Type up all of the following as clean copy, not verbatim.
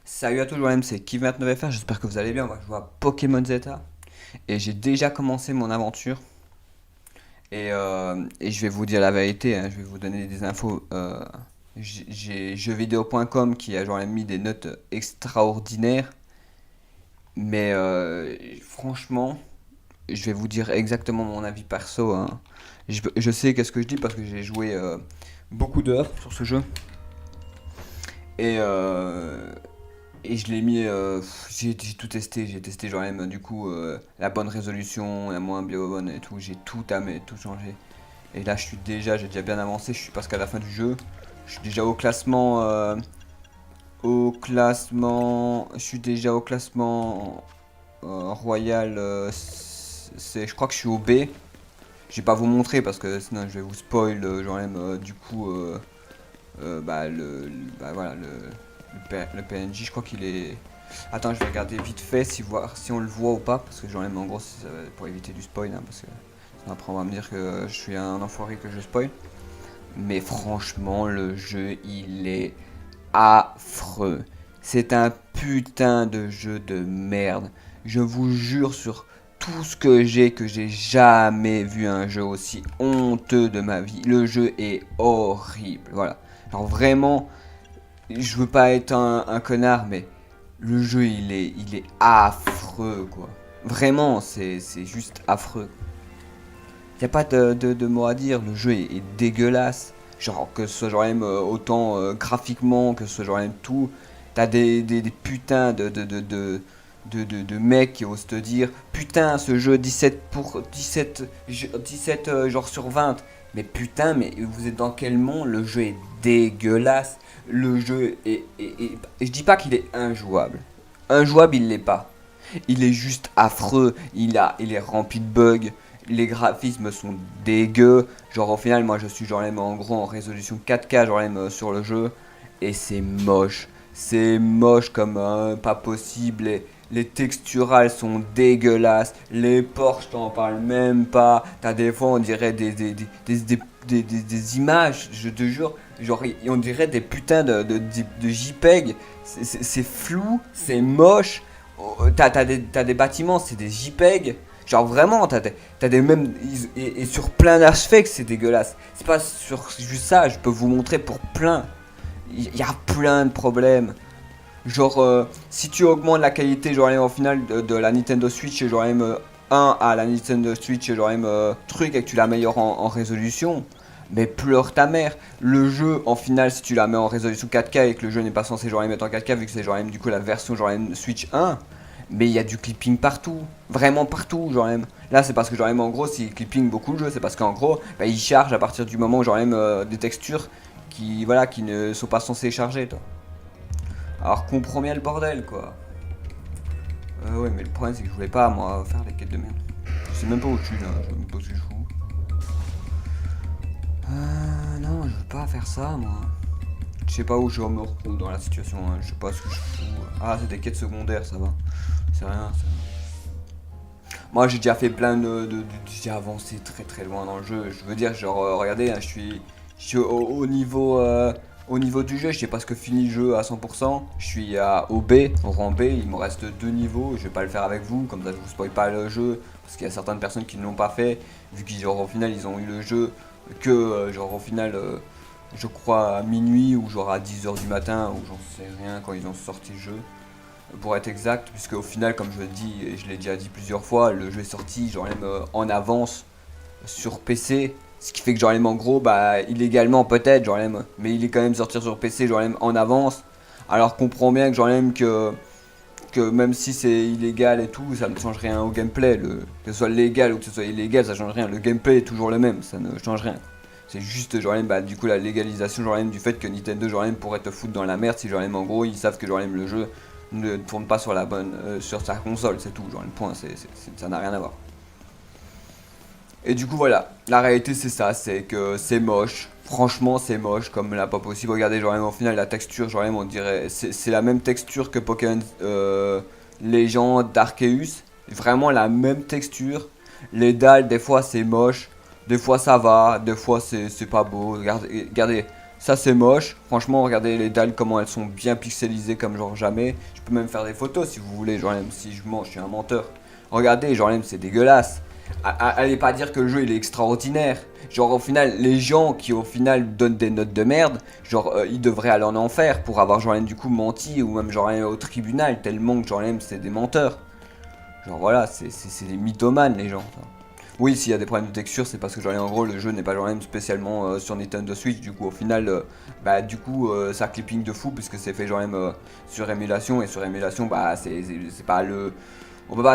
Salut à tous, moi-même c'est Kif29fr, j'espère que vous allez bien. Moi je joue à Pokémon Z et j'ai déjà commencé mon aventure. Et je vais vous dire la vérité, hein, je vais vous donner des infos. J'ai jeuxvideo.com qui a genre mis des notes extraordinaires, mais franchement, je vais vous dire exactement mon avis perso, hein. Je sais qu'est-ce que je dis parce que j'ai joué beaucoup d'heures sur ce jeu. Et, euh, Et je l'ai mis, j'ai tout testé, j'ai testé genre même du coup la bonne résolution, la moins bien bonne et tout, j'ai tout tamé, tout changé. Et là j'ai déjà bien avancé, je suis presque à la fin du jeu. Je suis déjà je suis déjà au classement royal, je crois que je suis au B. Je vais pas vous montrer parce que sinon je vais vous spoil, genre même du coup, bah voilà, le PNJ, je crois qu'il est. Attends, je vais regarder vite fait si, voir, si on le voit ou pas, parce que j'en aime en gros pour éviter du spoil, hein, parce que sinon après on va me dire que je suis un enfoiré que je spoil. Mais franchement, le jeu il est affreux. C'est un putain de jeu de merde. Je vous jure sur tout ce que j'ai jamais vu un jeu aussi honteux de ma vie. Le jeu est horrible. Voilà. Genre vraiment, je veux pas être un connard, mais le jeu il est affreux quoi. Vraiment, c'est juste affreux. Y a pas de mots à dire, le jeu est dégueulasse. Genre que ce soit genre même autant graphiquement, que ce soit genre même tout. T'as des putains de mecs qui osent te dire putain ce jeu 17 genre sur 20. Mais putain, mais vous êtes dans quel monde? Le jeu est dégueulasse. Le jeu je dis pas qu'il est injouable. Injouable, il l'est pas. Il est juste affreux. Il est rempli de bugs. Les graphismes sont dégueux. Genre au final, moi je suis genre même en gros en résolution 4K genre même sur le jeu. Et c'est moche. C'est moche comme pas possible. Les texturales sont dégueulasses. Les ports, je t'en parle même pas. T'as des fois, on dirait des images, je te jure. Genre, on dirait des putains de JPEG. C'est flou, c'est moche. Oh, t'as des bâtiments, c'est des JPEG. Genre vraiment, t'as des mêmes. Et sur plein d'archefacts, c'est dégueulasse. C'est pas sur juste ça, je peux vous montrer pour plein. Il y a plein de problèmes. Genre, si tu augmentes la qualité, genre, au final de la Nintendo Switch, genre, 1 à la Nintendo Switch, genre, truc, et que tu l'améliores en résolution, mais pleure ta mère. Le jeu, en final, si tu la mets en résolution 4K et que le jeu n'est pas censé, genre, mettre en 4K, vu que c'est, genre, du coup, la version, genre, Switch 1, mais il y a du clipping partout, vraiment partout, genre même. Là, c'est parce que genre même en gros, s'il clipping beaucoup le jeu, c'est parce qu'en gros, bah, il charge à partir du moment où genre même des textures qui voilà qui ne sont pas censées charger, toi. Alors comprends bien le bordel, quoi. Ouais, mais le problème c'est que je voulais pas moi faire des quêtes de merde. Je sais même pas où je suis là, je sais même pas ce que je fous. Non, je veux pas faire ça, moi. Je sais pas où je me retrouve dans la situation, hein. Je sais pas ce que je fous. Ah, c'est des quêtes secondaires, ça va. C'est rien, ça. Moi j'ai déjà fait plein j'ai avancé très très loin dans le jeu. Je veux dire, genre, regardez, hein, je suis au niveau du jeu, je sais pas ce que fini le jeu à 100%. Je suis au B, au rang B, il me reste deux niveaux. Je vais pas le faire avec vous, comme ça je vous spoil pas le jeu. Parce qu'il y a certaines personnes qui ne l'ont pas fait, vu qu'ils genre au final ils ont eu le jeu que genre au final je crois à minuit ou genre à 10 h du matin ou j'en sais rien quand ils ont sorti le jeu pour être exact, puisque au final, comme je le dis et je l'ai déjà dit plusieurs fois, le jeu est sorti genre même en avance sur PC, ce qui fait que genre même en gros, bah illégalement peut-être genre même, mais il est quand même sorti sur PC genre même en avance. Alors comprends bien que genre même que même si c'est illégal et tout, ça ne change rien au gameplay. Que ce soit légal ou que ce soit illégal, ça change rien. Le gameplay est toujours le même, ça ne change rien. C'est juste genre même, bah, du coup la légalisation genre même du fait que Nintendo genre même pourrait te foutre dans la merde si genre même en gros ils savent que genre même le jeu ne tourne pas sur la bonne sur sa console, c'est tout, genre le point, ça n'a rien à voir. Et du coup voilà, la réalité c'est ça, c'est que c'est moche. Franchement c'est moche comme la pas possible. Regardez genre même au final la texture, genre même on dirait c'est la même texture que Pokémon Legend d'Arceus. Vraiment la même texture. Les dalles des fois c'est moche, des fois ça va, des fois c'est pas beau. Regardez, regardez, Ça c'est moche. Franchement, regardez les dalles comment elles sont bien pixelisées comme genre jamais. Je peux même faire des photos si vous voulez, genre même si je mens, je suis un menteur. Regardez, genre même c'est dégueulasse. Allez pas dire que le jeu il est extraordinaire. Genre au final, les gens qui au final donnent des notes de merde, genre ils devraient aller en enfer pour avoir genre même du coup menti ou même genre au tribunal tellement que genre même c'est des menteurs. Genre voilà, c'est des mythomanes les gens. Oui, s'il y a des problèmes de texture, c'est parce que genre en gros le jeu n'est pas genre même spécialement sur Nintendo Switch. Du coup au final, ça clipping de fou puisque c'est fait genre même sur émulation et sur émulation bah c'est pas le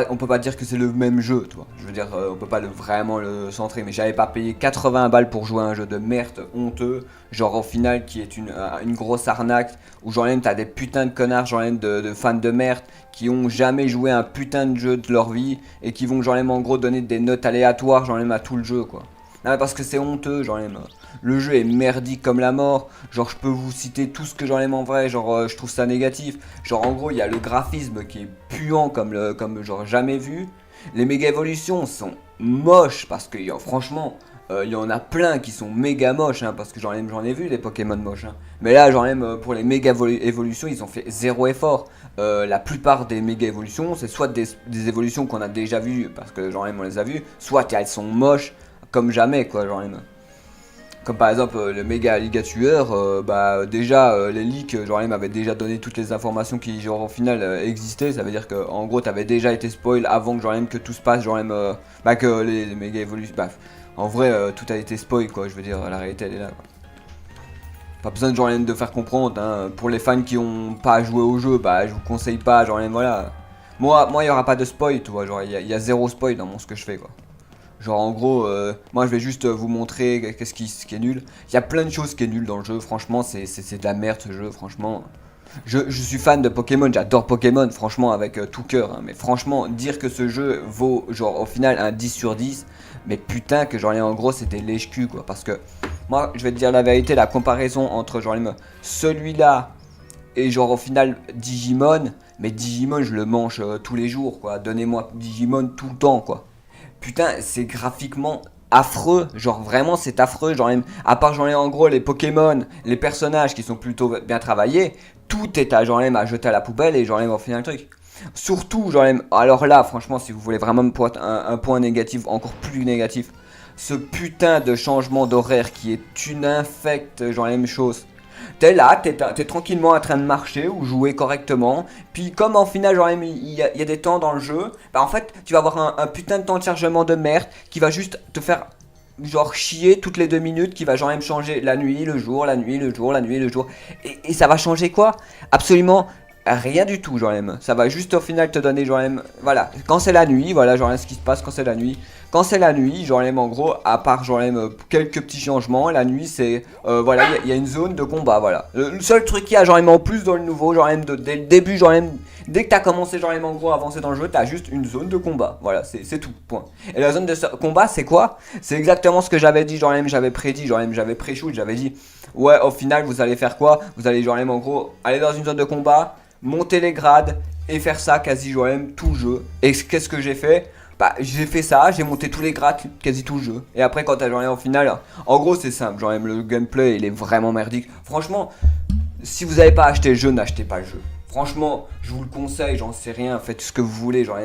on peut pas dire que c'est le même jeu, toi. Je veux dire, on peut pas vraiment le centrer. Mais j'avais pas payé 80 balles pour jouer à un jeu de merde honteux, genre au final qui est une grosse arnaque, où genre même t'as des putains de connards, genre même de fans de merde, qui ont jamais joué un putain de jeu de leur vie, et qui vont genre même en gros donner des notes aléatoires, genre même à tout le jeu, quoi. Non, mais parce que c'est honteux, genre même. Le jeu est merdique comme la mort. Genre, je peux vous citer tout ce que j'en aime en vrai. Genre, je trouve ça négatif. Genre, en gros, il y a le graphisme qui est puant comme genre jamais vu. Les méga évolutions sont moches parce que franchement, il y en a plein qui sont méga moches. Hein, parce que j'en ai vu des Pokémon moches. Hein. Mais là, j'en aime pour les méga évolutions, ils ont fait zéro effort. La plupart des méga évolutions, c'est soit des évolutions qu'on a déjà vues parce que j'en aime on les a vues, soit elles sont moches comme jamais, quoi. Genre, comme par exemple le méga ligatueur, les leaks, genre ils m'avaient déjà donné toutes les informations qui genre au final existaient. Ça veut dire que en gros t'avais déjà été spoil avant que genre même que tout se passe, genre même que les méga évoluent. En vrai tout a été spoil quoi, je veux dire la réalité elle est là quoi. Pas besoin de genre même de faire comprendre, hein. Pour les fans qui ont pas joué au jeu, bah je vous conseille pas, genre même voilà. Moi il y aura pas de spoil, tu vois, genre il y a zéro spoil dans ce que je fais quoi. Genre en gros, moi je vais juste vous montrer ce qui est nul. Il y a plein de choses qui est nul dans le jeu, franchement c'est de la merde ce jeu, franchement. Je suis fan de Pokémon, j'adore Pokémon, franchement avec tout cœur. Hein, mais franchement, dire que ce jeu vaut genre au final un 10 sur 10, mais putain que genre en gros c'était lèche-cul quoi. Parce que moi je vais te dire la vérité, la comparaison entre genre celui-là et genre au final Digimon, mais Digimon je le mange tous les jours quoi. Donnez-moi Digimon tout le temps quoi. Putain, c'est graphiquement affreux, genre vraiment c'est affreux, genre à part genre en gros les Pokémon, les personnages qui sont plutôt bien travaillés, tout est à genre à jeter à la poubelle et genre au final le truc. Surtout genre alors là franchement si vous voulez vraiment me pointer un point négatif, encore plus négatif, ce putain de changement d'horaire qui est une infecte genre la même chose. T'es là, t'es tranquillement en train de marcher ou jouer correctement. Puis comme en final, genre, il y a des temps dans le jeu, bah en fait, tu vas avoir un putain de temps de chargement de merde qui va juste te faire genre chier toutes les 2 minutes, qui va genre même changer la nuit, le jour, la nuit, le jour, la nuit, le jour. Et ça va changer quoi? Absolument rien du tout, genre même. Ça va juste au final te donner genre même, voilà, quand c'est la nuit, voilà genre ce qui se passe quand c'est la nuit. Quand c'est la nuit, genre même en gros, à part genre même quelques petits changements, la nuit c'est voilà, il y a une zone de combat, voilà. Le seul truc qu'il y a genre même en plus dans le nouveau, genre même dès le début, genre même dès que t'as commencé genre même en gros à avancer dans le jeu, t'as juste une zone de combat, voilà, c'est tout, point. Et la zone de combat, c'est quoi? C'est exactement ce que j'avais dit, genre même j'avais prédit, genre même j'avais pré-shoot, j'avais dit ouais, au final vous allez faire quoi? Vous allez genre même en gros aller dans une zone de combat, monter les grades et faire ça quasi genre même tout le jeu. Et qu'est-ce que j'ai fait? Bah j'ai fait ça, j'ai monté tous les grades quasi tout le jeu. Et après quand t'as genre au final, en gros c'est simple, genre même le gameplay il est vraiment merdique. Franchement, si vous avez pas acheté le jeu, n'achetez pas le jeu. Franchement, je vous le conseille, j'en sais rien, faites ce que vous voulez, genre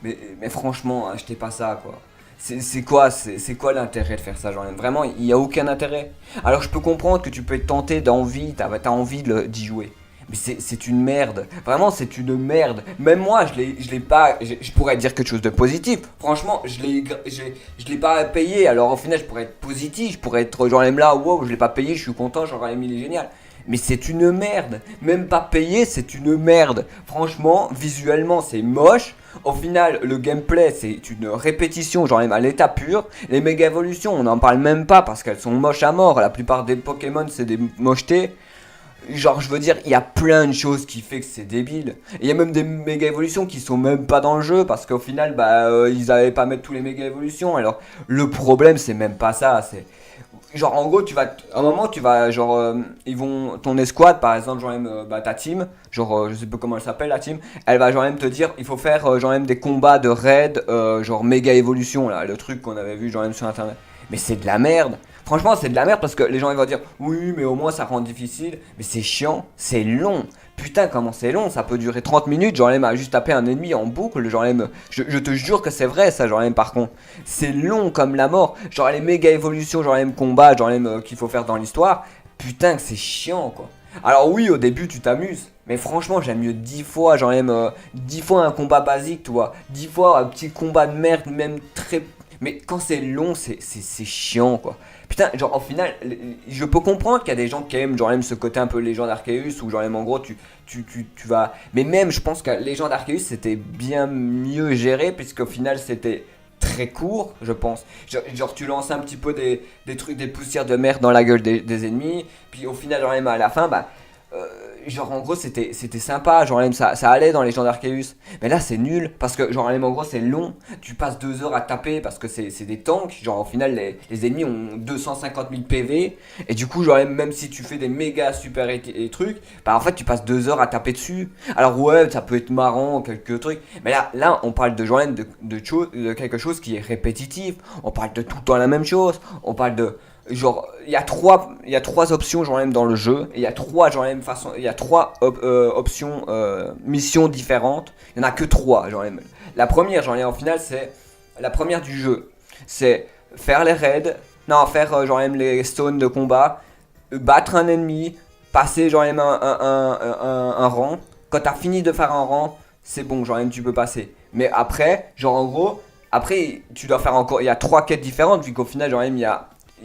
mais franchement, achetez pas ça quoi. C'est quoi l'intérêt de faire ça, genre vraiment il y a aucun intérêt. Alors je peux comprendre que tu peux être tenté d'envie, t'as envie d'y jouer. Mais c'est une merde. Vraiment, c'est une merde. Même moi, je l'ai pas. Je pourrais dire quelque chose de positif. Franchement, je l'ai pas payé. Alors au final, je pourrais être positif. Je pourrais être genre même là, wow, je l'ai pas payé, je suis content, j'aurais mis il est génial. Mais c'est une merde. Même pas payé, c'est une merde. Franchement, visuellement, c'est moche. Au final, le gameplay, c'est une répétition, genre même à l'état pur. Les méga évolutions, on n'en parle même pas parce qu'elles sont moches à mort. La plupart des Pokémon, c'est des mochetés. Genre je veux dire, il y a plein de choses qui fait que c'est débile. Il y a même des méga évolutions qui sont même pas dans le jeu parce qu'au final ils avaient pas mettre tous les méga évolutions. Alors le problème c'est même pas ça, c'est genre en gros à un moment tu vas genre ils vont ton escouade par exemple genre même ta team, genre je sais pas comment elle s'appelle la team, elle va genre même te dire il faut faire genre même des combats de raid genre méga évolution là, le truc qu'on avait vu genre même sur internet. Mais c'est de la merde. Franchement, c'est de la merde parce que les gens ils vont dire oui, mais au moins ça rend difficile. Mais c'est chiant, c'est long. Putain, comment c'est long, ça peut durer 30 minutes. Genre, l'aime à juste taper un ennemi en boucle. Genre, l'aime. Je te jure que c'est vrai, ça, genre, l'aime par contre. C'est long comme la mort. Genre, les méga évolutions, genre, l'aime combat, genre, l'aime qu'il faut faire dans l'histoire. Putain, que c'est chiant, quoi. Alors, oui, au début, tu t'amuses. Mais franchement, j'aime mieux 10 fois, genre, l'aime 10 fois un combat basique, tu vois. 10 fois un petit combat de merde, même très. Mais quand c'est long, c'est chiant, quoi. Putain, genre, au final, je peux comprendre qu'il y a des gens qui aiment, genre, aiment ce côté un peu légende Arceus, ou genre, aiment en gros, tu vas. Mais même, je pense que légende Arceus, c'était bien mieux géré, puisqu'au final, c'était très court, je pense. Genre, tu lances un petit peu des trucs, des poussières de merde dans la gueule des ennemis, puis au final, genre, même à la fin, bah. euh, genre en gros c'était sympa, genre même ça allait dans les gens d'Arceus. Mais là c'est nul parce que genre même en gros c'est long, tu passes 2 heures à taper parce que c'est des tanks, genre au final les ennemis ont 250 000 PV et du coup genre même si tu fais des méga super et trucs, bah en fait tu passes 2 heures à taper dessus. Alors ouais ça peut être marrant quelques trucs, mais là on parle de genre même de quelque chose qui est répétitif, on parle de tout le temps la même chose, on parle de genre il y a trois options genre même dans le jeu et il y a trois genre même façon il y a options missions différentes, il y en a que trois genre même. La première genre en finale c'est la première du jeu, c'est faire les raids, non faire genre même les stones de combat, battre un ennemi, passer genre même un rang. Quand t'as fini de faire un rang, c'est bon genre même tu peux passer, mais après genre en gros après tu dois faire encore, il y a trois quêtes différentes vu qu'au final genre même il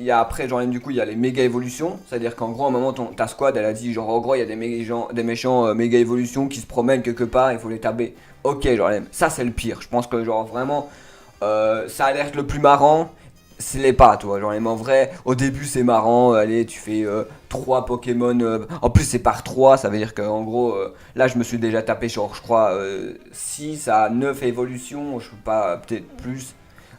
y a après genre du coup il y a les méga évolutions, c'est à dire qu'en gros à un moment ta squad elle a dit genre en gros il y a des méchants méga évolutions qui se promènent quelque part, il faut les taber. Ok genre ça c'est le pire, je pense que genre vraiment ça a l'air le plus marrant, c'est les pas toi genre en vrai au début c'est marrant, allez tu fais 3 Pokémon, en plus c'est par 3 ça veut dire qu'en gros là je me suis déjà tapé genre je crois 6 à 9 évolutions, je sais pas peut-être plus,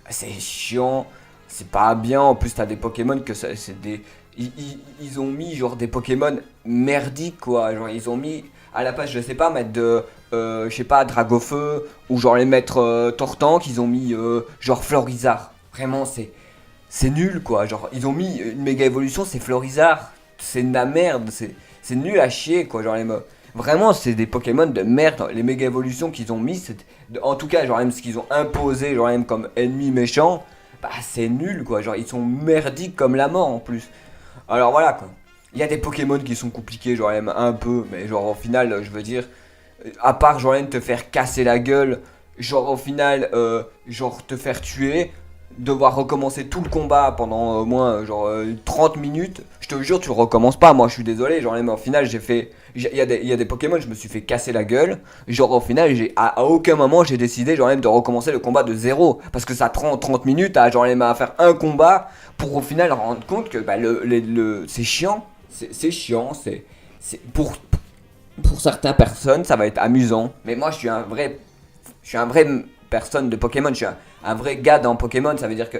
c'est chiant, c'est pas bien. En plus, t'as des Pokémon que c'est des. Ils ont mis genre des Pokémon merdiques quoi. Genre, ils ont mis à la place, je sais pas, mettre de. Je sais pas, Dragofeu ou genre les mettre Tortank. Ils ont mis genre Florizard. Vraiment, c'est nul quoi. Genre, ils ont mis une méga évolution, c'est Florizard. C'est de la merde. C'est nul à chier quoi. Genre, vraiment, c'est des Pokémon de merde. Les méga évolutions qu'ils ont mis, en tout cas, genre même ce qu'ils ont imposé, genre même comme ennemi méchant, bah c'est nul quoi, genre ils sont merdiques comme la mort en plus. Alors voilà quoi. Il y a des Pokémon qui sont compliqués, genre même un peu, mais genre au final, je veux dire, à part genre même te faire casser la gueule, genre au final, genre te faire tuer, devoir recommencer tout le combat pendant au moins genre 30 minutes, je te jure tu le recommences pas, moi je suis désolé, genre même au final il y a des Pokémon, je me suis fait casser la gueule, genre au final à aucun moment j'ai décidé genre même de recommencer le combat de zéro, parce que ça prend 30 minutes à genre même à faire un combat, pour au final rendre compte que bah, c'est chiant, c'est chiant, pour certaines personnes ça va être amusant, mais moi je suis un vrai personne de Pokémon, je suis un vrai gars dans Pokémon, ça veut dire que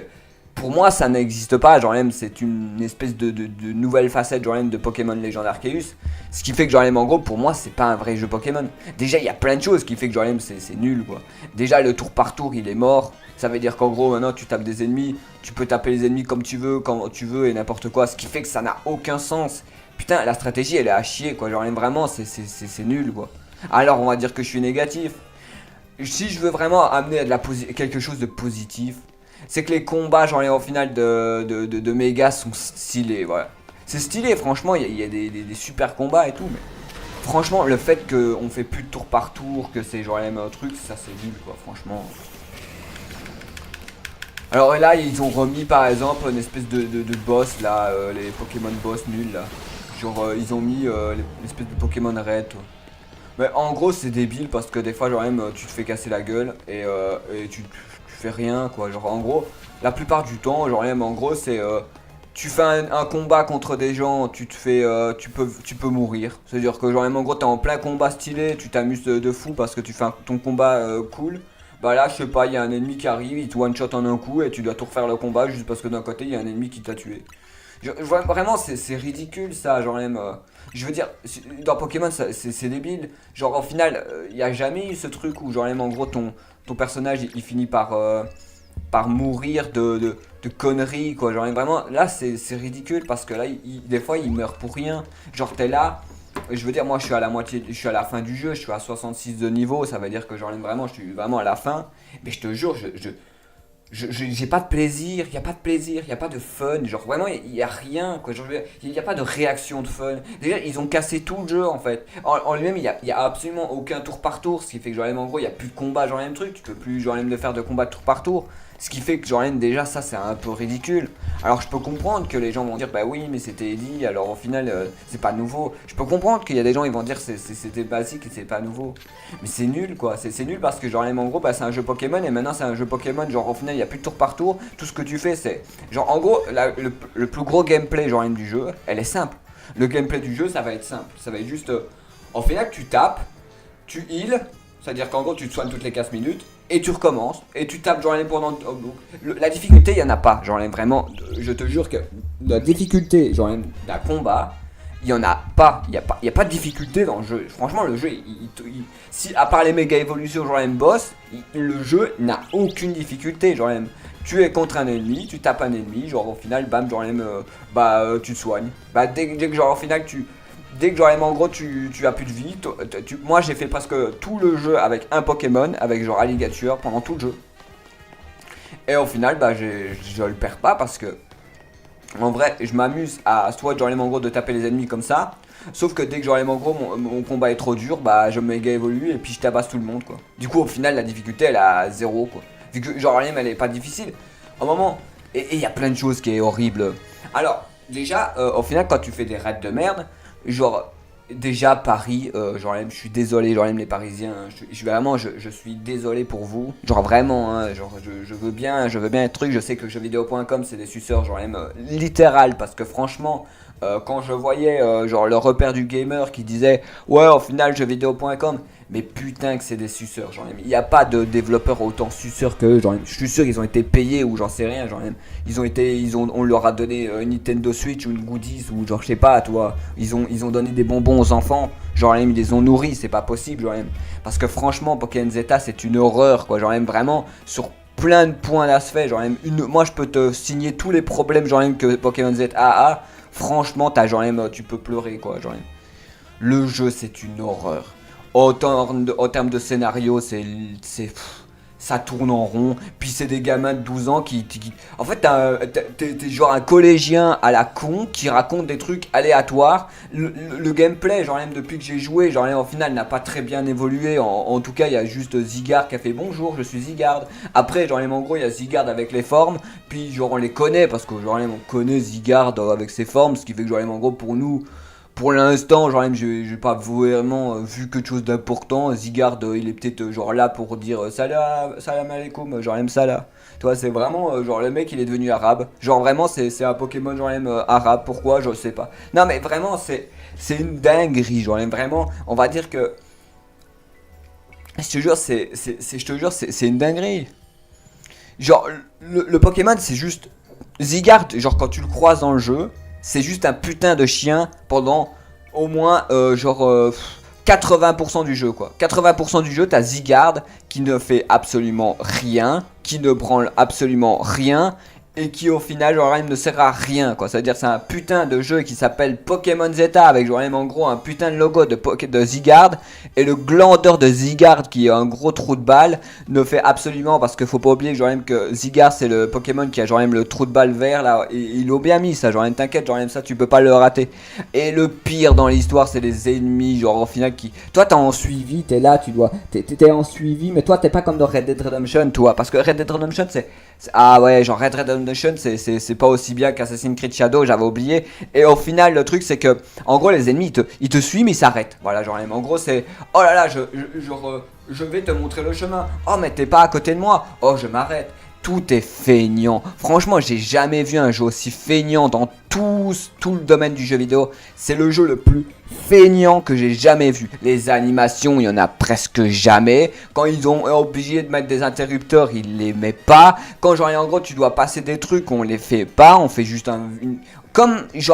pour moi ça n'existe pas, genre même c'est une espèce de nouvelle facette genre même de Pokémon Legend Arceus, ce qui fait que genre même en gros pour moi c'est pas un vrai jeu Pokémon. Déjà il y a plein de choses qui fait que genre même c'est nul quoi. Déjà le tour par tour il est mort, ça veut dire qu'en gros maintenant tu tapes des ennemis, tu peux taper les ennemis comme tu veux, quand tu veux et n'importe quoi, ce qui fait que ça n'a aucun sens. Putain la stratégie elle est à chier quoi, genre même vraiment c'est nul quoi. Alors on va dire que je suis négatif. Si je veux vraiment amener quelque chose de positif, c'est que les combats, genre au final de Mega sont stylés, voilà. C'est stylé, franchement, il y a des super combats et tout, mais franchement, le fait qu'on fait plus de tour par tour, que c'est genre les mêmes trucs, ça c'est nul quoi, franchement. Alors là, ils ont remis par exemple une espèce de boss là, les Pokémon boss nuls là. Genre, ils ont mis l'espèce de Pokémon Red. Mais en gros c'est débile parce que des fois genre même tu te fais casser la gueule et tu fais rien quoi. Genre en gros la plupart du temps genre même en gros c'est tu fais un combat contre des gens, tu peux mourir. C'est-à-dire que genre même en gros t'es en plein combat stylé, tu t'amuses de fou parce que tu fais ton combat cool. Bah là je sais pas, il y a un ennemi qui arrive, il te one shot en un coup et tu dois tout refaire le combat juste parce que d'un côté il y a un ennemi qui t'a tué. Vraiment, c'est ridicule ça, genre même. Je veux dire, dans Pokémon, c'est débile. Genre, au final, il n'y a jamais eu ce truc où, genre, même en gros, ton personnage il finit par mourir de conneries, quoi. Genre, vraiment, là, c'est ridicule parce que là, des fois, il meurt pour rien. Genre, t'es là. Je veux dire, moi, je suis à la moitié, je suis à la fin du jeu, je suis à 66 de niveau, ça veut dire que genre, vraiment, je suis vraiment à la fin. Mais je te jure, j'ai pas de plaisir, il y a pas de plaisir, il y a pas de fun, genre vraiment il y a rien quoi, genre il y a pas de réaction de fun. Déjà ils ont cassé tout le jeu en fait. En lui-même il y a absolument aucun tour par tour, ce qui fait que genre en gros il y a plus de combat genre même truc, tu peux plus genre de faire de combat de tour par tour. Ce qui fait que genre déjà ça c'est un peu ridicule. Alors je peux comprendre que les gens vont dire bah oui mais c'était dit alors au final c'est pas nouveau. Je peux comprendre qu'il y a des gens ils vont dire c'était basique et c'est pas nouveau. Mais c'est nul quoi, c'est nul parce que genre en gros bah, c'est un jeu Pokémon et maintenant c'est un jeu Pokémon genre au final il n'y a plus de tour par tour. Tout ce que tu fais c'est genre en gros le plus gros gameplay genre du jeu elle est simple. Le gameplay du jeu ça va être simple, ça va être juste au final tu tapes, tu heal, c'est-à-dire qu'en gros tu te soignes toutes les 15 minutes et tu recommences et tu tapes genre pendant la difficulté il y en a pas genre vraiment je te jure que la difficulté genre d'un combat il y en a pas, il y a pas de difficulté dans le jeu. Franchement le jeu si à part les méga évolutions genre boss, le jeu n'a aucune difficulté genre tu es contre un ennemi, tu tapes un ennemi, genre au final bam genre tu te soignes. Bah dès que genre au final dès que genre en gros tu as plus de vie, moi j'ai fait presque tout le jeu avec un Pokémon, avec genre Alligator pendant tout le jeu. Et au final bah je le perds pas parce que en vrai je m'amuse à soit genre en gros de taper les ennemis comme ça. Sauf que dès que genre en gros mon combat est trop dur, bah je méga évolue et puis je tabasse tout le monde quoi. Du coup au final la difficulté elle est à 0 quoi. Vu que genre elle est pas difficile. Au moment. Et il y a plein de choses qui est horrible. Alors déjà au final quand tu fais des raids de merde. Genre, déjà Paris, genre je suis désolé, genre les Parisiens, vraiment, je suis désolé pour vous. Genre vraiment, hein, genre je veux bien être truc. Je sais que jeuxvideo.com c'est des suceurs, genre littéral, parce que franchement, quand je voyais genre le repère du gamer qui disait ouais au final jeuxvideo.com, mais putain que c'est des suceurs, genre il n'y a pas de développeurs autant suceurs que eux, genre je suis sûr qu'ils ont été payés ou j'en sais rien, genre on leur a donné une Nintendo Switch ou une goodies ou genre je sais pas toi, ils ont donné des bonbons aux enfants, genre ils les ont nourris, c'est pas possible, genre parce que franchement Pokémon Zeta c'est une horreur quoi, genre vraiment sur plein de points d'aspect, genre moi je peux te signer tous les problèmes genre que Pokémon Z a. Franchement, tu peux pleurer quoi. Genre, le jeu, c'est une horreur. Au terme de scénario, ça tourne en rond. Puis c'est des gamins de 12 ans qui en fait, t'es genre un collégien à la con qui raconte des trucs aléatoires. Le gameplay, genre même depuis que j'ai joué, genre au final n'a pas très bien évolué. En tout cas, il y a juste Zygarde qui a fait bonjour, je suis Zygarde. Après, genre en gros, il y a Zygarde avec les formes. Puis genre on les connaît parce que genre on connaît Zygarde avec ses formes, ce qui fait que genre en gros pour nous. Pour l'instant, genre j'ai pas vraiment vu quelque chose d'important. Zygarde, il est peut-être genre là pour dire salam alaikum, genre salah. Toi, c'est vraiment genre le mec il est devenu arabe. Genre vraiment c'est un Pokémon genre arabe. Pourquoi je sais pas. Non mais vraiment c'est une dinguerie. Genre vraiment, on va dire que je te jure c'est une dinguerie. Genre le Pokémon c'est juste Zygarde, genre quand tu le croises dans le jeu. C'est juste un putain de chien pendant au moins 80% du jeu quoi. 80% du jeu t'as Zygarde qui ne fait absolument rien, qui ne branle absolument rien et qui au final genre ne sert à rien quoi. Ça veut dire c'est un putain de jeu qui s'appelle Pokémon Zeta avec genre en gros un putain de logo de Zygarde et le glandeur de Zygarde qui est un gros trou de balle ne fait absolument parce que faut pas oublier genre que Zygarde c'est le Pokémon qui a genre le trou de balle vert là et ils l'ont bien mis ça genre t'inquiète genre ça tu peux pas le rater. Et le pire dans l'histoire c'est les ennemis genre au final qui toi t'es en suivi, t'es là t'es en suivi mais toi t'es pas comme dans Red Dead Redemption toi parce que Red Dead Redemption c'est ah ouais genre Red Dead Redemption c'est pas aussi bien qu'Assassin's Creed Shadow, j'avais oublié. Et au final le truc c'est que en gros les ennemis ils te suivent mais ils s'arrêtent. Voilà genre en gros c'est oh là là je vais te montrer le chemin. Oh mais t'es pas à côté de moi. Oh je m'arrête. Tout est feignant. Franchement, j'ai jamais vu un jeu aussi feignant dans tout le domaine du jeu vidéo. C'est le jeu le plus feignant que j'ai jamais vu. Les animations, il y en a presque jamais. Quand ils ont obligé de mettre des interrupteurs, ils les mettent pas. Quand genre en gros tu dois passer des trucs, on les fait pas. On fait juste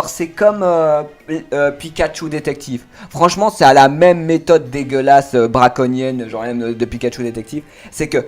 c'est comme Pikachu détective. Franchement, c'est à la même méthode dégueulasse braconnienne genre de Pikachu détective. C'est que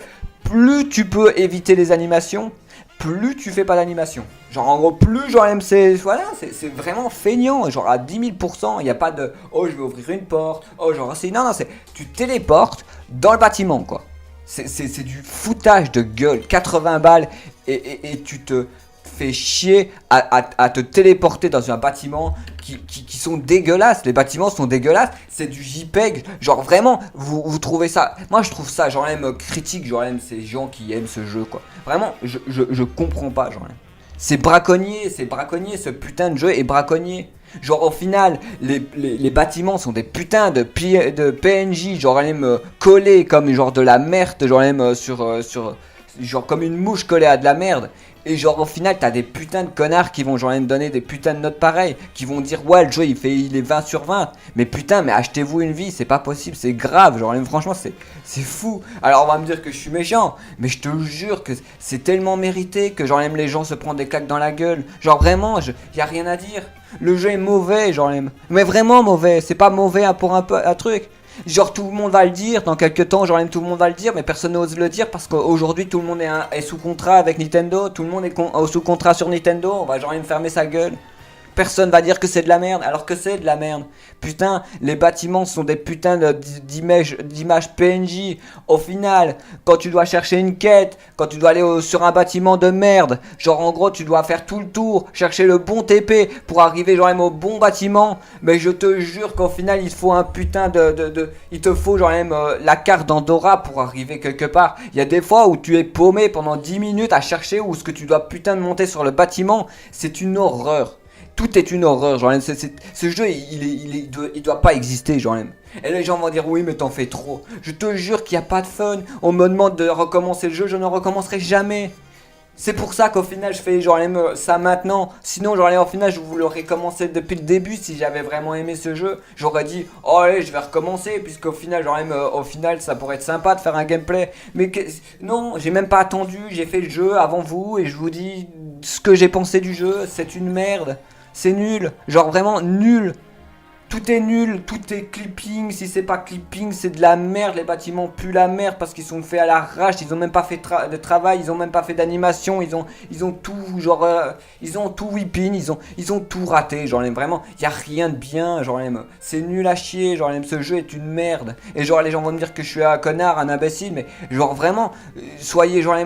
plus tu peux éviter les animations, plus tu fais pas d'animation. Genre en gros, plus genre MC, voilà, c'est vraiment feignant. Genre à 10 000%, il n'y a pas de oh je vais ouvrir une porte, oh genre c'est. Non, non, c'est tu téléportes dans le bâtiment quoi. C'est du foutage de gueule, 80 balles et tu te fais chier à te téléporter dans un bâtiment qui sont dégueulasses. Les bâtiments sont dégueulasses, c'est du JPEG. Genre vraiment, vous trouvez ça. Moi je trouve ça, genre même critique, genre même ces gens qui aiment ce jeu quoi. Vraiment, je comprends pas, genre même. C'est braconnier, ce putain de jeu est braconnier. Genre au final, les bâtiments sont des putains de PNJ, genre même collés comme genre de la merde, genre même sur genre comme une mouche collée à de la merde. Et genre au final t'as des putains de connards qui vont genre me donner des putains de notes pareilles, qui vont dire ouais le jeu il est 20 sur 20. Mais putain mais achetez-vous une vie, c'est pas possible, c'est grave, genre franchement c'est fou. Alors on va me dire que je suis méchant, mais je te jure que c'est tellement mérité que genre même les gens se prennent des claques dans la gueule. Genre vraiment, y a rien à dire. Le jeu est mauvais, genre mais vraiment mauvais, c'est pas mauvais pour un truc. Genre tout le monde va le dire, dans quelques temps genre même tout le monde va le dire, mais personne n'ose le dire parce qu'aujourd'hui tout le monde est sous contrat avec Nintendo, tout le monde est sous contrat sur Nintendo, on va genre même fermer sa gueule. Personne va dire que c'est de la merde, alors que c'est de la merde. Putain, les bâtiments sont des putains d'images PNJ. Au final, quand tu dois chercher une quête, quand tu dois aller sur un bâtiment de merde, genre en gros tu dois faire tout le tour, chercher le bon TP pour arriver genre même au bon bâtiment. Mais je te jure qu'au final il te faut un putain il te faut genre même la carte d'Andorra pour arriver quelque part. Il y a des fois où tu es paumé pendant 10 minutes à chercher où ce que tu dois putain de monter sur le bâtiment. C'est une horreur. Tout est une horreur, genre ce jeu il doit pas exister, genre même. Et les gens vont dire oui mais t'en fais trop. Je te jure qu'il n'y a pas de fun. On me demande de recommencer le jeu, je ne recommencerai jamais. C'est pour ça qu'au final je fais genre ça maintenant. Sinon genre au final je voulais recommencer depuis le début si j'avais vraiment aimé ce jeu. J'aurais dit oh allez je vais recommencer puisqu'au final genre au final ça pourrait être sympa de faire un gameplay. Mais non j'ai même pas attendu, j'ai fait le jeu avant vous et je vous dis ce que j'ai pensé du jeu, c'est une merde. C'est nul, genre vraiment nul. Tout est nul, tout est clipping. Si c'est pas clipping, c'est de la merde. Les bâtiments puent la merde parce qu'ils sont faits à l'arrache. Ils ont même pas fait de travail, ils ont même pas fait d'animation. Ils ont tout, genre, ils ont tout whipping, ils ont tout raté. Genre, vraiment, y a rien de bien. Genre, c'est nul à chier. Genre, ce jeu est une merde. Et genre, les gens vont me dire que je suis un connard, un imbécile. Mais genre, vraiment, soyez, genre,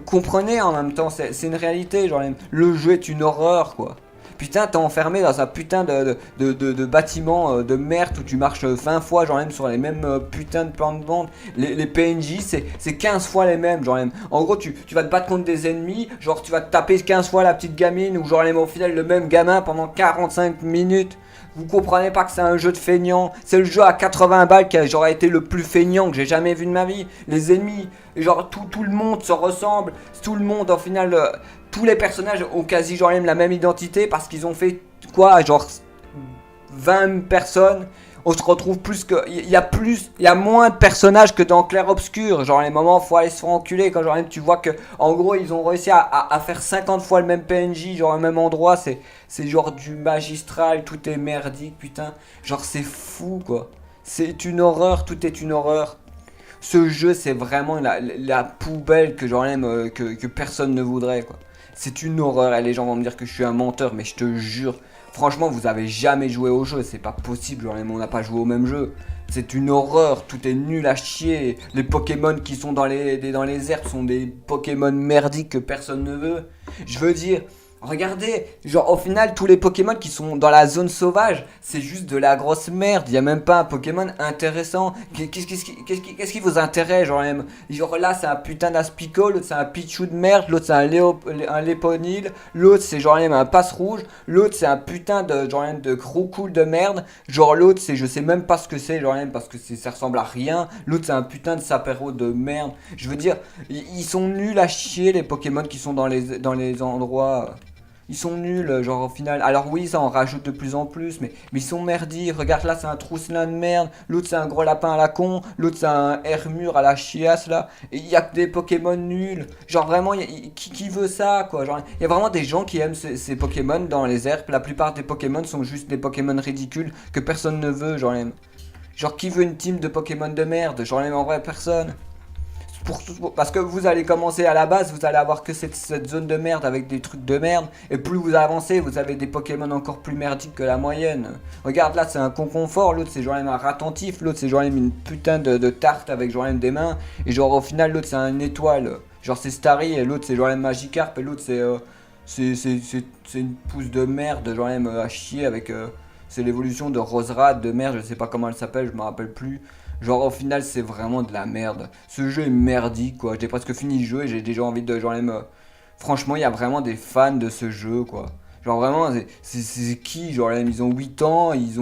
comprenez en même temps, c'est une réalité. Genre, le jeu est une horreur, quoi. Putain, t'es enfermé dans un putain de bâtiment de merde où tu marches 20 fois, genre même sur les mêmes putains de plans de bande. Les PNJ, c'est 15 fois les mêmes, genre même. En gros, tu vas te battre contre des ennemis, genre tu vas te taper 15 fois la petite gamine, ou genre même au final le même gamin pendant 45 minutes. Vous comprenez pas que c'est un jeu de feignant. C'est le jeu à 80 balles qui a genre été le plus feignant que j'ai jamais vu de ma vie. Les ennemis, genre tout le monde se ressemble. Tout le monde au final... tous les personnages ont quasi genre la même identité parce qu'ils ont fait quoi, genre 20 personnes. On se retrouve plus que. Il y a moins de personnages que dans Clair Obscur. Genre les moments faut aller se faire enculer. Quand genre tu vois que en gros ils ont réussi à faire 50 fois le même PNJ, genre au même endroit. C'est genre du magistral, tout est merdique, putain. Genre c'est fou quoi. C'est une horreur, tout est une horreur. Ce jeu c'est vraiment la poubelle que genre que personne ne voudrait quoi. C'est une horreur et les gens vont me dire que je suis un menteur, mais je te jure, franchement, vous avez jamais joué au jeu, c'est pas possible, genre, on n'a pas joué au même jeu. C'est une horreur, tout est nul à chier. Les Pokémon qui sont dans les herbes sont des Pokémon merdiques que personne ne veut. Je veux dire, regardez, genre au final tous les Pokémon qui sont dans la zone sauvage, c'est juste de la grosse merde. Il y a même pas un Pokémon intéressant. Qu'est-ce qui vous intéresse, genre là c'est un putain d'Aspicot, l'autre c'est un Pichu de merde, l'autre c'est un Léponil, l'autre c'est genre un passe rouge, l'autre c'est un putain de genre de Crocule de merde, genre l'autre c'est je sais même pas ce que c'est genre parce que ça ressemble à rien, l'autre c'est un putain de Sapero de merde. Je veux dire, ils sont nuls à chier les Pokémon qui sont dans les endroits. Ils sont nuls, genre au final. Alors oui, ça en rajoute de plus en plus, mais ils sont merdis. Regarde là, c'est un trousselin de merde. L'autre, c'est un gros lapin à la con. L'autre, c'est un Hermure à la chiasse là. Et il y a que des Pokémon nuls. Genre vraiment, qui veut ça quoi. Genre, il y a vraiment des gens qui aiment ces Pokémon dans les herbes. La plupart des Pokémon sont juste des Pokémon ridicules que personne ne veut. Genre qui veut une team de Pokémon de merde? Genre en vrai, personne. Parce que vous allez commencer à la base, vous allez avoir que cette zone de merde avec des trucs de merde. Et plus vous avancez, vous avez des Pokémon encore plus merdiques que la moyenne. Regarde là, c'est un conconfort, l'autre c'est genre même un ratentif, l'autre c'est genre même une putain de tarte avec genre même des mains. Et genre au final, l'autre c'est une étoile. Genre c'est Starry et l'autre c'est genre même Magikarp et l'autre c'est une pousse de merde, genre même à chier avec. C'est l'évolution de Roserade de merde, je sais pas comment elle s'appelle, je me rappelle plus. Genre au final c'est vraiment de la merde. Ce jeu est merdique quoi. J'ai presque fini le jeu et j'ai déjà envie de genre même. Franchement il y a vraiment des fans de ce jeu quoi. Genre vraiment c'est qui genre ils ont 8 ans, ils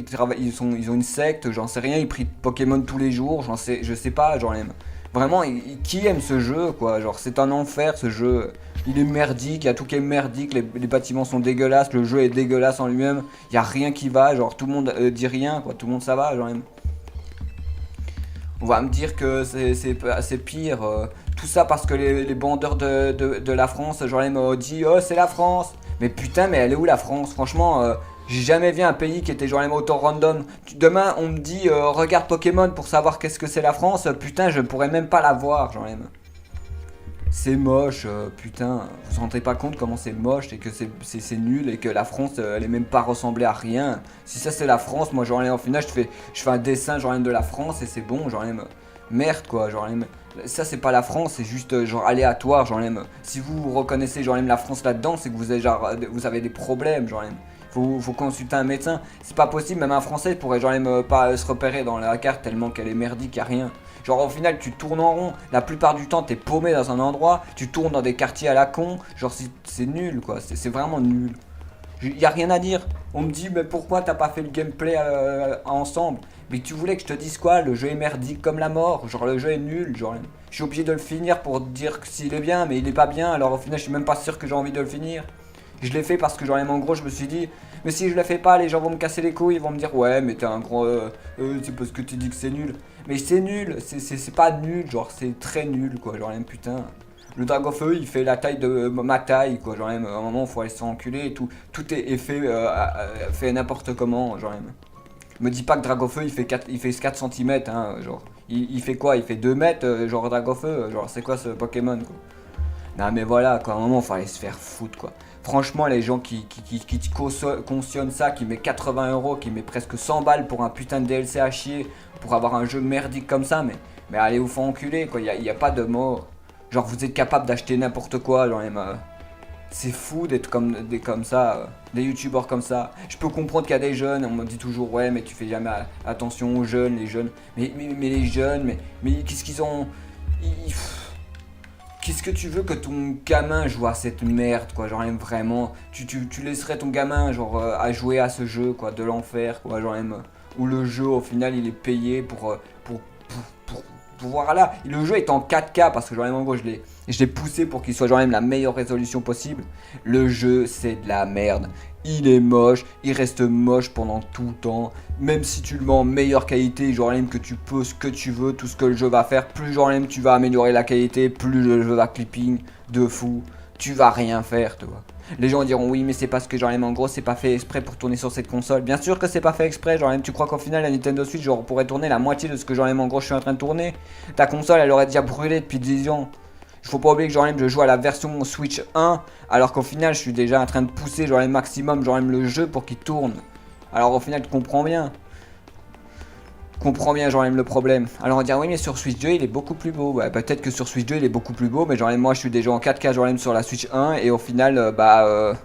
travaillent, ils ont une secte, j'en sais rien, ils prient Pokémon tous les jours, je sais pas genre même. Vraiment qui aime ce jeu quoi. Genre c'est un enfer ce jeu. Il est merdique, il y a tout qui est merdique, les bâtiments sont dégueulasses, le jeu est dégueulasse en lui-même, il y a rien qui va, genre tout le monde dit rien quoi, tout le monde ça va genre même. On va me dire que c'est pire. Tout ça parce que les bandeurs de la France, genre, ils m'ont dit oh, c'est la France. Mais putain, mais elle est où la France? Franchement, j'ai jamais vu un pays qui était genre autant random. Demain, on me dit regarde Pokémon pour savoir qu'est-ce que c'est la France. Putain, je pourrais même pas la voir, genre. C'est moche, putain. Vous vous rendez pas compte comment c'est moche et que c'est nul et que la France, elle est même pas ressemblée à rien. Si ça c'est la France, moi genre en final je fais un dessin genre de la France et c'est bon, genre merde quoi, genre ça c'est pas la France, c'est juste genre aléatoire, genre si vous reconnaissez genre la France là-dedans, c'est que vous avez des problèmes, genre faut consulter un médecin. C'est pas possible, même un Français pourrait genre pas se repérer dans la carte tellement qu'elle est merdique, y a rien. Genre au final tu tournes en rond, la plupart du temps t'es paumé dans un endroit, tu tournes dans des quartiers à la con, genre c'est nul quoi, c'est vraiment nul. Y a rien à dire. On me dit mais pourquoi t'as pas fait le gameplay ensemble? Mais tu voulais que je te dise quoi? Le jeu est merdique comme la mort, genre le jeu est nul, genre je suis obligé de le finir pour dire que s'il est bien, mais il est pas bien, alors au final je suis même pas sûr que j'ai envie de le finir. Je l'ai fait parce que genre en gros je me suis dit mais si je le fais pas les gens vont me casser les couilles, ils vont me dire ouais mais t'es un gros c'est parce que tu dis que c'est nul. Mais c'est nul, c'est pas nul, genre c'est très nul quoi, genre même putain. Le Dragofeu il fait la taille de ma taille quoi, genre même à un moment faut aller se faire enculer et tout est fait n'importe comment, genre même. Me dis pas que Dragofeu il fait 4 cm hein, genre. Il fait quoi? Il fait 2 mètres genre Dragofeu, genre c'est quoi ce Pokémon quoi? Non mais voilà quoi, à un moment faut aller se faire foutre quoi. Franchement les gens qui cautionnent ça, qui met 80 €, qui met presque 100 balles pour un putain de DLC à chier, pour avoir un jeu merdique comme ça, mais allez vous faire enculer quoi, y a pas de mots. Genre vous êtes capable d'acheter n'importe quoi, genre même, c'est fou d'être comme ça, des youtubeurs comme ça. Je peux comprendre qu'il y a des jeunes, on me dit toujours ouais mais tu fais jamais attention aux jeunes, les jeunes. Mais les jeunes, mais qu'est-ce qu'ils ont... Ils- Qu'est-ce que tu veux que ton gamin joue à cette merde quoi, genre même vraiment, tu laisserais ton gamin genre à jouer à ce jeu quoi, de l'enfer quoi, genre même, où le jeu au final il est payé pour voir là, le jeu est en 4K parce que genre même en gros je l'ai poussé pour qu'il soit genre même la meilleure résolution possible, le jeu c'est de la merde. Il est moche, il reste moche pendant tout le temps. Même si tu le mets en meilleure qualité, genre même que tu peux ce que tu veux, tout ce que le jeu va faire, plus genre même tu vas améliorer la qualité, plus le jeu va clipping de fou. Tu vas rien faire, tu vois. Les gens diront oui mais c'est parce que genre même en gros c'est pas fait exprès pour tourner sur cette console. Bien sûr que c'est pas fait exprès, genre même tu crois qu'au final la Nintendo Switch genre pourrait tourner la moitié de ce que genre même en gros je suis en train de tourner. Ta console elle aurait déjà brûlé depuis 10 ans. Il faut pas oublier que genre même je joue à la version Switch 1 alors qu'au final je suis déjà en train de pousser genre le maximum genre même le jeu pour qu'il tourne. Alors au final tu comprends bien. Comprends bien genre même le problème. Alors on va dire oui mais sur Switch 2 il est beaucoup plus beau. Ouais, peut-être que sur Switch 2 il est beaucoup plus beau mais genre même moi je suis déjà en 4K genre même sur la Switch 1 et au final bah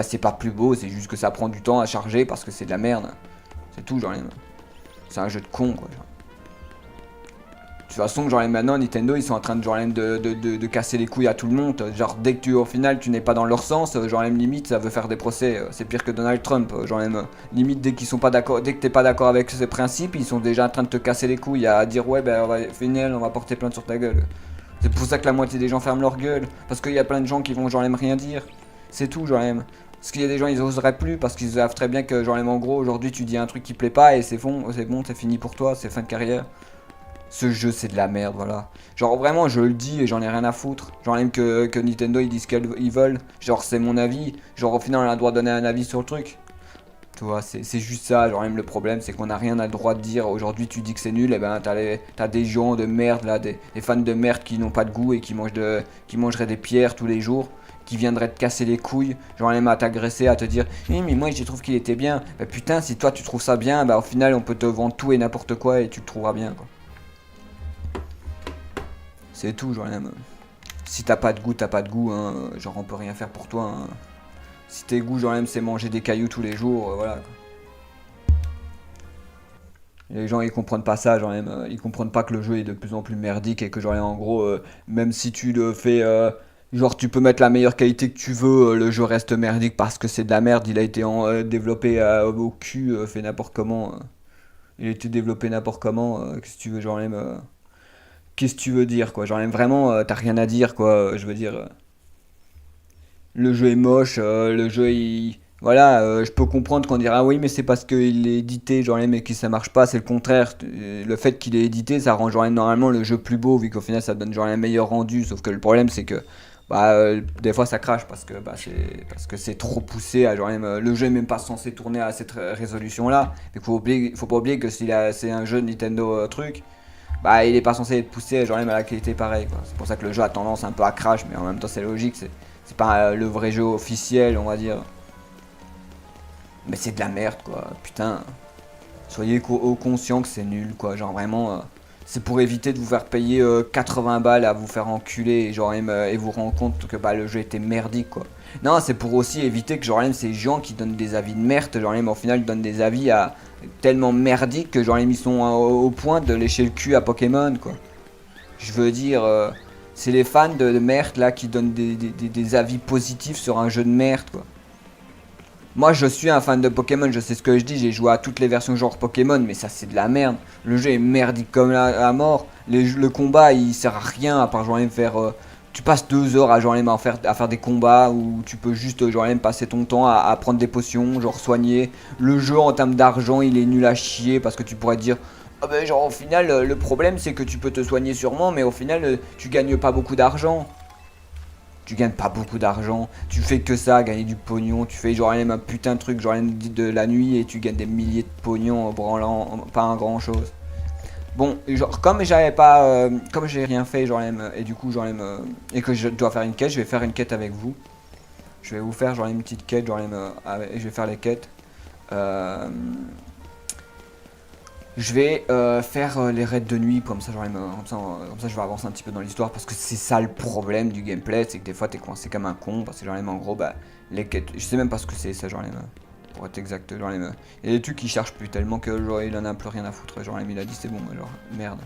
c'est pas plus beau, c'est juste que ça prend du temps à charger parce que c'est de la merde. C'est tout genre même. C'est un jeu de con quoi. Genre. De toute façon, genre maintenant, Nintendo, ils sont en train de, genre, de casser les couilles à tout le monde. Genre, dès que au final, tu n'es pas dans leur sens, genre, même limite, ça veut faire des procès. C'est pire que Donald Trump. Genre, même limite, dès qu'ils sont pas d'accord, dès que t'es pas d'accord avec ses principes, ils sont déjà en train de te casser les couilles à dire, ouais, ben, on va finir, on va porter plainte sur ta gueule. C'est pour ça que la moitié des gens ferment leur gueule. Parce qu'il y a plein de gens qui vont, genre, même rien dire. C'est tout, genre, même. Parce qu'il y a des gens, ils oseraient plus parce qu'ils savent très bien que, genre, même en gros, aujourd'hui, tu dis un truc qui plaît pas et c'est bon, c'est fini pour toi, c'est fin de carrière. Ce jeu c'est de la merde, voilà. Genre vraiment je le dis et j'en ai rien à foutre. Genre même que Nintendo ils disent qu'ils veulent. Genre c'est mon avis. Genre au final on a le droit de donner un avis sur le truc. Tu vois, c'est juste ça, genre même le problème, c'est qu'on n'a rien à le droit de dire. Aujourd'hui, tu dis que c'est nul, et ben t'as des gens de merde là, des fans de merde qui n'ont pas de goût et qui mangeraient des pierres tous les jours, qui viendraient te casser les couilles, genre même à t'agresser, à te dire, oui, mais moi je trouve qu'il était bien. Bah putain, si toi tu trouves ça bien, bah au final on peut te vendre tout et n'importe quoi et tu le trouveras bien, quoi. C'est tout, genre même. Si t'as pas de goût, t'as pas de goût, hein. Genre on peut rien faire pour toi, hein. Si tes goûts, genre même, c'est manger des cailloux tous les jours, voilà, quoi. Les gens ils comprennent pas ça, genre même, ils comprennent pas que le jeu est de plus en plus merdique et que genre en gros, même si tu le fais, genre tu peux mettre la meilleure qualité que tu veux, le jeu reste merdique parce que c'est de la merde, il a été développé au cul, fait n'importe comment. Il a été développé n'importe comment, qu'est-ce que tu veux, genre même, qu'est-ce que tu veux dire quoi, genre même vraiment, t'as rien à dire quoi, je veux dire. Le jeu est moche, le jeu il... Voilà, je peux comprendre qu'on dira ah oui mais c'est parce qu'il est édité genre mais que ça marche pas, c'est le contraire. Le fait qu'il est édité ça rend genre normalement le jeu plus beau vu qu'au final ça donne genre un meilleur rendu, sauf que le problème c'est que bah des fois ça crache parce que bah c'est trop poussé à genre même, le jeu est même pas censé tourner à cette résolution là. Faut pas oublier que c'est un jeu Nintendo truc, bah il est pas censé être poussé genre même à la qualité pareille quoi. C'est pour ça que le jeu a tendance un peu à crash mais en même temps c'est logique, c'est pas le vrai jeu officiel, on va dire. Mais c'est de la merde, quoi. Putain. Soyez conscient que c'est nul, quoi. Genre vraiment, c'est pour éviter de vous faire payer 80 balles à vous faire enculer et genre et vous rendre compte que bah, le jeu était merdique, quoi. Non, c'est pour aussi éviter que genre même ces gens qui donnent des avis de merde, genre même au final donnent des avis à tellement merdiques que genre même ils sont au point de lécher le cul à Pokémon, quoi. Je veux dire, c'est les fans de merde là qui donnent des avis positifs sur un jeu de merde, quoi. Moi je suis un fan de Pokémon, je sais ce que je dis, j'ai joué à toutes les versions genre Pokémon, mais ça c'est de la merde. Le jeu est merdique comme la mort. Le combat il sert à rien à part genre même faire... tu passes 2 heures à genre même à faire des combats où tu peux juste genre même passer ton temps à prendre des potions, genre soigner. Le jeu en termes d'argent il est nul à chier parce que tu pourrais te dire... Ah ben genre au final le problème c'est que tu peux te soigner sûrement mais au final tu gagnes pas beaucoup d'argent. Tu gagnes pas beaucoup d'argent, tu fais que ça, gagner du pognon, tu fais genre même un putain de truc genre de la nuit et tu gagnes des milliers de pognons en branlant pas un grand chose. Bon, genre comme j'avais pas, comme j'ai rien fait genre même et du coup genre même et que je dois faire une quête, je vais faire une quête avec vous. Je vais vous faire genre une petite quête genre même, je vais faire les quêtes. Euh, Je vais faire les raids de nuit, comme ça, comme ça je vais avancer un petit peu dans l'histoire, parce que c'est ça le problème du gameplay, c'est que des fois t'es coincé comme un con, parce que genre en gros, bah, les quêtes, je sais même pas ce que c'est ça, genre pour être exact, genre il y a des trucs qui cherchent plus tellement que genre il en a plus rien à foutre, genre il a dit c'est bon, genre merde.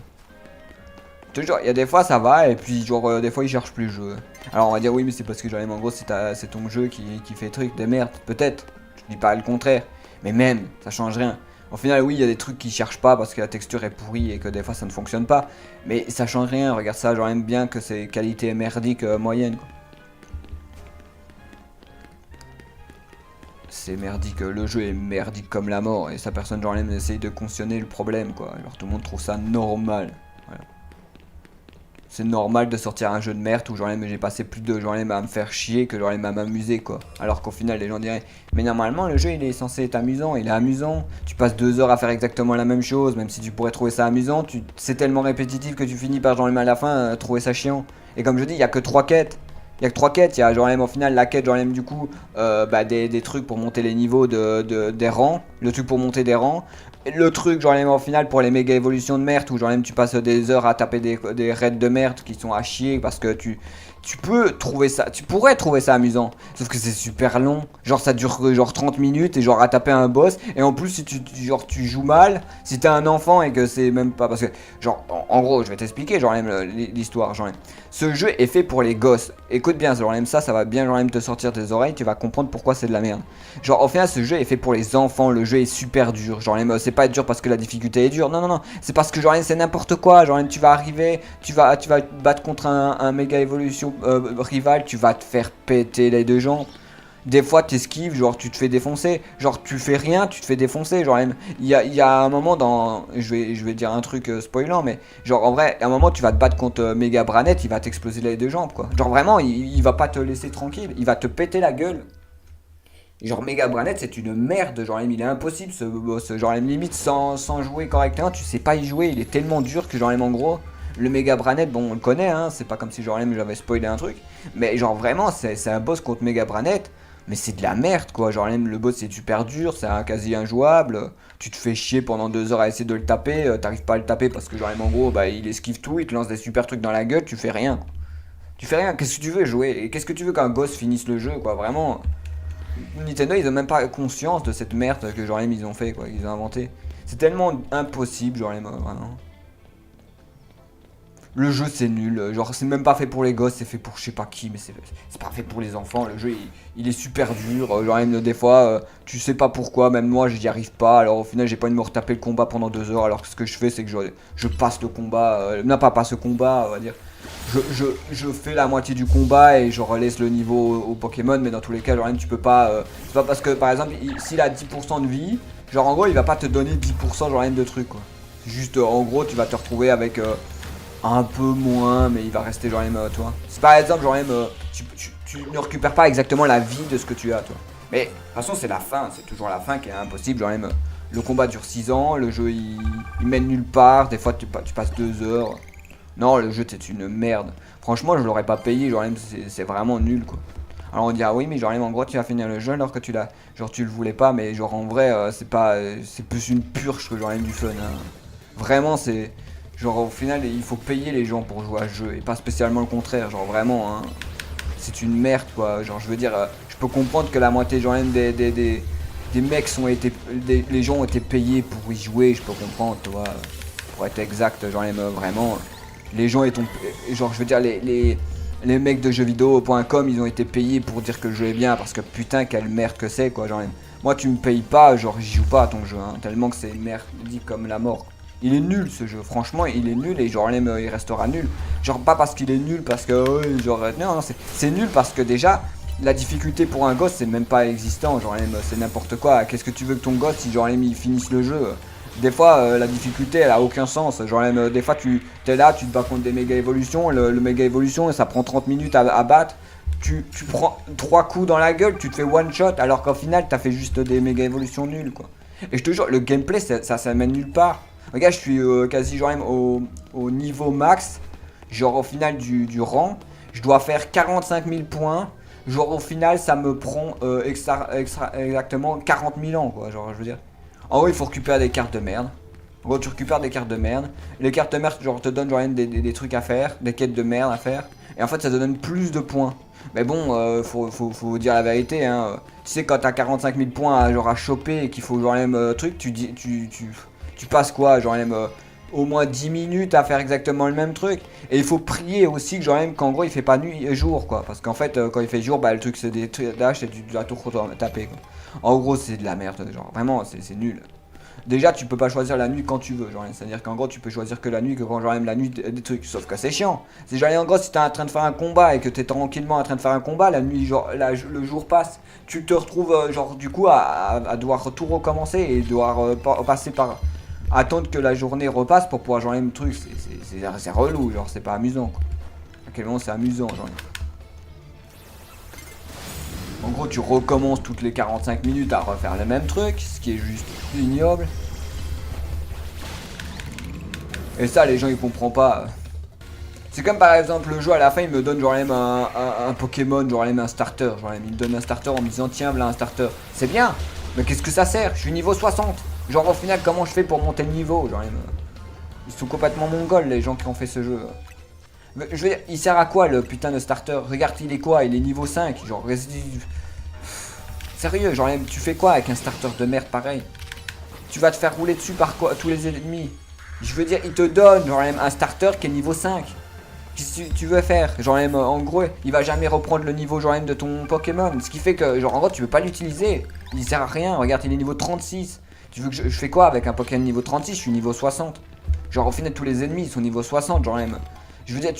Toujours, il y a des fois ça va, et puis genre des fois il cherche plus le jeu. Alors on va dire oui mais c'est parce que genre en gros c'est ton jeu qui fait truc des merdes, peut-être, je dis pas le contraire, mais même, ça change rien. Au final, oui, il y a des trucs qui cherchent pas parce que la texture est pourrie et que des fois ça ne fonctionne pas. Mais ça change rien, regarde ça, j'aime bien que c'est qualité merdique moyenne, quoi. C'est merdique, le jeu est merdique comme la mort et ça personne genre même essaye de cautionner le problème, quoi. Alors tout le monde trouve ça normal. Voilà. C'est normal de sortir un jeu de merde où genre même j'ai passé plus de journées à me faire chier que genre même à m'amuser quoi. Alors qu'au final les gens diraient mais normalement le jeu il est censé être amusant, il est amusant. Tu passes 2 heures à faire exactement la même chose, même si tu pourrais trouver ça amusant, c'est tellement répétitif que tu finis par genre même à la fin trouver ça chiant. Et comme je dis, il y a que 3 quêtes. Il y a que 3 quêtes, il y a genre même au final la quête genre même du coup bah, des trucs pour monter les niveaux des rangs, le truc pour monter des rangs, le truc genre même au final pour les méga évolutions de merde où genre même tu passes des heures à taper des raids de merde qui sont à chier parce que tu peux trouver ça, tu pourrais trouver ça amusant, sauf que c'est super long, genre ça dure genre 30 minutes et genre à taper un boss et en plus si genre tu joues mal, si t'es un enfant et que c'est même pas parce que genre en gros je vais t'expliquer genre même l'histoire genre même. Ce jeu est fait pour les gosses, écoute bien genre même ça va bien genre même te sortir des oreilles, tu vas comprendre pourquoi c'est de la merde. Genre au final ce jeu est fait pour les enfants, le jeu est super dur, genre même c'est pas dur parce que la difficulté est dure, non, c'est parce que genre même c'est n'importe quoi, genre même tu vas arriver, tu vas te battre contre un méga évolution rival, tu vas te faire péter les deux jambes. Des fois t'esquives, genre tu te fais défoncer, genre tu fais rien, tu te fais défoncer, genre même il y a un moment dans, je vais dire un truc spoilant, mais genre en vrai, à un moment tu vas te battre contre Mega Branet, il va t'exploser les deux jambes quoi. Genre vraiment, il va pas te laisser tranquille, il va te péter la gueule. Genre Mega Branet c'est une merde, genre il est impossible ce boss, genre limite sans jouer correctement, tu sais pas y jouer, il est tellement dur que genre en gros, le Mega Branet, bon on le connaît, hein, c'est pas comme si genre j'avais spoilé un truc, mais genre vraiment c'est un boss contre Mega Branet, mais c'est de la merde quoi, genre le boss c'est super dur, c'est un quasi injouable, tu te fais chier pendant 2 heures à essayer de le taper, t'arrives pas à le taper parce que genre en gros bah il esquive tout, il te lance des super trucs dans la gueule, tu fais rien. Tu fais rien, qu'est-ce que tu veux jouer? Et qu'est-ce que tu veux qu'un gosse finisse le jeu quoi, vraiment? Nintendo ils ont même pas conscience de cette merde que genre ils ont fait quoi, ils ont inventé. C'est tellement impossible genre vraiment. Le jeu c'est nul, genre c'est même pas fait pour les gosses, c'est fait pour je sais pas qui, mais c'est pas fait pour les enfants. Le jeu il est super dur, genre même des fois tu sais pas pourquoi, même moi j'y arrive pas, alors au final j'ai pas envie de me retaper le combat pendant 2 heures, alors que ce que je fais c'est que je passe le combat, non pas ce combat on va dire, je fais la moitié du combat et je relaisse le niveau au Pokémon, mais dans tous les cas genre même tu peux pas, c'est pas parce que par exemple s'il a 10% de vie, genre en gros il va pas te donner 10% genre même de trucs quoi. Juste en gros tu vas te retrouver avec un peu moins, mais il va rester genre même toi. Si par exemple genre même tu ne récupères pas exactement la vie de ce que tu as toi. Mais de toute façon c'est la fin, c'est toujours la fin qui est impossible, genre même le combat dure 6 ans, le jeu il mène nulle part, des fois tu passes 2 heures. Non le jeu c'est une merde. Franchement je l'aurais pas payé, genre même c'est vraiment nul quoi. Alors on dit ah oui mais genre même en gros tu vas finir le jeu alors que tu l'as. Genre tu le voulais pas mais genre en vrai c'est pas c'est plus une purge que genre même du fun hein. Vraiment c'est. Genre au final il faut payer les gens pour jouer à ce jeu et pas spécialement le contraire, genre vraiment hein, c'est une merde quoi, genre je veux dire je peux comprendre que la moitié genre même des mecs les gens ont été payés pour y jouer, je peux comprendre tu vois, pour être exact genre même vraiment les gens étant genre je veux dire les mecs de jeuxvideo.com ils ont été payés pour dire que le jeu est bien parce que putain quelle merde que c'est quoi genre même. Moi tu me payes pas genre j'y joue pas à ton jeu hein, tellement que c'est merdique comme la mort. Il est nul ce jeu, franchement il est nul et genre même il restera nul. Genre pas parce qu'il est nul parce que genre non c'est nul parce que déjà la difficulté pour un gosse c'est même pas existant, genre même c'est n'importe quoi. Qu'est-ce que tu veux que ton gosse si genre même il finisse le jeu? Des fois la difficulté elle a aucun sens, genre même des fois tu t'es là, tu te bats contre des méga évolutions, le méga évolution ça prend 30 minutes à battre. Tu prends 3 coups dans la gueule, tu te fais one shot alors qu'au final t'as fait juste des méga évolutions nulles quoi. Et je te jure le gameplay ça mène nulle part. Regarde, je suis quasi genre même au niveau max. Genre au final du rang, je dois faire 45 000 points. Genre au final, ça me prend exactement 40 000 ans, quoi. Genre, je veux dire. En gros, il faut récupérer des cartes de merde. En gros, tu récupères des cartes de merde. Les cartes de merde, genre, te donnent genre même des trucs à faire, des quêtes de merde à faire. Et en fait, ça te donne plus de points. Mais bon, faut dire la vérité, hein. Tu sais, quand t'as 45 000 points à choper et qu'il faut genre même truc, tu passes quoi, genre même au moins 10 minutes à faire exactement le même truc. Et il faut prier aussi que genre même qu'en gros il fait pas nuit et jour quoi. Parce qu'en fait quand il fait jour bah le truc c'est des trucs d'âge et tu dois tout taper quoi. En gros c'est de la merde, genre vraiment c'est nul. Déjà tu peux pas choisir la nuit quand tu veux, genre c'est à dire qu'en gros tu peux choisir que la nuit que quand genre même la nuit des trucs. Sauf que c'est chiant. C'est genre en gros si t'es en train de faire un combat et que t'es tranquillement en train de faire un combat, la nuit genre le jour passe. Tu te retrouves genre du coup à devoir tout recommencer et devoir passer par attendre que la journée repasse pour pouvoir jouer le truc, c'est relou, genre c'est pas amusant quoi. À quel moment c'est amusant genre. En gros tu recommences toutes les 45 minutes à refaire le même truc, ce qui est juste ignoble. Et ça les gens ils comprennent pas. C'est comme par exemple le jeu à la fin il me donne genre même un Pokémon, genre même un starter, genre même, il me donne un starter en me disant tiens voilà un starter. C'est bien, mais qu'est-ce que ça sert? Je suis niveau 60. Genre au final comment je fais pour monter le niveau? Genre même, ils sont complètement mongols les gens qui ont fait ce jeu. Je veux dire, il sert à quoi le putain de starter? Regarde il est quoi? Il est niveau 5, genre sérieux, genre même, tu fais quoi avec un starter de merde pareil? Tu vas te faire rouler dessus par quoi? Tous les ennemis. Je veux dire, il te donne genre même un starter qui est niveau 5. Qu'est-ce que tu veux faire? Genre même en gros il va jamais reprendre le niveau genre même de ton Pokémon. Ce qui fait que genre en gros tu peux pas l'utiliser. Il sert à rien, regarde il est niveau 36. Tu veux que je fais quoi avec un Pokémon niveau 36? Je suis niveau 60. Genre au final tous les ennemis ils sont niveau 60 genre même. Je veux dire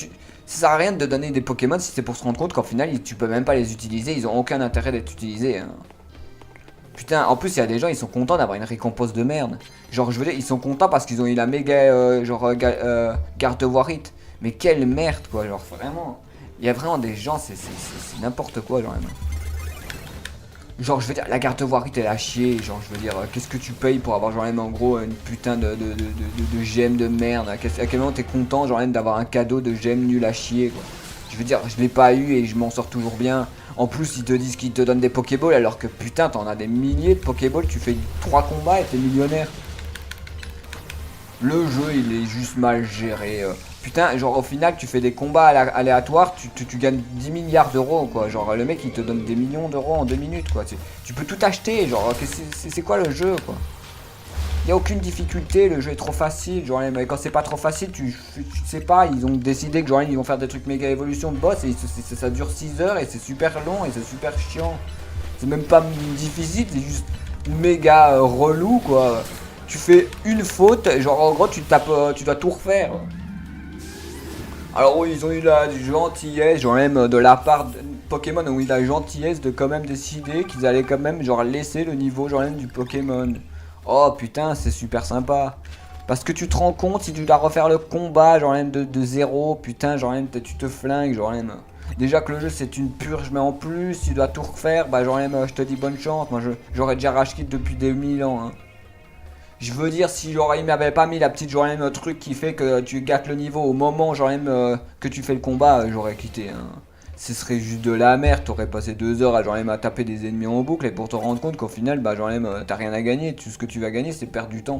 ça sert à rien de donner des Pokémon si c'est pour se rendre compte qu'en final tu peux même pas les utiliser. Ils ont aucun intérêt d'être utilisés hein. Putain, en plus il y a des gens ils sont contents d'avoir une récompense de merde. Genre je veux dire ils sont contents parce qu'ils ont eu la méga Gardevoir Hit. Mais quelle merde quoi, genre vraiment. Il y a vraiment des gens, c'est n'importe quoi genre même. Genre, je veux dire, la carte voirie, t'es à chier. Genre, je veux dire, qu'est-ce que tu payes pour avoir, genre, même en gros, une putain de gemmes de merde. À quel moment t'es content, genre, même d'avoir un cadeau de gemmes nul à chier, quoi. Je veux dire, je l'ai pas eu et je m'en sors toujours bien. En plus, ils te disent qu'ils te donnent des Pokéballs alors que putain, t'en as des milliers de Pokéballs. Tu fais 3 combats et t'es millionnaire. Le jeu, il est juste mal géré. Putain, genre au final, tu fais des combats aléatoires, tu gagnes 10 milliards d'euros, quoi. Genre, le mec, il te donne des millions d'euros en 2 minutes, quoi. Tu peux tout acheter, genre, c'est quoi le jeu, quoi. Il n'y a aucune difficulté, le jeu est trop facile. Genre, mais quand c'est pas trop facile, tu sais pas, ils ont décidé que genre, ils vont faire des trucs méga évolution de boss et ça dure 6 heures et c'est super long et c'est super chiant. C'est même pas difficile, c'est juste méga relou, quoi. Tu fais une faute, genre en gros tu tapes, tu dois tout refaire. Alors oui, ils ont eu la gentillesse, genre même de la part de Pokémon, ont eu la gentillesse de quand même décider qu'ils allaient quand même genre laisser le niveau genre même du Pokémon. Oh putain, c'est super sympa. Parce que tu te rends compte si tu dois refaire le combat genre même de zéro, putain genre même tu te flingues genre même. Déjà que le jeu c'est une purge, mais en plus tu dois tout refaire, bah genre même je te dis bonne chance, moi j'aurais déjà rage quit depuis des 1000 ans. Hein. Je veux dire, si genre il m'avait pas mis la petite genre même truc qui fait que tu gâtes le niveau au moment genre même que tu fais le combat, j'aurais quitté. Hein. Ce serait juste de la merde, t'aurais passé 2 heures à genre même à taper des ennemis en boucle et pour te rendre compte qu'au final, bah genre même t'as rien à gagner. Tout ce que tu vas gagner, c'est perdre du temps.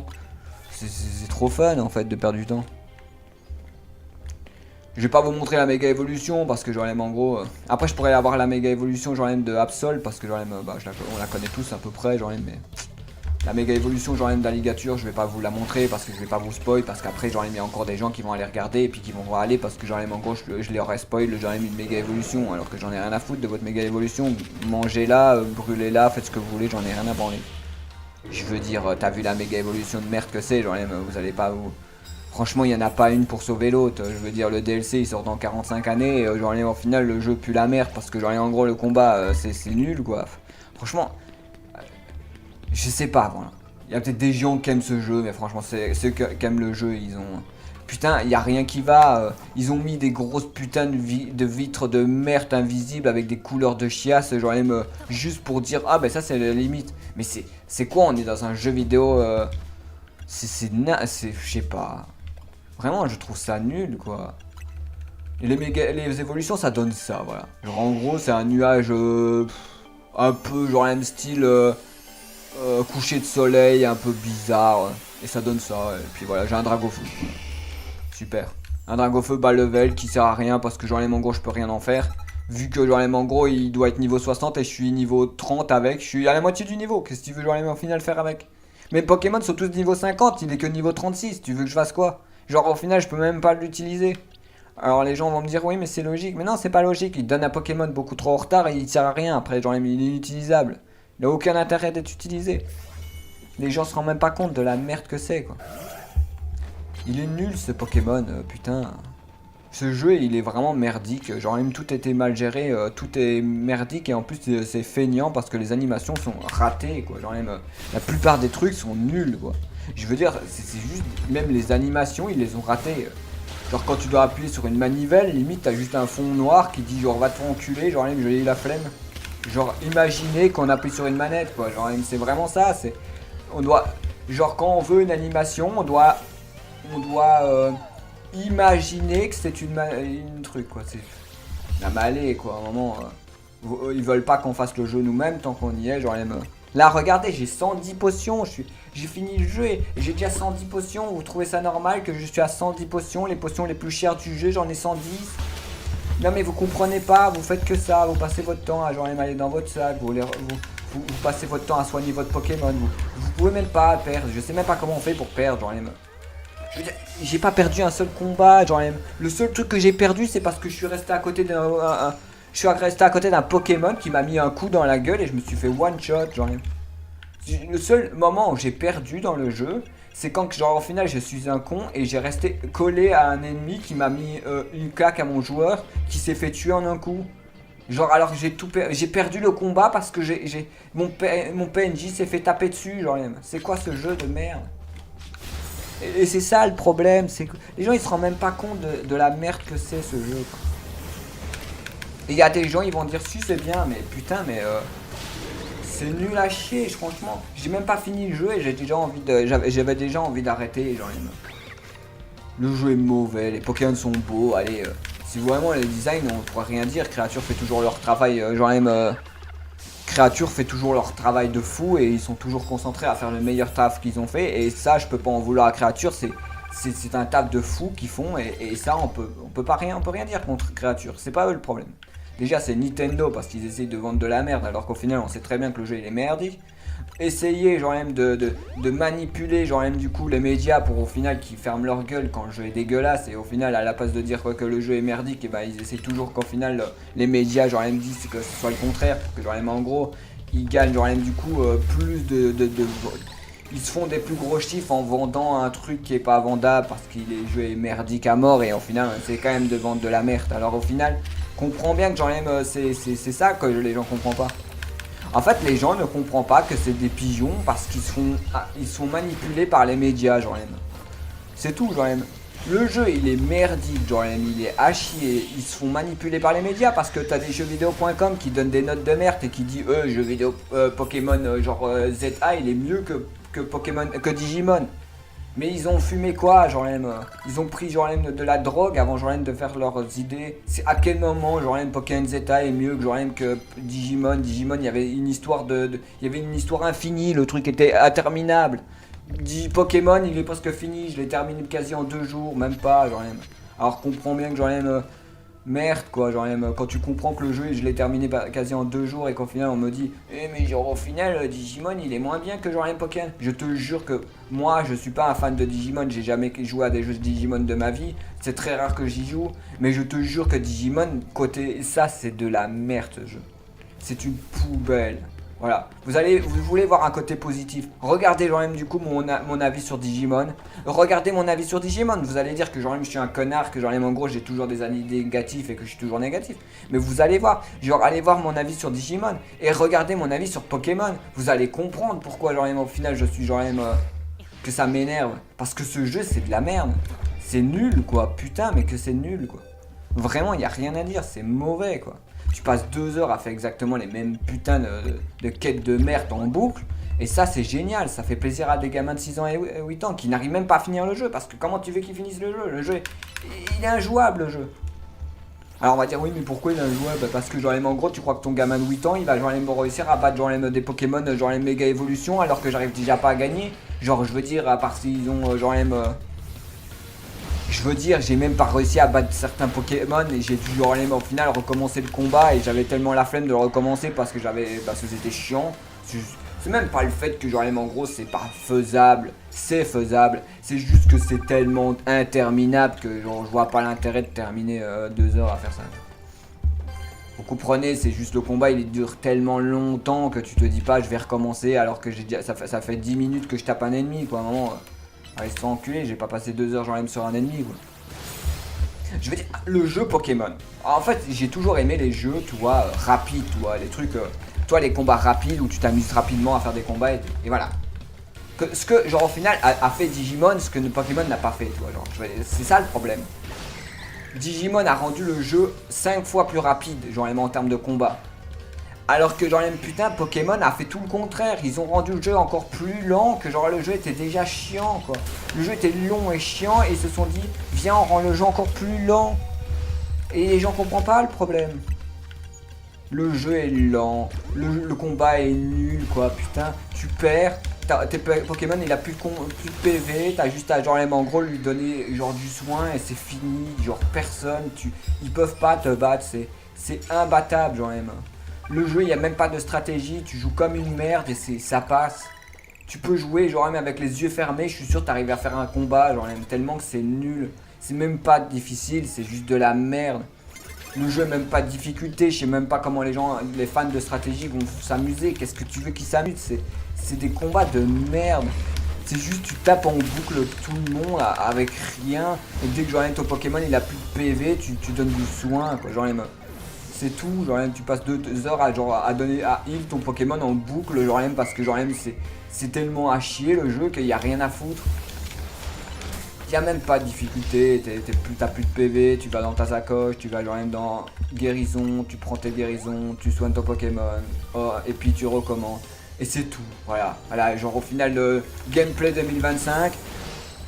C'est trop fun en fait de perdre du temps. Je vais pas vous montrer la méga évolution parce que genre même en gros. Après, je pourrais avoir la méga évolution genre même de Absol parce que genre même bah, on la connaît tous à peu près genre même mais. La méga évolution genre même d'Alligator, je vais pas vous la montrer parce que je vais pas vous spoil, parce qu'après genre il y a encore des gens qui vont aller regarder et puis qui vont aller parce que genre en gros je leur ai spoil genre une méga évolution alors que j'en ai rien à foutre de votre méga évolution. Mangez-la, brûlez-la, faites ce que vous voulez, j'en ai rien à branler. Je veux dire, t'as vu la méga évolution de merde que c'est, genre même vous allez pas vous. Franchement, il y en a pas une pour sauver l'autre. Je veux dire, le DLC il sort dans 45 années, et, genre au final le jeu pue la merde parce que genre en gros le combat c'est nul quoi. Franchement. Je sais pas, voilà. Il y a peut-être des gens qui aiment ce jeu, mais franchement, ceux qui aiment le jeu, ils ont. Putain, il y a rien qui va. Ils ont mis des grosses putains de vitres de merde invisibles avec des couleurs de chiasse, genre même juste pour dire ah ben ça c'est la limite. Mais c'est quoi? On est dans un jeu vidéo. Je sais pas. Vraiment, je trouve ça nul quoi. Et les évolutions, ça donne ça, voilà. Genre en gros, c'est un nuage un peu genre même style. Coucher de soleil un peu bizarre et ça donne ça et puis voilà j'ai un Dragofeu super, un Dragofeu bas level qui sert à rien parce que genre les mangos je peux rien en faire vu que genre les mangos il doit être niveau 60 et je suis niveau 30 avec, je suis à la moitié du niveau, qu'est-ce que tu veux genre les au final faire avec. Mes Pokémon sont tous niveau 50, il est que niveau 36, tu veux que je fasse quoi? Genre au final je peux même pas l'utiliser. Alors les gens vont me dire oui mais c'est logique, mais non c'est pas logique, il donne un Pokémon beaucoup trop en retard et il sert à rien après, genre il est inutilisable. Il n'a aucun intérêt d'être utilisé. Les gens se rendent même pas compte de la merde que c'est quoi. Il est nul ce Pokémon, putain. Ce jeu il est vraiment merdique. Genre même tout était mal géré, tout est merdique et en plus c'est feignant parce que les animations sont ratées quoi. Genre même la plupart des trucs sont nuls quoi. Je veux dire, c'est juste même les animations ils les ont ratées. Genre quand tu dois appuyer sur une manivelle, limite t'as juste un fond noir qui dit genre va te faire enculer, genre même j'ai eu la flemme. Genre imaginez qu'on appuie sur une manette quoi, genre c'est vraiment ça, c'est. On doit. Genre quand on veut une animation, on doit imaginer que c'est une truc quoi, c'est. La malée quoi, à un moment. Ils veulent pas qu'on fasse le jeu nous-mêmes tant qu'on y est, genre même. Là regardez, j'ai 110 potions, j'ai fini le jeu et j'ai déjà 110 potions, vous trouvez ça normal que je suis à 110 potions, les potions les plus chères du jeu, j'en ai 110. Non mais vous comprenez pas, vous faites que ça, vous passez votre temps à genre les aller dans votre sac, vous passez votre temps à soigner votre Pokémon, vous pouvez même pas perdre, je sais même pas comment on fait pour perdre, genre j'ai pas perdu un seul combat, genre le seul truc que j'ai perdu c'est parce que je suis resté à côté d'un Pokémon qui m'a mis un coup dans la gueule et je me suis fait one shot, genre le seul moment où j'ai perdu dans le jeu, c'est quand genre au final je suis un con et j'ai resté collé à un ennemi qui m'a mis une claque à mon joueur qui s'est fait tuer en un coup. Genre alors que j'ai perdu le combat parce que mon PNJ s'est fait taper dessus, genre c'est quoi ce jeu de merde? Et c'est ça le problème, c'est que les gens ils se rendent même pas compte de la merde que c'est ce jeu quoi. Et il y a des gens ils vont dire si c'est bien mais putain mais c'est nul à chier, franchement. J'ai même pas fini le jeu et j'avais déjà envie d'arrêter, genre. Le jeu est mauvais, les Pokémon sont beaux, allez. Si vraiment les designs, on pourrait rien dire. Créature fait toujours leur travail, Créature fait toujours leur travail de fou et ils sont toujours concentrés à faire le meilleur taf qu'ils ont fait. Et ça, je peux pas en vouloir à Créature, c'est un taf de fou qu'ils font et ça, on peut rien dire contre Créature. C'est pas eux le problème. Déjà, c'est Nintendo parce qu'ils essayent de vendre de la merde alors qu'au final, on sait très bien que le jeu il est merdique. Essayer genre même de manipuler genre même du coup les médias pour au final qu'ils ferment leur gueule quand le jeu est dégueulasse et au final à la place de dire quoi que le jeu est merdique et bah ils essaient toujours qu'au final les médias genre même disent que ce soit le contraire pour que genre même en gros ils gagnent genre même du coup plus ils se font des plus gros chiffres en vendant un truc qui est pas vendable parce que le jeu est merdique à mort et au final c'est quand même de vendre de la merde. Alors au final comprends bien que genre même c'est ça que les gens comprennent pas. En fait, les gens ne comprennent pas que c'est des pigeons parce qu'ils sont manipulés par les médias, genre même. C'est tout, genre même. Le jeu, il est merdique, genre même, il est à chier. Ils se font manipuler par les médias parce que t'as des jeuxvideo.com qui donnent des notes de merde et qui disent jeux vidéo Pokémon ZA, il est mieux que Pokémon que Digimon. Mais ils ont fumé quoi, genre même ils ont pris genre même de la drogue avant genre même de faire leurs idées. C'est à quel moment genre même Pokémon Zeta est mieux que genre même que Digimon. Digimon, il y avait une histoire il y avait une histoire infinie, le truc était interminable. Pokémon, il est presque fini, je l'ai terminé quasi en 2 jours, même pas genre même. Alors comprends bien que genre même merde quoi, genre même quand tu comprends que le jeu je l'ai terminé quasi en 2 jours et qu'au final on me dit mais genre au final Digimon il est moins bien que genre même Pokémon. Je te jure que moi je suis pas un fan de Digimon, j'ai jamais joué à des jeux de Digimon de ma vie, c'est très rare que j'y joue, mais je te jure que Digimon côté ça c'est de la merde ce jeu. C'est une poubelle. Voilà, vous voulez voir un côté positif, regardez genre même du coup mon avis sur Digimon. Regardez mon avis sur Digimon, vous allez dire que genre même je suis un connard, que genre même en gros j'ai toujours des avis négatifs et que je suis toujours négatif. Mais vous allez voir, genre allez voir mon avis sur Digimon et regardez mon avis sur Pokémon. Vous allez comprendre pourquoi genre même au final je suis genre même que ça m'énerve. Parce que ce jeu c'est de la merde, c'est nul quoi, putain mais que c'est nul quoi. Vraiment y a rien à dire, c'est mauvais quoi. Tu passes 2 heures à faire exactement les mêmes putains de quêtes de merde en boucle. Et ça c'est génial, ça fait plaisir à des gamins de 6 ans et 8 ans qui n'arrivent même pas à finir le jeu. Parce que comment tu veux qu'ils finissent le jeu? Le jeu, il est injouable le jeu. Alors on va dire oui mais pourquoi il est injouable? Parce que genre en gros tu crois que ton gamin de 8 ans il va genre réussir à battre genre des Pokémon genre les méga évolutions alors que j'arrive déjà pas à gagner. Genre je veux dire à part s'ils ont genre je veux dire, j'ai même pas réussi à battre certains Pokémon et j'ai dû genre au final recommencer le combat et j'avais tellement la flemme de le recommencer parce que c'était chiant. C'est même pas le fait que genre en gros c'est pas faisable, c'est faisable, c'est juste que c'est tellement interminable que genre je vois pas l'intérêt de terminer 2 heures à faire ça. Vous comprenez, c'est juste le combat il dure tellement longtemps que tu te dis pas je vais recommencer alors que ça fait 10 minutes que je tape un ennemi quoi, à un moment. Allez, se faire enculer, j'ai pas passé 2 heures genre même sur un ennemi quoi. Je veux dire, le jeu Pokémon. En fait, j'ai toujours aimé les jeux, tu vois, rapides, tu vois, les trucs, toi les combats rapides où tu t'amuses rapidement à faire des combats et voilà. Ce que, genre au final, a fait Digimon, ce que Pokémon n'a pas fait, tu vois, genre, c'est ça le problème. Digimon a rendu le jeu 5 fois plus rapide, genre même en termes de combat. Alors que genre même putain Pokémon a fait tout le contraire, ils ont rendu le jeu encore plus lent, que genre le jeu était déjà chiant quoi. Le jeu était long et chiant et ils se sont dit viens on rend le jeu encore plus lent. Et les gens comprennent pas le problème. Le jeu est lent, le combat est nul quoi, putain, tu perds, tes Pokémon il a plus de PV, t'as juste à genre même en gros lui donner genre du soin et c'est fini, genre personne, ils peuvent pas te battre, c'est imbattable genre même. Le jeu, il n'y a même pas de stratégie, tu joues comme une merde et ça passe. Tu peux jouer genre même avec les yeux fermés, je suis sûr que t'arrives à faire un combat, genre même tellement que c'est nul. C'est même pas difficile, c'est juste de la merde. Le jeu n'a même pas de difficulté, je sais même pas comment les fans de stratégie vont s'amuser. Qu'est-ce que tu veux qu'ils s'amusent? C'est des combats de merde. C'est juste tu tapes en boucle tout le monde avec rien. Et dès que genre ton Pokémon il a plus de PV, tu donnes du soin quoi, genre même. C'est tout, genre tu passes 2 heures à donner à heal ton Pokémon en boucle, genre même parce que genre même c'est tellement à chier le jeu qu'il n'y a rien à foutre. y a même pas de difficulté, t'as plus de PV, tu vas dans ta sacoche, tu vas genre même dans guérison, tu prends tes guérisons, tu soignes ton Pokémon, oh, et puis tu recommences. Et c'est tout, voilà, genre au final le gameplay 2025,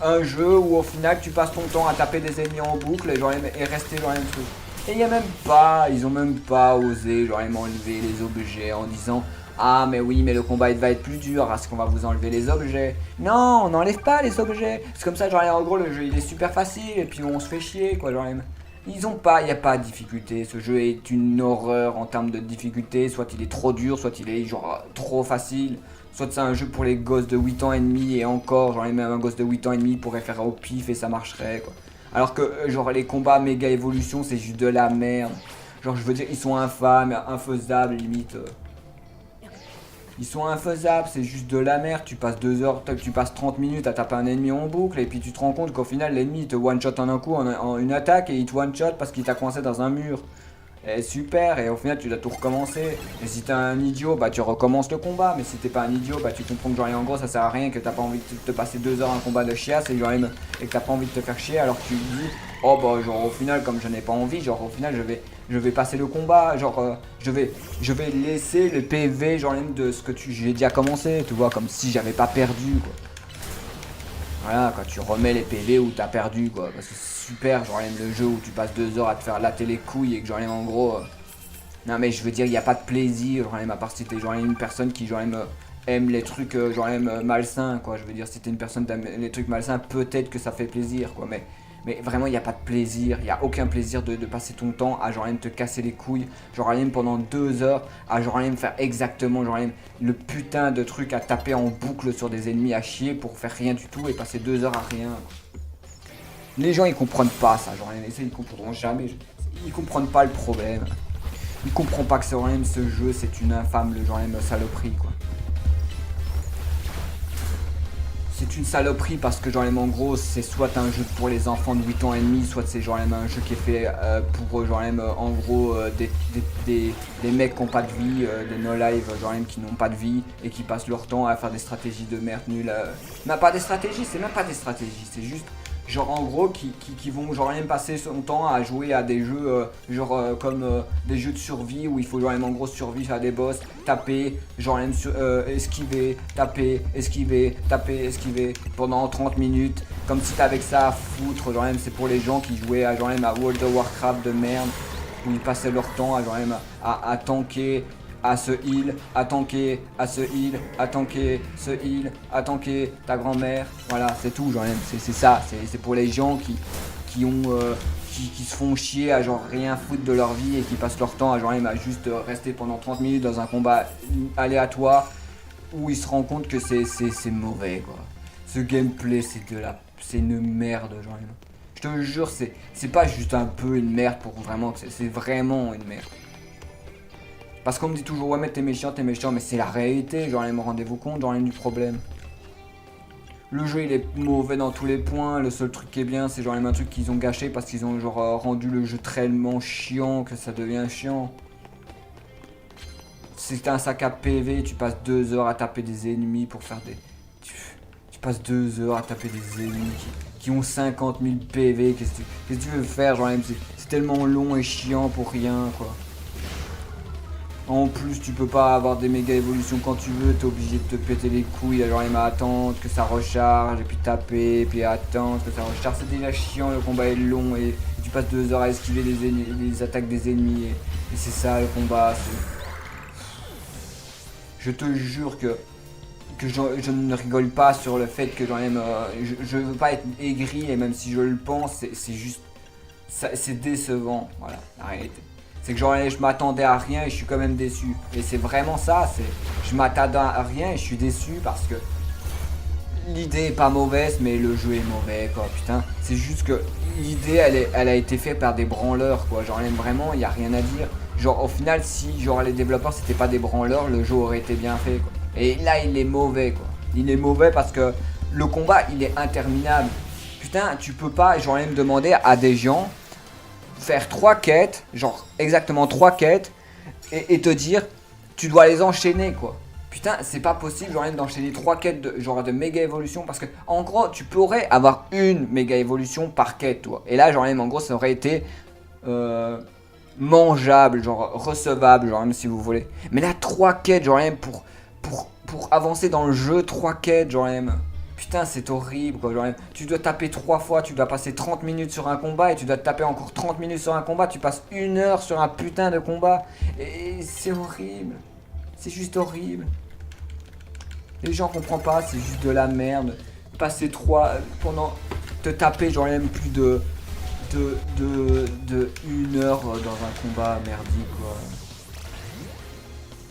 un jeu où au final tu passes ton temps à taper des ennemis en boucle et rester genre même truc. Et ils ont même pas osé genre même enlever les objets en disant ah mais oui mais le combat il va être plus dur parce qu'on va vous enlever les objets. Non, on n'enlève pas les objets. C'est comme ça genre en gros le jeu il est super facile et puis on se fait chier quoi genre même. Il n'y a pas de difficulté, ce jeu est une horreur en termes de difficulté, soit il est trop dur, soit il est genre trop facile, soit c'est un jeu pour les gosses de 8 ans et demi et encore, genre même un gosse de 8 ans et demi pourrait faire au pif et ça marcherait quoi. Alors que genre les combats méga évolution c'est juste de la merde, genre je veux dire ils sont infâmes, infaisables limite. Ils sont infaisables, c'est juste de la merde, tu passes 2 heures, tu passes 30 minutes à taper un ennemi en boucle et puis tu te rends compte qu'au final l'ennemi te one shot en un coup en une attaque et il te one shot parce qu'il t'a coincé dans un mur. Et super, et au final tu dois tout recommencer. Et si t'es un idiot, bah tu recommences le combat, mais si t'es pas un idiot, bah tu comprends que genre en gros ça sert à rien, que t'as pas envie de te passer 2 heures un combat de chiasse et que t'as pas envie de te faire chier alors que tu te dis oh bah genre au final comme je n'ai pas envie, genre au final je vais passer le combat, genre je vais laisser le PV genre même de ce que j'ai déjà commencé, tu vois, comme si j'avais pas perdu quoi. Voilà, quand tu remets les PV où t'as perdu quoi, parce que c'est super, genre le jeu où tu passes 2 heures à te faire latter les couilles et que genre en gros... Non mais je veux dire, il n'y a pas de plaisir, genre à part si t'es genre une personne qui genre aime les trucs genre malsains quoi, je veux dire si t'es une personne qui aime les trucs malsains, peut-être que ça fait plaisir quoi, mais vraiment il n'y a pas de plaisir, il n'y a aucun plaisir de passer ton temps à genre te casser les couilles, genre pendant 2 heures, à genre faire exactement genre le putain de truc à taper en boucle sur des ennemis à chier pour faire rien du tout et passer 2 heures à rien. Les gens ils comprennent pas ça, genre ils comprendront jamais, ils comprennent pas le problème. Ils comprennent pas que ce jeu c'est une infâme le genre saloperie quoi. C'est une saloperie parce que genre en gros c'est soit un jeu pour les enfants de 8 ans et demi, soit c'est genre un jeu qui est fait pour genre en gros des mecs qui n'ont pas de vie, des no-live genre qui n'ont pas de vie et qui passent leur temps à faire des stratégies de merde nulles. Mais pas des stratégies, c'est même pas des stratégies, c'est juste genre en gros qui vont genre passer son temps à jouer à des jeux comme des jeux de survie où il faut genre en gros survivre à des boss, taper, genre esquiver, taper, esquiver, taper, esquiver pendant 30 minutes comme si t'avais que ça à foutre, genre c'est pour les gens qui jouaient à genre à World of Warcraft de merde où ils passaient leur temps à genre à tanker, à ce heal, à tanker, à ce heal, à tanker, ce heal, à tanker ta grand-mère. Voilà, c'est tout, genre c'est ça, c'est pour les gens qui se font chier à genre rien foutre de leur vie et qui passent leur temps à genre à juste rester pendant 30 minutes dans un combat aléatoire où ils se rendent compte que c'est mauvais quoi. Ce gameplay c'est une merde genre. Je te jure, c'est pas juste un peu une merde pour vraiment, c'est vraiment une merde. Parce qu'on me dit toujours ouais mais t'es méchant, mais c'est la réalité, genre me rendez-vous compte, genre du problème. Le jeu il est mauvais dans tous les points, le seul truc qui est bien c'est genre un truc qu'ils ont gâché parce qu'ils ont genre rendu le jeu tellement chiant que ça devient chiant. C'est un sac à PV, tu passes 2 heures à taper des ennemis pour faire des... Tu passes 2 heures à taper des ennemis qui ont 50 000 PV, qu'est-ce que tu veux faire, genre c'est tellement long et chiant pour rien quoi. En plus, tu peux pas avoir des méga évolutions quand tu veux, t'es obligé de te péter les couilles, genre il m'a attendre que ça recharge, et puis taper, et puis attendre que ça recharge. C'est déjà chiant, le combat est long, et tu passes 2 heures à esquiver les attaques des ennemis, et c'est ça le combat. Je te jure que je ne rigole pas sur le fait que je veux pas être aigri, et même si je le pense, c'est juste... C'est décevant, voilà, la réalité. C'est que genre je m'attendais à rien et je suis quand même déçu. Et c'est vraiment ça, je m'attendais à rien et je suis déçu parce que l'idée est pas mauvaise mais le jeu est mauvais quoi, putain. C'est juste que l'idée elle a été faite par des branleurs quoi, genre vraiment il y a rien à dire. Genre au final si genre les développeurs c'était pas des branleurs, le jeu aurait été bien fait quoi. Et là il est mauvais quoi. Il est mauvais parce que le combat il est interminable. Putain, tu peux pas genre me demander à des gens faire 3 quêtes, genre exactement 3 quêtes, et te dire tu dois les enchaîner quoi. Putain, c'est pas possible, genre même d'enchaîner 3 quêtes de, genre de méga évolution. Parce que, en gros, tu pourrais avoir une méga évolution par quête, toi. Et là, genre même, en gros, ça aurait été mangeable, genre recevable, genre même si vous voulez. Mais là, 3 quêtes, genre même pour avancer dans le jeu, 3 quêtes, genre même. Putain, c'est horrible, quoi. Genre, même, tu dois taper 3 fois, tu dois passer 30 minutes sur un combat et tu dois te taper encore 30 minutes sur un combat. Tu passes 1 heure sur un putain de combat. Et c'est horrible. C'est juste horrible. Les gens comprennent pas, c'est juste de la merde. Passer 3 pendant te taper genre même plus de 1 heure dans un combat merdique quoi.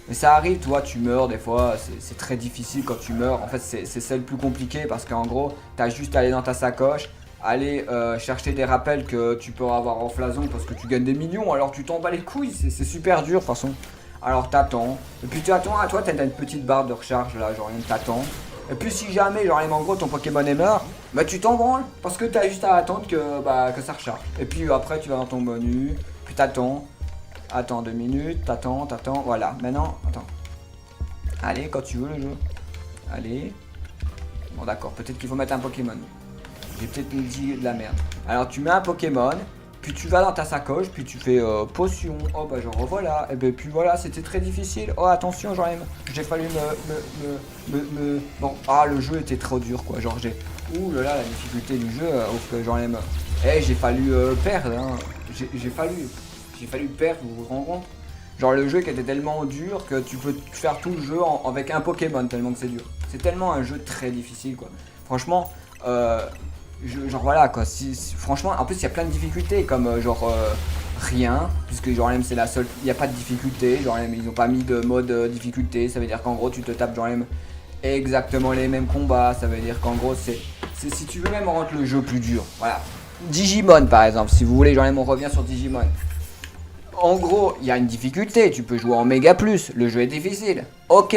Mais ça arrive, toi, tu meurs des fois, c'est très difficile quand tu meurs. En fait, c'est ça le plus compliqué parce qu'en gros, t'as juste à aller dans ta sacoche, aller chercher des rappels que tu peux avoir en flason parce que tu gagnes des millions. Alors tu t'en bats les couilles, c'est super dur de toute façon. Alors t'attends, et puis tu attends, à toi t'as une petite barre de recharge là, genre t'attends. Et puis si jamais, genre en gros ton Pokémon est mort, bah tu t'en branles, parce que t'as juste à attendre que ça recharge. Et puis après tu vas dans ton menu, puis t'attends, 2 minutes, t'attends, voilà, maintenant, attends. Allez, quand tu veux le jeu. Allez. Bon d'accord, peut-être qu'il faut mettre un Pokémon. J'ai peut-être dit de la merde. Alors tu mets un Pokémon, puis tu vas dans ta sacoche, puis tu fais potion. Oh bah genre revoilà. Et ben puis voilà, c'était très difficile. Oh attention, genre j'ai fallu bon, le jeu était trop dur quoi. Genre j'ai. Ouh là là, la difficulté du jeu, genre j'ai fallu perdre. Hein. J'ai fallu perdre, vous vous rendez compte? Genre le jeu qui était tellement dur que tu peux faire tout le jeu avec un Pokémon tellement que c'est dur. C'est tellement un jeu très difficile quoi. Franchement, genre voilà quoi, franchement, en plus il y a plein de difficultés comme rien, puisque genre même c'est la seule, il n'y a pas de difficulté, genre même ils ont pas mis de mode difficulté, ça veut dire qu'en gros tu te tapes genre même exactement les mêmes combats, ça veut dire qu'en gros c'est si tu veux même rendre le jeu plus dur, voilà. Digimon par exemple, si vous voulez genre même on revient sur Digimon. En gros, il y a une difficulté, tu peux jouer en méga plus, le jeu est difficile. OK.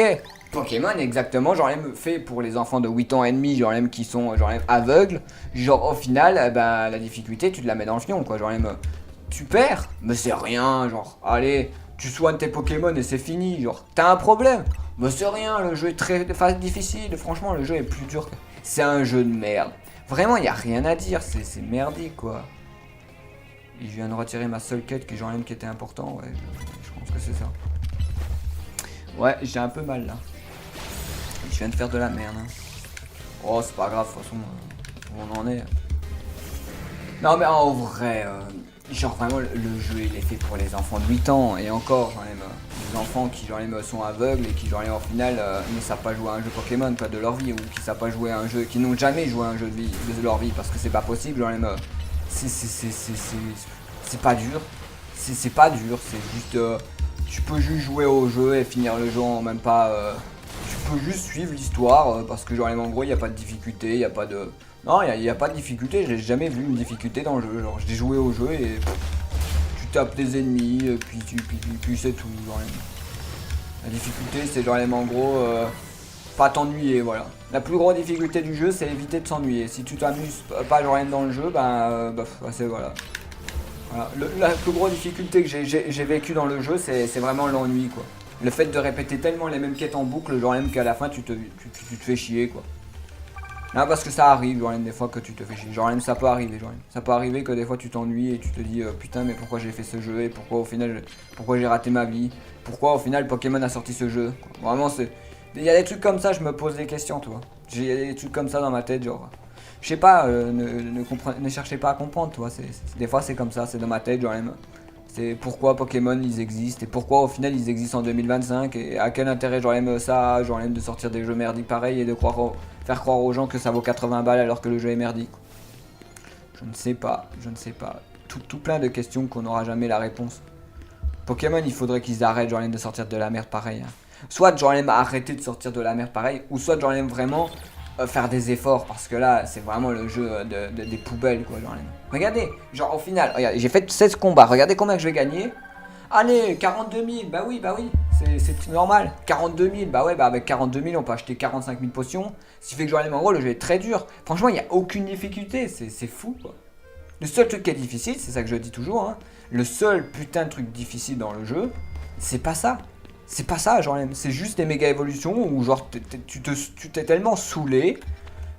Pokémon exactement, genre même fait pour les enfants de 8 ans et demi, genre même qui sont genre même aveugles, genre au final bah la difficulté tu te la mets dans le fion quoi, genre même tu perds, mais c'est rien, genre allez, tu soignes tes Pokémon et c'est fini, genre t'as un problème, mais c'est rien, le jeu est très difficile, franchement le jeu est plus dur, c'est un jeu de merde. Vraiment, il y a rien à dire, c'est merdique quoi. Et je viens de retirer ma seule quête qui genre même qui était important, ouais, je pense que c'est ça. Ouais, j'ai un peu mal là. Je viens de faire de la merde. Hein. Oh, c'est pas grave, de toute façon, où on en est. Non, mais en vrai, genre vraiment, le jeu il est fait pour les enfants de 8 ans. Et encore, genre même, les enfants qui genre même sont aveugles et qui genre même, au final ne savent pas jouer à un jeu Pokémon quoi, de leur vie. Ou qui savent pas jouer à un jeu, qui n'ont jamais joué à un jeu de leur vie. Parce que c'est pas possible, genre même, c'est pas dur. C'est pas dur, c'est juste. Tu peux juste jouer au jeu et finir le jeu en même pas. Tu peux juste suivre l'histoire parce que genre en gros il n'y a pas de difficulté, il n'y a pas de. Non, il n'y a pas de difficulté, j'ai jamais vu une difficulté dans le jeu. Genre j'ai joué au jeu et tu tapes tes ennemis, puis c'est tout. Genre, la difficulté c'est genre en gros pas t'ennuyer, voilà. La plus grosse difficulté du jeu c'est éviter de s'ennuyer. Si tu t'amuses pas genre dans le jeu, c'est voilà. Voilà. La plus grosse difficulté que j'ai vécue dans le jeu, c'est vraiment l'ennui, quoi. Le fait de répéter tellement les mêmes quêtes en boucle, genre même qu'à la fin tu te fais chier, quoi. Non, parce que ça arrive, genre même des fois que tu te fais chier. Genre même ça peut arriver, genre même. Ça peut arriver que des fois tu t'ennuies et tu te dis putain mais pourquoi j'ai fait ce jeu et pourquoi au final pourquoi j'ai raté ma vie, pourquoi au final Pokémon a sorti ce jeu. Vraiment c'est, il y a des trucs comme ça, je me pose des questions, toi. J'ai des trucs comme ça dans ma tête, genre. Je sais pas, ne cherchez pas à comprendre, toi. Des fois c'est comme ça, c'est dans ma tête, genre même. C'est pourquoi Pokémon ils existent et pourquoi au final ils existent en 2025 et à quel intérêt genre même ça, genre même de sortir des jeux merdiques pareils et de faire croire aux gens que ça vaut 80 balles alors que le jeu est merdique. Je ne sais pas. Tout plein de questions qu'on n'aura jamais la réponse. Pokémon il faudrait qu'ils arrêtent genre même de sortir de la merde pareil. Hein. Soit genre même arrêter de sortir de la merde pareil ou soit genre même vraiment faire des efforts parce que là c'est vraiment le jeu des poubelles quoi genre. Regardez, genre au final, regardez, j'ai fait 16 combats, regardez combien que je vais gagner. Allez, 42 000, bah oui, c'est normal. 42 000, bah ouais, bah avec 42 000 on peut acheter 45 000 potions. Ce qui fait que genre en gros le jeu est très dur. Franchement il n'y a aucune difficulté, c'est fou quoi. Le seul truc qui est difficile, c'est ça que je dis toujours, hein. Le seul putain de truc difficile dans le jeu, c'est pas ça. C'est pas ça, genre, c'est juste des méga évolutions où, genre, tu t'es tellement saoulé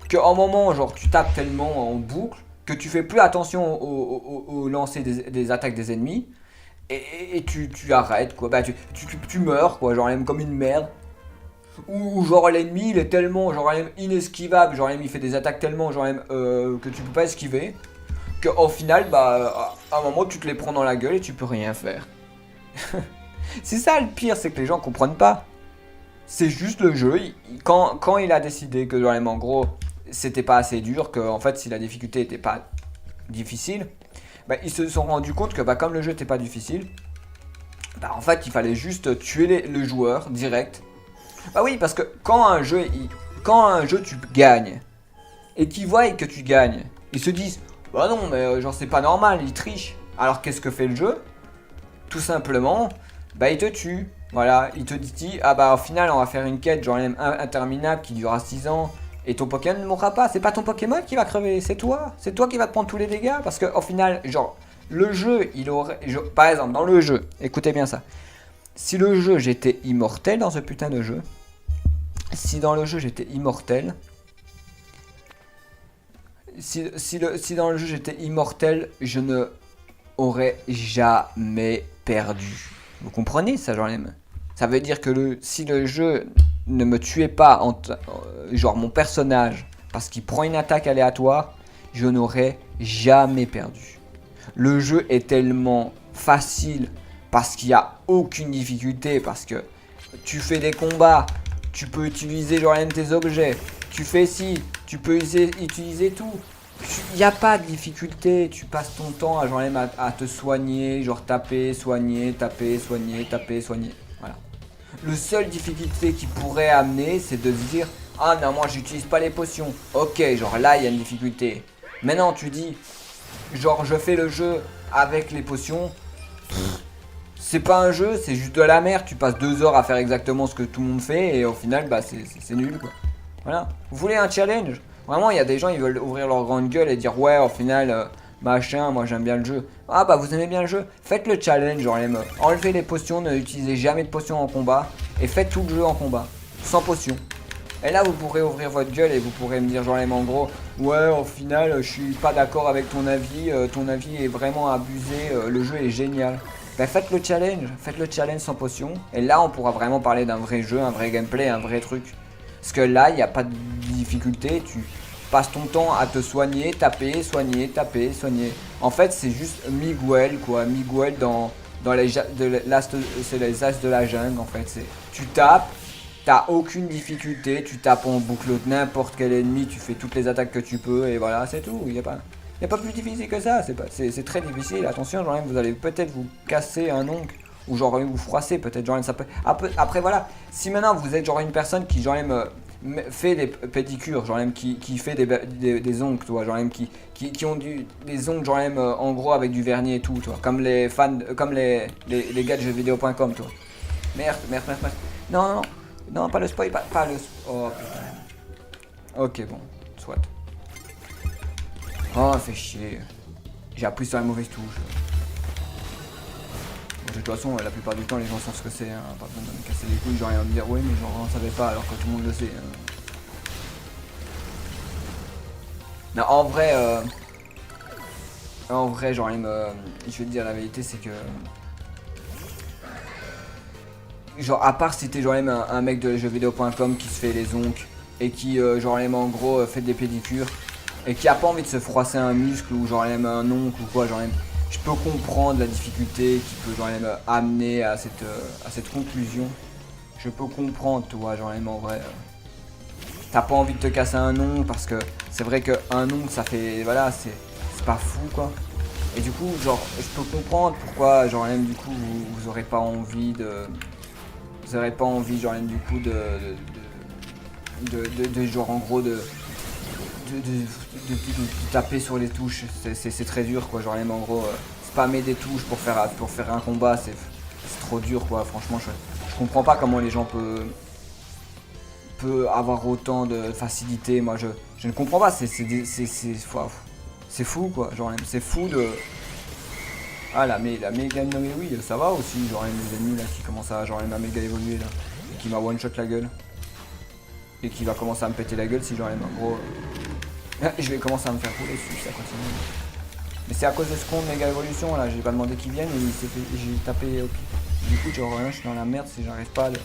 qu'en moment, genre, tu tapes tellement en boucle que tu fais plus attention au lancer des attaques des ennemis et tu arrêtes, quoi. Bah, tu meurs, quoi, genre, comme une merde. Ou genre, l'ennemi, il est tellement, genre, inesquivable, genre, il fait des attaques tellement, genre, que tu peux pas esquiver qu'au final, bah, à un moment, tu te les prends dans la gueule et tu peux rien faire. C'est ça le pire, c'est que les gens comprennent pas. C'est juste le jeu. Quand il a décidé que genre, en gros, c'était pas assez dur, que en fait, si la difficulté était pas difficile, bah, ils se sont rendus compte que bah, comme le jeu était pas difficile, bah, en fait, il fallait juste tuer le joueur direct. Bah oui, parce que quand un jeu tu gagnes et qu'ils voient que tu gagnes, ils se disent bah non, mais genre c'est pas normal, ils trichent. Alors qu'est-ce que fait le jeu? Tout simplement, bah il te tue. Voilà, il te dit, ah bah au final on va faire une quête genre interminable qui durera 6 ans et ton Pokémon ne mourra pas. C'est pas ton Pokémon qui va crever, c'est toi. C'est toi qui va te prendre tous les dégâts parce que au final, genre, le jeu, il aurait... par exemple, dans le jeu, écoutez bien ça. Si le jeu j'étais immortel dans ce putain de jeu, si dans le jeu j'étais immortel, si dans le jeu j'étais immortel, je ne aurais jamais perdu. Vous comprenez ça, genre ça veut dire que si le jeu ne me tuait pas, genre mon personnage, parce qu'il prend une attaque aléatoire, je n'aurais jamais perdu. Le jeu est tellement facile parce qu'il n'y a aucune difficulté, parce que tu fais des combats, tu peux utiliser genre tes objets, tu fais ci, tu peux utiliser tout. Il n'y a pas de difficulté, tu passes ton temps à, genre, à te soigner, genre taper, soigner, taper, soigner, taper, soigner. Voilà. Le seul difficulté qui pourrait amener, c'est de se dire ah non, moi j'utilise pas les potions. Ok, genre là il y a une difficulté. Maintenant tu dis genre je fais le jeu avec les potions. C'est pas un jeu, c'est juste de la merde. Tu passes 2 heures à faire exactement ce que tout le monde fait et au final bah c'est nul quoi. Voilà. Vous voulez un challenge? Vraiment, il y a des gens, ils veulent ouvrir leur grande gueule et dire ouais, au final, machin, moi j'aime bien le jeu. Ah bah vous aimez bien le jeu? Faites le challenge, genre enlevez les potions, ne utilisez jamais de potions en combat et faites tout le jeu en combat, sans potions. Et là vous pourrez ouvrir votre gueule et vous pourrez me dire genre en gros ouais au final je suis pas d'accord avec ton avis est vraiment abusé, le jeu est génial. Bah faites le challenge sans potions et là on pourra vraiment parler d'un vrai jeu, un vrai gameplay, un vrai truc. Parce que là il n'y a pas de difficulté, tu passes ton temps à te soigner, taper, soigner, taper, soigner. En fait c'est juste Miguel quoi, Miguel dans les c'est les as de la jungle en fait, c'est tu tapes. T'as aucune difficulté, tu tapes en boucle n'importe quel ennemi, tu fais toutes les attaques que tu peux et voilà, c'est tout. Il n'y a pas plus difficile que ça, c'est très difficile. Attention, genre vous allez peut-être vous casser un ongle ou genre vous froisser peut-être, genre ça peut... Après voilà, si maintenant vous êtes genre une personne qui genre fait des pédicures, genre qui fait des ongles, toi, genre qui ont des ongles genre en gros avec du vernis et tout, toi, comme les fans, comme les gars de jeuxvideo.com, toi. Merde. Non. Non, pas le spoil, pas le... Oh putain. Ok, bon, soit. Oh, fait chier. J'ai appuyé sur la mauvaise touche. Bon, de toute façon, la plupart du temps, les gens savent ce que c'est. Hein. Pas besoin de me casser les couilles, genre rien me dire oui, mais genre on savait pas alors que tout le monde le sait. Hein. Non, en vrai, genre, je vais te dire la vérité, c'est que... Genre à part si t'es genre un mec de jeuxvideo.com qui se fait les ongles et qui genre en gros fait des pédicures et qui a pas envie de se froisser un muscle ou genre un ongle ou quoi, genre je peux comprendre la difficulté qui peut genre amener à cette conclusion. Je peux comprendre, tu vois, genre en vrai t'as pas envie de te casser un ongle parce que c'est vrai que un ongle ça fait voilà, c'est pas fou quoi. Et du coup genre je peux comprendre pourquoi genre du coup vous aurez pas envie de... Vous n'aurez pas envie, genre, du coup, de genre, en gros, de taper sur les touches. C'est très dur, quoi. Genre, en gros, spammer des touches pour faire un combat, c'est trop dur, quoi. Franchement, je comprends pas comment les gens peuvent avoir autant de facilité. Moi, je ne comprends pas. C'est fou, quoi. Genre, c'est fou Ah la méga nommée oui, ça va aussi, genre les ennemis là qui commencent à genre ma méga évoluer là. Et qui m'a one shot la gueule. Et qui va commencer à me péter la gueule si genre en gros. Je vais commencer à me faire rouler dessus, ça continue. Mais c'est à cause de ce con de méga évolution là, j'ai pas demandé qu'il vienne et il s'est fait. J'ai tapé au pied. Du coup genre je suis dans la merde si j'arrive pas à avec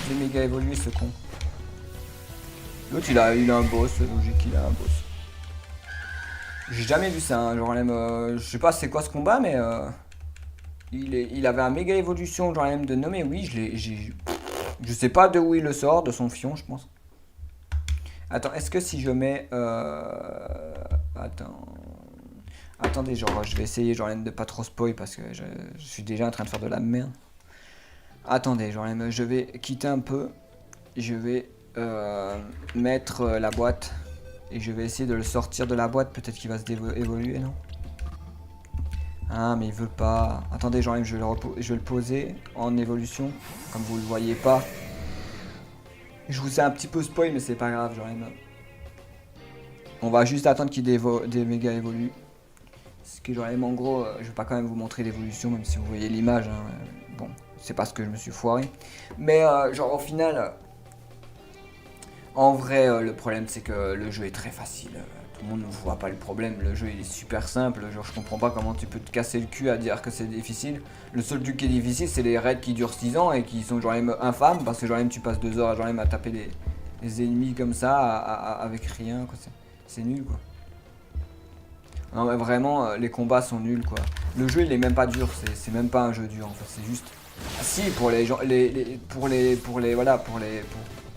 les méga évoluer ce con. L'autre il a un boss, logique il a un boss. J'ai jamais vu ça, hein. Genre même, je sais pas c'est quoi ce combat mais il avait un méga évolution genre même de nommer oui je sais pas de où il le sort, de son fion je pense. Attends, est-ce que si je mets attends. Attendez, genre je vais essayer genre de pas trop spoil parce que je suis déjà en train de faire de la merde. Attendez, genre je vais quitter un peu. Je vais mettre la boîte. Et je vais essayer de le sortir de la boîte. Peut-être qu'il va se évoluer, non? Ah, mais il veut pas. Attendez, genre je vais le poser en évolution. Comme vous le voyez pas. Je vous ai un petit peu spoil, mais c'est pas grave, genre on va juste attendre qu'il des méga évolue. Ce que genre en gros, je vais pas quand même vous montrer l'évolution, même si vous voyez l'image. Hein. Bon, c'est parce que je me suis foiré. Mais genre au final. En vrai, le problème c'est que le jeu est très facile. Tout le monde ne voit pas le problème. Le jeu il est super simple. Genre, je comprends pas comment tu peux te casser le cul à dire que c'est difficile. Le seul truc qui est difficile, c'est les raids qui durent 6 ans et qui sont genre infâmes. Parce que genre tu passes 2 heures à taper des ennemis comme ça avec rien. C'est nul quoi. Non, mais vraiment, les combats sont nuls quoi. Le jeu il est même pas dur. C'est même pas un jeu dur en fait. C'est juste. Ah, si, pour les gens.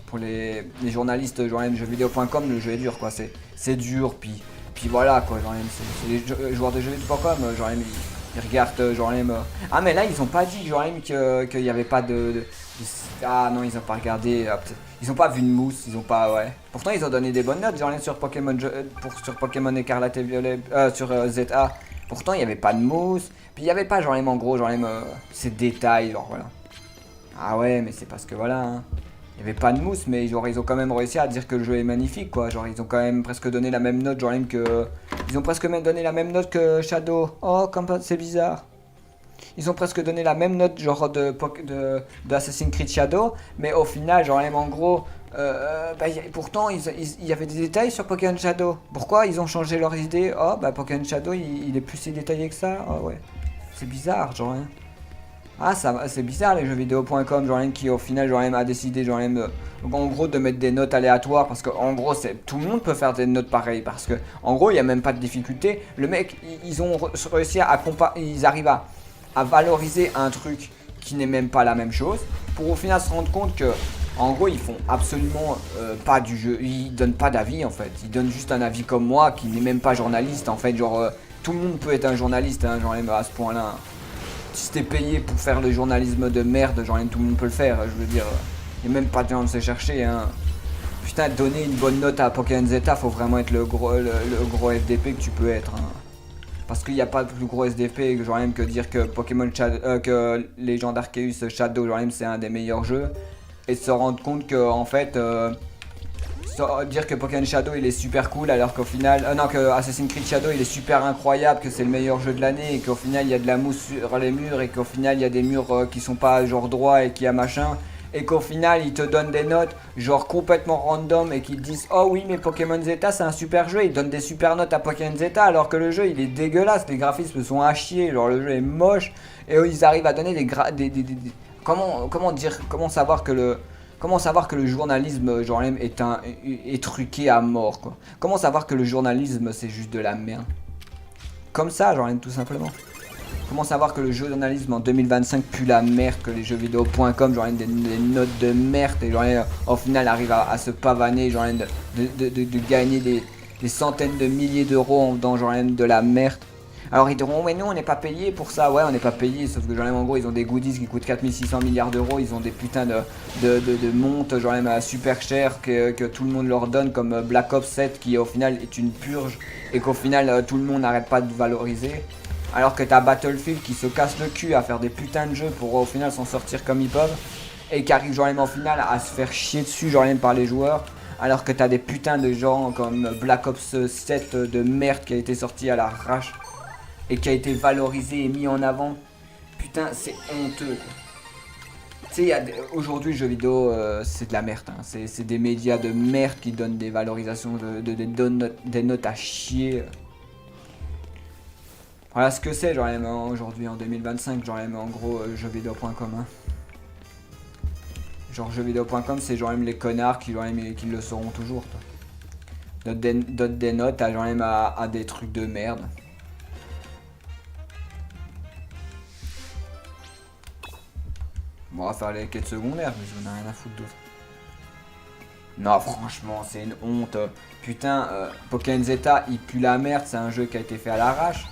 Pour les journalistes genre jeuxvideo.com, le jeu est dur quoi, c'est dur puis voilà quoi, genre c'est les joueurs de jeuxvideo.com genre ils regardent genre ah mais là ils ont pas dit genre qu'il y avait pas ah non ils ont pas regardé ils ont pas vu de mousse, ils ont pas ouais. Pourtant ils ont donné des bonnes notes genre sur Pokémon sur Pokémon Écarlate et Violet sur ZA. Pourtant il y avait pas de mousse, puis il y avait pas genre en gros genre ces détails genre voilà. Ah ouais mais c'est parce que voilà hein. Il n'y avait pas de mousse, mais genre, ils ont quand même réussi à dire que le jeu est magnifique, quoi. Genre, ils ont quand même presque donné la même note, genre même que... Ils ont presque même donné la même note que Shadow. Oh, comme c'est bizarre. Ils ont presque donné la même note, genre, de Assassin's Creed Shadow, mais au final, genre, même en gros... pourtant, il y avait des détails sur Pokémon Shadow. Pourquoi ils ont changé leur idée? Oh, bah, Pokémon Shadow, il est plus si détaillé que ça. Oh, ouais. C'est bizarre, genre, hein. Ah ça c'est bizarre les jeuxvideo.com genre qui au final genre a décidé genre en gros de mettre des notes aléatoires parce que en gros c'est tout le monde peut faire des notes pareilles parce que en gros il y a même pas de difficulté. Le mec ils ont réussi à ils arrivent à valoriser un truc qui n'est même pas la même chose pour au final se rendre compte que en gros ils font absolument pas du jeu, ils donnent pas d'avis en fait, ils donnent juste un avis comme moi qui n'est même pas journaliste en fait genre tout le monde peut être un journaliste hein, genre à ce point là. Si t'es payé pour faire le journalisme de merde, genre tout le monde peut le faire, je veux dire, il n'y a même pas de gens de se chercher, hein. Putain, donner une bonne note à Pokémon Zeta, faut vraiment être le gros FDP que tu peux être, hein. Parce qu'il n'y a pas de plus gros SDP que genre même que dire que que Legend Arceus Shadow, genre même c'est un des meilleurs jeux, et se rendre compte que en fait, dire que Pokémon Shadow il est super cool alors qu'au final non que Assassin's Creed Shadow il est super incroyable, que c'est le meilleur jeu de l'année et qu'au final il y a de la mousse sur les murs et qu'au final il y a des murs qui sont pas genre droits et qui a machin et qu'au final ils te donnent des notes genre complètement random et qu'ils disent oh oui mais Pokémon Zeta c'est un super jeu, ils donnent des super notes à Pokémon Zeta alors que le jeu il est dégueulasse, les graphismes sont à chier, genre le jeu est moche et eux ils arrivent à donner comment savoir que le journalisme genre est truqué à mort quoi. Comment savoir que le journalisme c'est juste de la merde. Comme ça genre tout simplement. Comment savoir que le journalisme en 2025 pue la merde, que les jeuxvideo.com genre des notes de merde et genre au final arrivent à se pavaner genre de gagner des centaines de milliers d'euros dans genre de la merde. Alors ils diront mais nous on n'est pas payé pour ça, ouais on n'est pas payé sauf que genre en gros ils ont des goodies qui coûtent 4600 milliards d'euros, ils ont des putains de montes genre super cher que tout le monde leur donne comme Black Ops 7 qui au final est une purge et qu'au final tout le monde n'arrête pas de valoriser. Alors que t'as Battlefield qui se casse le cul à faire des putains de jeux pour au final s'en sortir comme ils peuvent et qui arrive genre au final à se faire chier dessus genre par les joueurs. Alors que t'as des putains de gens comme Black Ops 7 de merde qui a été sorti à l'arrache. et qui a été valorisé et mis en avant. Putain, c'est honteux. Tu sais, aujourd'hui, le jeu vidéo, c'est de la merde. Hein. C'est des médias de merde qui donnent des valorisations, des notes à chier. Voilà ce que c'est, genre aujourd'hui en 2025, genre en gros jeuxvideo.com. Hein. Genre jeuxvideo.com, c'est genre les connards qui le sauront toujours. Toi. D'autres des notes à genre à des trucs de merde. Bon, on va faire les quêtes secondaires, mais on a rien à foutre d'autre. Non, franchement, c'est une honte. Putain, Pokémon Zeta, il pue la merde, c'est un jeu qui a été fait à l'arrache.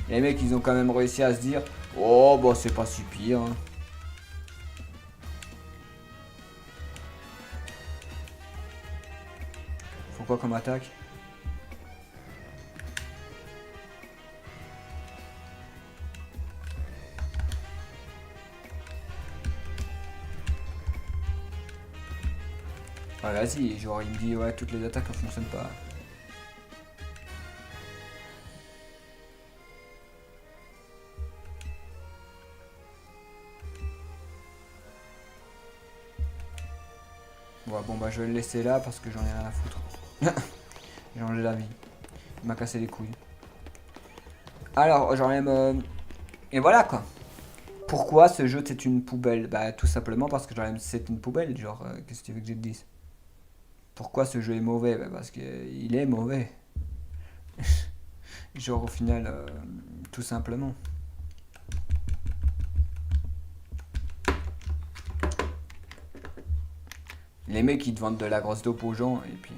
Les mecs, ils ont quand même réussi à se dire, oh, bah c'est pas si pire. Hein. Faut quoi comme attaque? Ouais, vas-y, genre il me dit, ouais, toutes les attaques ne fonctionnent pas. Ouais, bon bah je vais le laisser là parce que j'en ai rien à foutre. J'ai changé d'avis. Il m'a cassé les couilles. Alors, j'en aime... Et voilà quoi. Pourquoi ce jeu c'est une poubelle? Bah tout simplement parce que c'est une poubelle, genre, qu'est-ce que tu veux que je te dise? Pourquoi ce jeu est mauvais? Bah parce qu'il est mauvais. Genre au final, tout simplement. Les mecs ils te vendent de la grosse dope aux gens et puis...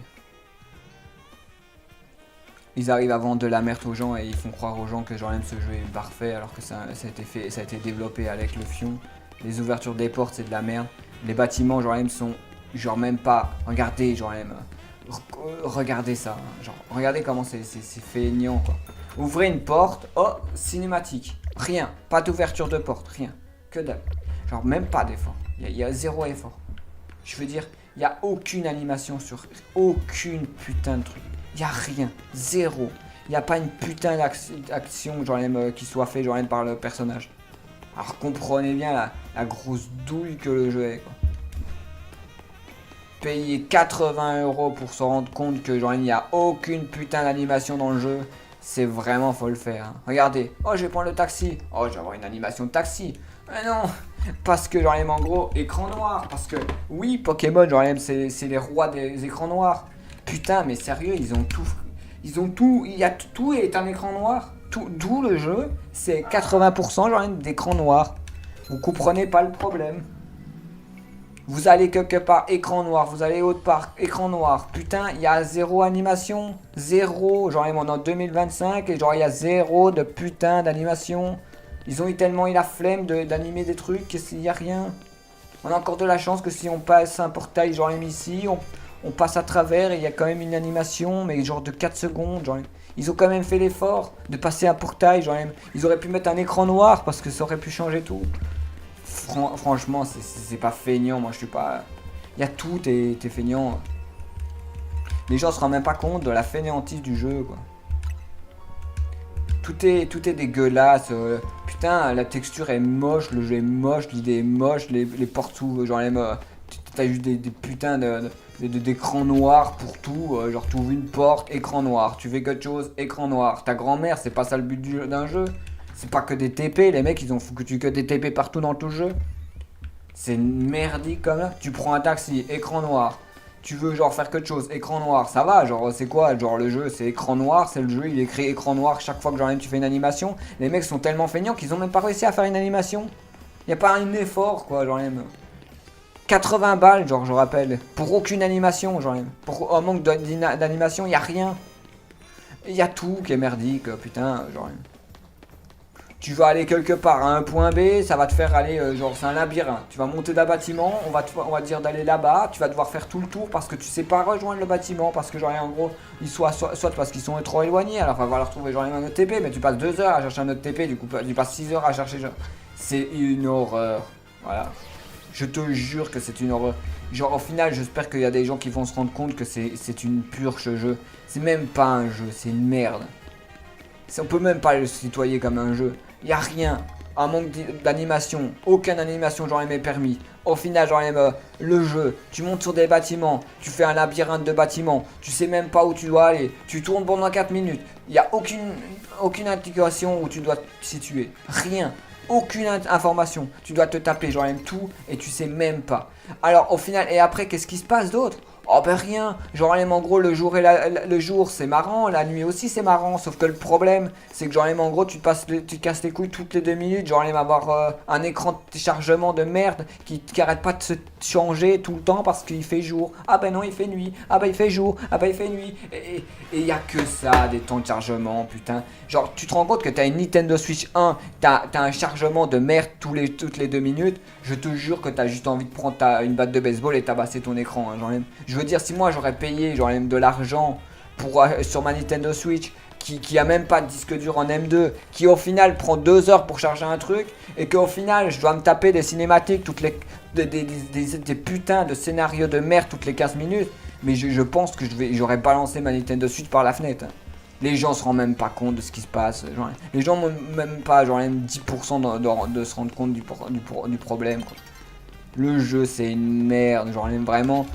Ils arrivent à vendre de la merde aux gens et ils font croire aux gens que genre même ce jeu est parfait alors que ça a été développé avec le fion. Les ouvertures des portes c'est de la merde. Les bâtiments genre même sont genre même pas... Regardez genre même... Regardez ça. Hein. Genre regardez comment c'est feignant quoi. Ouvrez une porte, oh cinématique. Rien. Pas d'ouverture de porte, rien. Que dalle. Genre même pas d'effort. Il y a zéro effort. Je veux dire, il n'y a aucune animation sur aucune putain de truc. Il n'y a rien. Zéro. Il n'y a pas une putain d'action genre qui soit fait genre par le personnage. Alors comprenez bien la grosse douille que le jeu est quoi. Payer 80 € pour se rendre compte que genre il n'y a aucune putain d'animation dans le jeu. C'est vraiment faut le faire. Hein. Regardez. Oh je vais prendre le taxi. Oh je vais avoir une animation de taxi. Mais non. Parce que genre en gros écran noir. Parce que oui Pokémon genre c'est les rois des écrans noirs. Putain mais sérieux ils ont tout. Il y a tout est un écran noir. D'où le jeu c'est 80% genre d'écran noir. Vous comprenez pas le problème. Vous allez quelque part, écran noir. Vous allez autre part, écran noir. Putain, il y a zéro animation. Zéro. Genre, on est en 2025 et genre, il y a zéro de putain d'animation. Ils ont eu tellement eu la flemme d'animer des trucs qu'il n'y a rien. On a encore de la chance que si on passe un portail, genre, ici, on passe à travers et il y a quand même une animation, mais genre de 4 secondes. Genre, ils ont quand même fait l'effort de passer un portail. Genre, ils auraient pu mettre un écran noir parce que ça aurait pu changer tout. Franchement, c'est pas feignant, moi je suis pas... Il y a tout, t'es feignant. Les gens se rendent même pas compte de la fainéantise du jeu, quoi. Tout est dégueulasse. Putain, la texture est moche, le jeu est moche, l'idée est moche, les portes s'ouvrent, genre t'as juste des putains d'écran noir pour tout. Genre tu ouvres une porte, écran noir. Tu fais quelque chose, écran noir. Ta grand-mère, c'est pas ça le but d'un jeu. C'est pas que des TP, les mecs ils ont foutu que des TP partout dans tout le jeu. C'est merdique comme là. Tu prends un taxi, écran noir. Tu veux genre faire quelque chose, écran noir, ça va, genre c'est quoi, genre le jeu c'est écran noir, c'est le jeu, il est créé écran noir chaque fois que genre tu fais une animation. Les mecs sont tellement feignants qu'ils ont même pas réussi à faire une animation. Y a pas un effort quoi, genre même 80 balles, genre je rappelle, pour aucune animation, genre pour un manque d'animation, y a rien. Y a tout qui est merdique, putain, genre tu vas aller quelque part à un point B, ça va te faire aller, genre c'est un labyrinthe. Tu vas monter d'un bâtiment, on va te dire d'aller là-bas, tu vas devoir faire tout le tour parce que tu sais pas rejoindre le bâtiment, parce que genre en gros, ils soit parce qu'ils sont trop éloignés, alors il va falloir trouver genre un autre TP, mais tu passes 2 heures à chercher un autre TP, du coup tu passes 6 heures à chercher genre... C'est une horreur, voilà. Je te jure que c'est une horreur. Genre au final, j'espère qu'il y a des gens qui vont se rendre compte que c'est une purge ce jeu. C'est même pas un jeu, c'est une merde. On peut même pas le citoyer comme un jeu. Y a rien. Un manque d'animation. Aucune animation, j'en ai mes permis. Au final, j'en ai le jeu. Tu montes sur des bâtiments. Tu fais un labyrinthe de bâtiments. Tu sais même pas où tu dois aller. Tu tournes pendant 4 minutes. Il n'y a aucune indication où tu dois te situer. Rien. Aucune information. Tu dois te taper, j'en aime tout. Et tu sais même pas. Alors, au final, et après, qu'est-ce qui se passe d'autre? Oh ben rien, genre en gros le jour et le jour c'est marrant, la nuit aussi c'est marrant, sauf que le problème c'est que genre en gros tu te casses les couilles toutes les 2 minutes, genre avoir un écran de chargement de merde qui arrête pas de se changer tout le temps parce qu'il fait jour, ah ben non il fait nuit, ah ben il fait jour, ah ben il fait nuit, et y a que ça des temps de chargement putain, genre tu te rends compte que t'as une Nintendo Switch 1, t'as un chargement de merde toutes les 2 minutes, je te jure que t'as juste envie de prendre une batte de baseball et tabasser ton écran, hein, genre je veux dire, si moi j'aurais payé genre de l'argent pour sur ma Nintendo Switch qui a même pas de disque dur en M2, qui au final prend 2 heures pour charger un truc, et qu'au final je dois me taper des cinématiques, des putains de scénarios de merde toutes les 15 minutes, mais je pense que j'aurais balancé ma Nintendo Switch par la fenêtre. Hein. Les gens se rendent même pas compte de ce qui se passe. Genre, les gens n'ont même pas genre même 10% de se rendre compte du problème. Quoi. Le jeu c'est une merde, genre vraiment.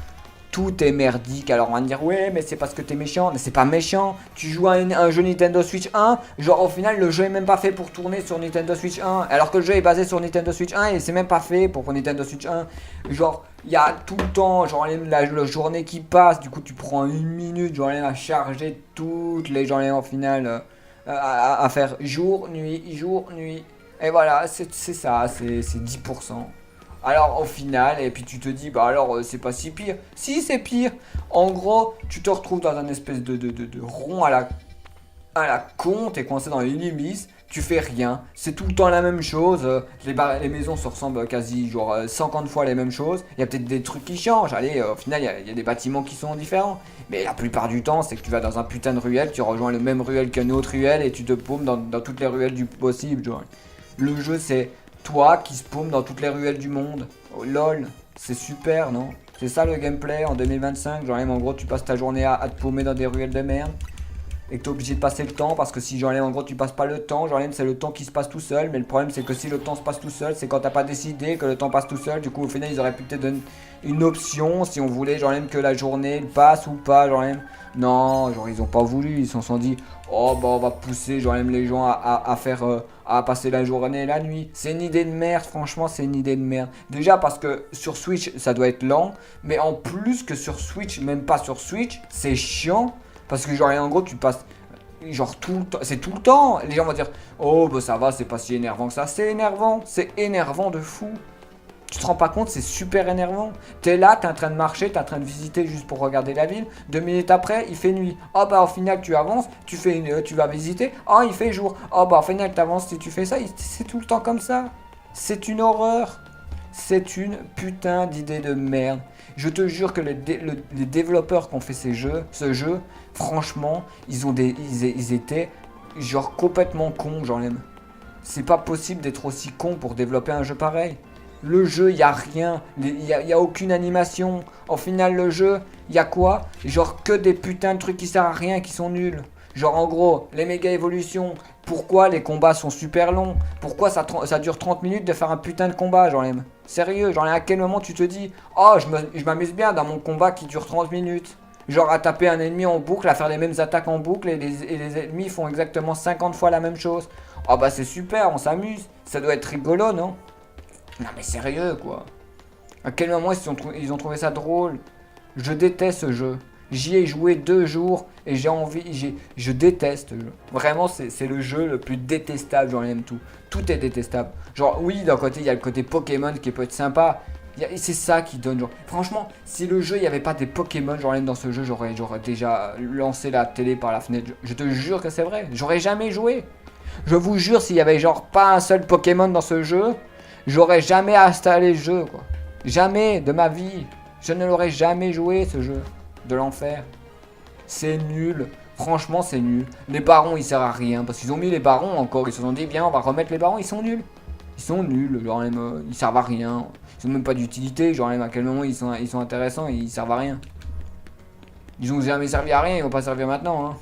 Tout est merdique, alors on va me dire ouais mais c'est parce que t'es méchant, mais c'est pas méchant, tu joues à un jeu Nintendo Switch 1, genre au final le jeu est même pas fait pour tourner sur Nintendo Switch 1, alors que le jeu est basé sur Nintendo Switch 1 et c'est même pas fait pour Nintendo Switch 1, genre il y a tout le temps, genre la journée qui passe, du coup tu prends 1 minute, genre à charger toutes les journées en final, à faire jour, nuit, et voilà c'est ça, c'est 10%. Alors au final, et puis tu te dis, bah alors c'est pas si pire. Si c'est pire, en gros, tu te retrouves dans un espèce de rond à la con, t'es coincé dans une hélice, tu fais rien, c'est tout le temps la même chose, les maisons se ressemblent quasi genre 50 fois les mêmes choses, il y a peut-être des trucs qui changent, allez, au final il y a des bâtiments qui sont différents, mais la plupart du temps c'est que tu vas dans un putain de ruelle, tu rejoins le même ruelle qu'une autre ruelle et tu te paumes dans toutes les ruelles du possible, genre. Le jeu c'est toi qui se paume dans toutes les ruelles du monde. Oh, lol, c'est super, non? C'est ça le gameplay en 2025. Genre, en gros, tu passes ta journée à te paumer dans des ruelles de merde. Et que t'es obligé de passer le temps parce que si genre en gros tu passes pas le temps, genre c'est le temps qui se passe tout seul, mais le problème c'est que si le temps se passe tout seul, c'est quand t'as pas décidé que le temps passe tout seul, du coup au final ils auraient pu te donner une option si on voulait genre que la journée passe ou pas, genre non, genre ils ont pas voulu, ils se sont dit oh bah on va pousser genre les gens à faire à passer la journée et la nuit. C'est une idée de merde, franchement c'est une idée de merde. Déjà parce que sur Switch ça doit être lent, mais en plus que sur Switch, même pas sur Switch, c'est chiant. Parce que genre en gros tu passes genre tout le temps, c'est tout le temps. Les gens vont dire oh bah ça va, c'est pas si énervant que ça. C'est énervant de fou. Tu te rends pas compte, c'est super énervant. T'es là, t'es en train de marcher, t'es en train de visiter juste pour regarder la ville. 2 minutes après, il fait nuit. Oh bah au final tu avances, tu vas visiter. Oh il fait jour. Oh bah au final t'avances si tu fais ça. C'est tout le temps comme ça. C'est une horreur. C'est une putain d'idée de merde. Je te jure que les développeurs qui ont fait ce jeu, franchement, ils étaient genre complètement cons, genre même. C'est pas possible d'être aussi con pour développer un jeu pareil. Le jeu, il y a rien, il y a aucune animation. Au final, le jeu, il y a quoi? Genre que des putains de trucs qui servent à rien, qui sont nuls. Genre en gros, les méga évolutions, pourquoi les combats sont super longs? Pourquoi ça dure 30 minutes de faire un putain de combat, genre même? Sérieux, genre à quel moment tu te dis oh je m'amuse bien dans mon combat qui dure 30 minutes? Genre à taper un ennemi en boucle, à faire les mêmes attaques en boucle et les ennemis font exactement 50 fois la même chose. Oh bah c'est super, on s'amuse, ça doit être rigolo non? Non mais sérieux quoi. À quel moment ils ont trouvé ça drôle? Je déteste ce jeu. J'y ai joué 2 jours et je déteste ce jeu. Vraiment, c'est le jeu le plus détestable, j'en aime tout. Tout est détestable. Genre, oui, d'un côté, il y a le côté Pokémon qui peut être sympa. C'est ça qui donne, genre. Franchement, si le jeu, il n'y avait pas des Pokémon, genre, dans ce jeu, j'aurais déjà lancé la télé par la fenêtre. Je te jure que c'est vrai. J'aurais jamais joué. Je vous jure, s'il y avait, genre, pas un seul Pokémon dans ce jeu, j'aurais jamais installé le jeu, quoi. Jamais de ma vie. Je ne l'aurais jamais joué, ce jeu. De l'enfer. C'est nul. Franchement, c'est nul. Les barons, ils servent à rien. Parce qu'ils ont mis les barons encore. Ils se sont dit, bien, on va remettre les barons. Ils sont nuls. Ils sont nuls. Genre, ils servent à rien. Ils ont même pas d'utilité. Genre, à quel moment ils sont intéressants. Ils servent à rien. Ils ont jamais servi à rien. Ils vont pas servir maintenant. Hein.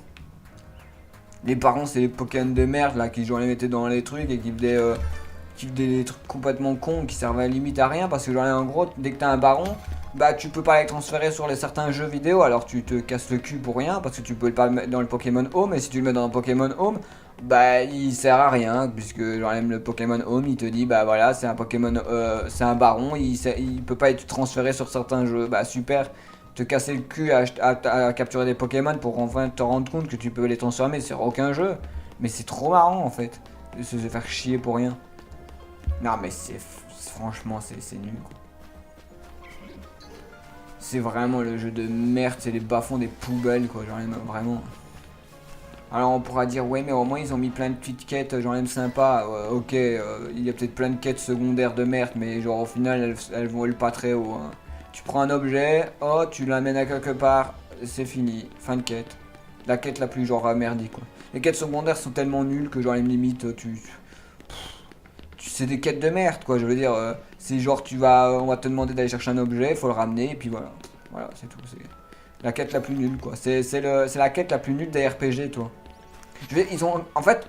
Les parents, c'est les Pokémon de merde là qui genre les mettaient dans les trucs et qui faisaient des trucs complètement cons qui servaient à limite à rien parce que genre en gros, dès que t'as un baron, bah tu peux pas les transférer sur les certains jeux vidéo alors tu te casses le cul pour rien parce que tu peux pas le mettre dans le Pokémon Home et si tu le mets dans le Pokémon Home, bah il sert à rien puisque genre même le Pokémon Home il te dit bah voilà c'est un Pokémon, c'est un baron, il peut pas être transféré sur certains jeux, bah super. Te casser le cul à capturer des Pokémon pour enfin te rendre compte que tu peux les transformer sur aucun jeu. Mais c'est trop marrant en fait de se faire chier pour rien. Non mais franchement c'est nul quoi. C'est vraiment le jeu de merde, c'est les bas-fonds des poubelles quoi, genre vraiment. Alors on pourra dire ouais mais au moins ils ont mis plein de petites quêtes, genre même sympa, ok, il y a peut-être plein de quêtes secondaires de merde mais genre au final elles volent pas très haut hein. Tu prends un objet, oh tu l'amènes à quelque part, c'est fini, fin de quête. La quête la plus genre merdique quoi. Les quêtes secondaires sont tellement nulles que genre les limites c'est des quêtes de merde quoi, je veux dire, c'est genre on va te demander d'aller chercher un objet, il faut le ramener et puis voilà. Voilà, c'est tout, c'est la quête la plus nulle quoi, c'est la quête la plus nulle des RPG toi. Ils ont, en fait,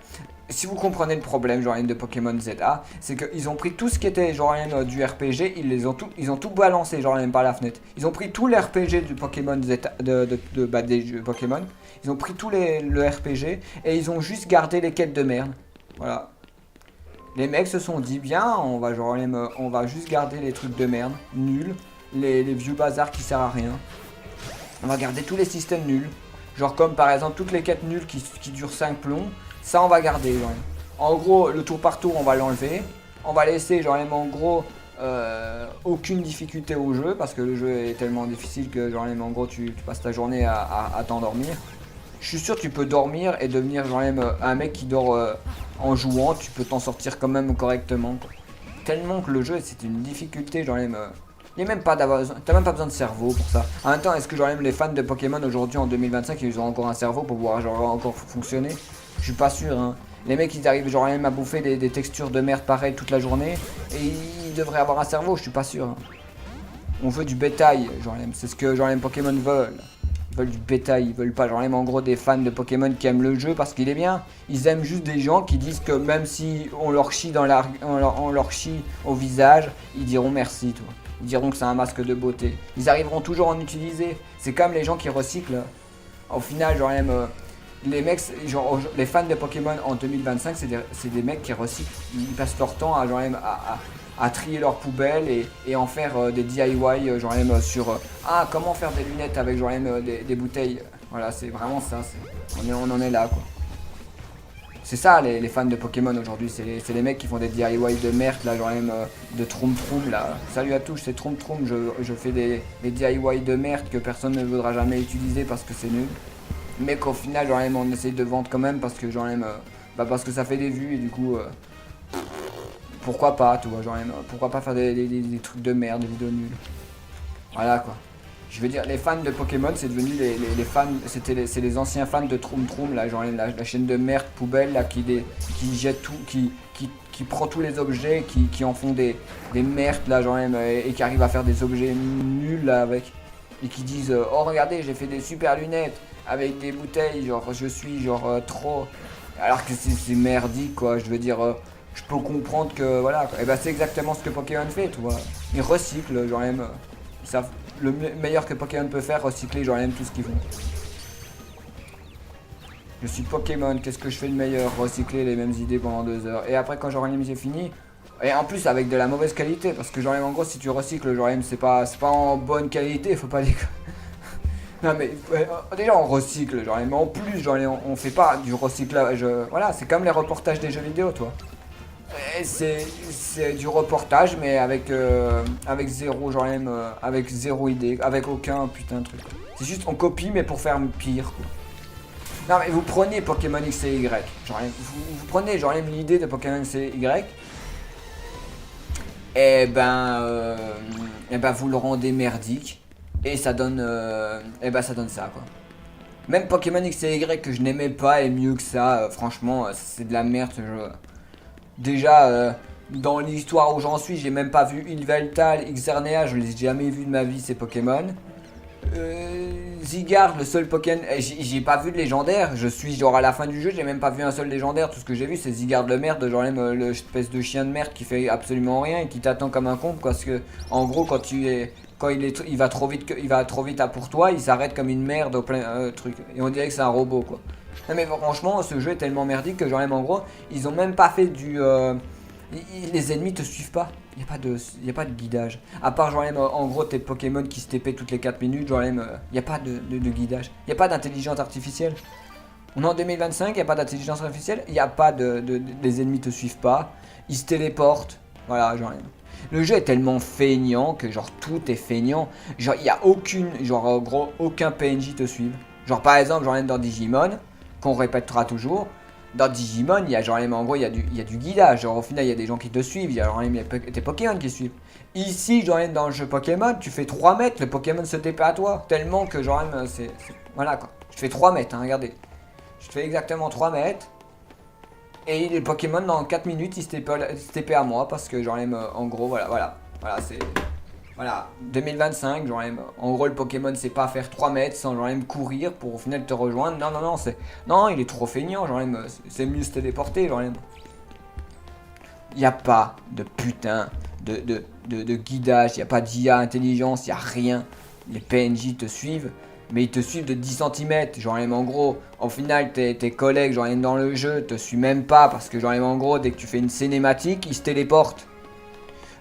si vous comprenez le problème genre de Pokémon ZA, c'est qu'ils ont pris tout ce qui était genre du RPG, ils ont tout balancé genre par la fenêtre. Ils ont pris tout le RPG du Pokémon ZA, des jeux Pokémon, ils ont pris tout le RPG et ils ont juste gardé les quêtes de merde. Voilà. Les mecs se sont dit bien, on va juste garder les trucs de merde, nuls, les vieux bazars qui servent à rien. On va garder tous les systèmes nuls. Genre comme par exemple toutes les quêtes nulles qui durent 5 plombs, ça on va garder genre. En gros le tour par tour on va l'enlever. On va laisser genre en gros aucune difficulté au jeu parce que le jeu est tellement difficile que genre en gros tu passes ta journée à t'endormir. Je suis sûr que tu peux dormir et devenir genre un mec qui dort en jouant, tu peux t'en sortir quand même correctement quoi. Tellement que le jeu c'est une difficulté genre il n'y a même pas t'as même pas besoin de cerveau pour ça. En même temps, est-ce que genre même les fans de Pokémon aujourd'hui en 2025 ils ont encore un cerveau pour pouvoir genre encore fonctionner? Je suis pas sûr hein. Les mecs ils arrivent genre même à bouffer des textures de merde pareilles toute la journée et ils devraient avoir un cerveau, je suis pas sûr. Hein. On veut du bétail, genre c'est ce que genre les Pokémon veulent. Ils veulent du bétail, ils veulent pas genre même en gros des fans de Pokémon qui aiment le jeu parce qu'il est bien. Ils aiment juste des gens qui disent que même si on leur chie on leur chie au visage, ils diront merci toi. Ils diront que c'est un masque de beauté. Ils arriveront toujours à en utiliser. C'est comme les gens qui recyclent. Au final, genre même les mecs, genre les fans de Pokémon en 2025, c'est des mecs qui recyclent. Ils passent leur temps à genre même à trier leurs poubelles et en faire des DIY genre même sur comment faire des lunettes avec genre même des bouteilles. Voilà, c'est vraiment ça. On en est là quoi. C'est ça les fans de Pokémon aujourd'hui, c'est les mecs qui font des DIY de merde là, genre même de Troum Troum là. Salut à tous, c'est Troum Troum, je fais des DIY de merde que personne ne voudra jamais utiliser parce que c'est nul. Mais qu'au final genre même on essaye de vendre quand même parce que genre même parce que ça fait des vues et du coup pourquoi pas, tu vois, genre même, pourquoi pas faire des trucs de merde, des vidéos nulles. Voilà quoi. Je veux dire, les fans de Pokémon, c'est devenu les fans, c'est les anciens fans de Troum Troum, là, genre la chaîne de merde poubelle, là, qui jette tout, qui prend tous les objets, qui en font des merdes, là, genre même, et qui arrivent à faire des objets nuls, là, avec, et qui disent, oh, regardez, j'ai fait des super lunettes, avec des bouteilles, genre, je suis, genre, trop, alors que c'est merdique, quoi, je veux dire, je peux comprendre que, voilà, quoi. Et bah, c'est exactement ce que Pokémon fait, tu vois, ils recyclent, genre même, ils savent. Le meilleur que Pokémon peut faire, recycler, genre, tout ce qu'ils font. Je suis Pokémon, qu'est-ce que je fais de meilleur? Recycler les mêmes idées pendant 2 heures. Et après, quand genre j'ai fini, et en plus avec de la mauvaise qualité, parce que genre en gros, si tu recycles, genre c'est pas en bonne qualité, faut pas les. Non mais déjà on recycle, genre mais en plus, genre on fait pas du recyclage. Voilà, c'est comme les reportages des jeux vidéo, toi. C'est du reportage mais avec zéro genre même avec zéro idée, avec aucun putain de truc. C'est juste on copie mais pour faire pire quoi. Non mais vous prenez Pokémon X et Y, genre vous prenez genre même l'idée de Pokémon X et Y et ben vous le rendez merdique et ça donne ça donne ça quoi. Même Pokémon X et Y que je n'aimais pas est mieux que ça, franchement c'est de la merde ce jeu. Déjà, dans l'histoire où j'en suis, j'ai même pas vu Yveltal, Xerneas, je les ai jamais vus de ma vie ces Pokémon. Zygarde, le seul Pokémon. J'ai pas vu de légendaire. Je suis genre à la fin du jeu, j'ai même pas vu un seul légendaire. Tout ce que j'ai vu, c'est Zygarde de merde, genre même l'espèce de chien de merde qui fait absolument rien et qui t'attend comme un con. Parce que, en gros, quand il va trop vite, pour toi, il s'arrête comme une merde au plein truc. Et on dirait que c'est un robot, quoi. Non, mais franchement, ce jeu est tellement merdique que, genre même en gros, ils ont même pas fait du. Les ennemis te suivent pas. Y a pas de guidage. À part genre même, en gros tes Pokémon qui se TP toutes les 4 minutes, genre même, y a pas de guidage. Y a pas d'intelligence artificielle. On est en 2025, y a pas d'intelligence artificielle, y a pas les ennemis te suivent pas, ils se téléportent. Voilà, genre même. Le jeu est tellement feignant que genre tout est feignant. Genre y a genre en gros aucun PNJ te suive. Genre par exemple, genre même dans Digimon, qu'on répétera toujours. Dans Digimon, il y a genre, en gros, il y a du guidage. Genre, au final, il y a des gens qui te suivent. Il y a genre, tes Pokémon qui suivent. Ici, genre, dans le jeu Pokémon, tu fais 3 mètres, le Pokémon se TP à toi. Tellement que, genre, voilà quoi. Je fais 3 mètres, hein, regardez. Je fais exactement 3 mètres. Et les Pokémon, dans 4 minutes, ils se TP à moi. Parce que, genre, en gros, voilà. Voilà, c'est. Voilà, 2025, genre en gros le Pokémon sait pas faire 3 mètres sans genre même courir pour au final te rejoindre. Non, non, il est trop feignant, genre même, c'est mieux se téléporter, genre même. Y a pas de putain de guidage, y a pas d'IA intelligence, y a rien. Les PNJ te suivent, mais ils te suivent de 10 centimètres. Genre même en gros, au final tes collègues genre même dans le jeu te suivent même pas parce que genre même en gros dès que tu fais une cinématique, ils se téléportent.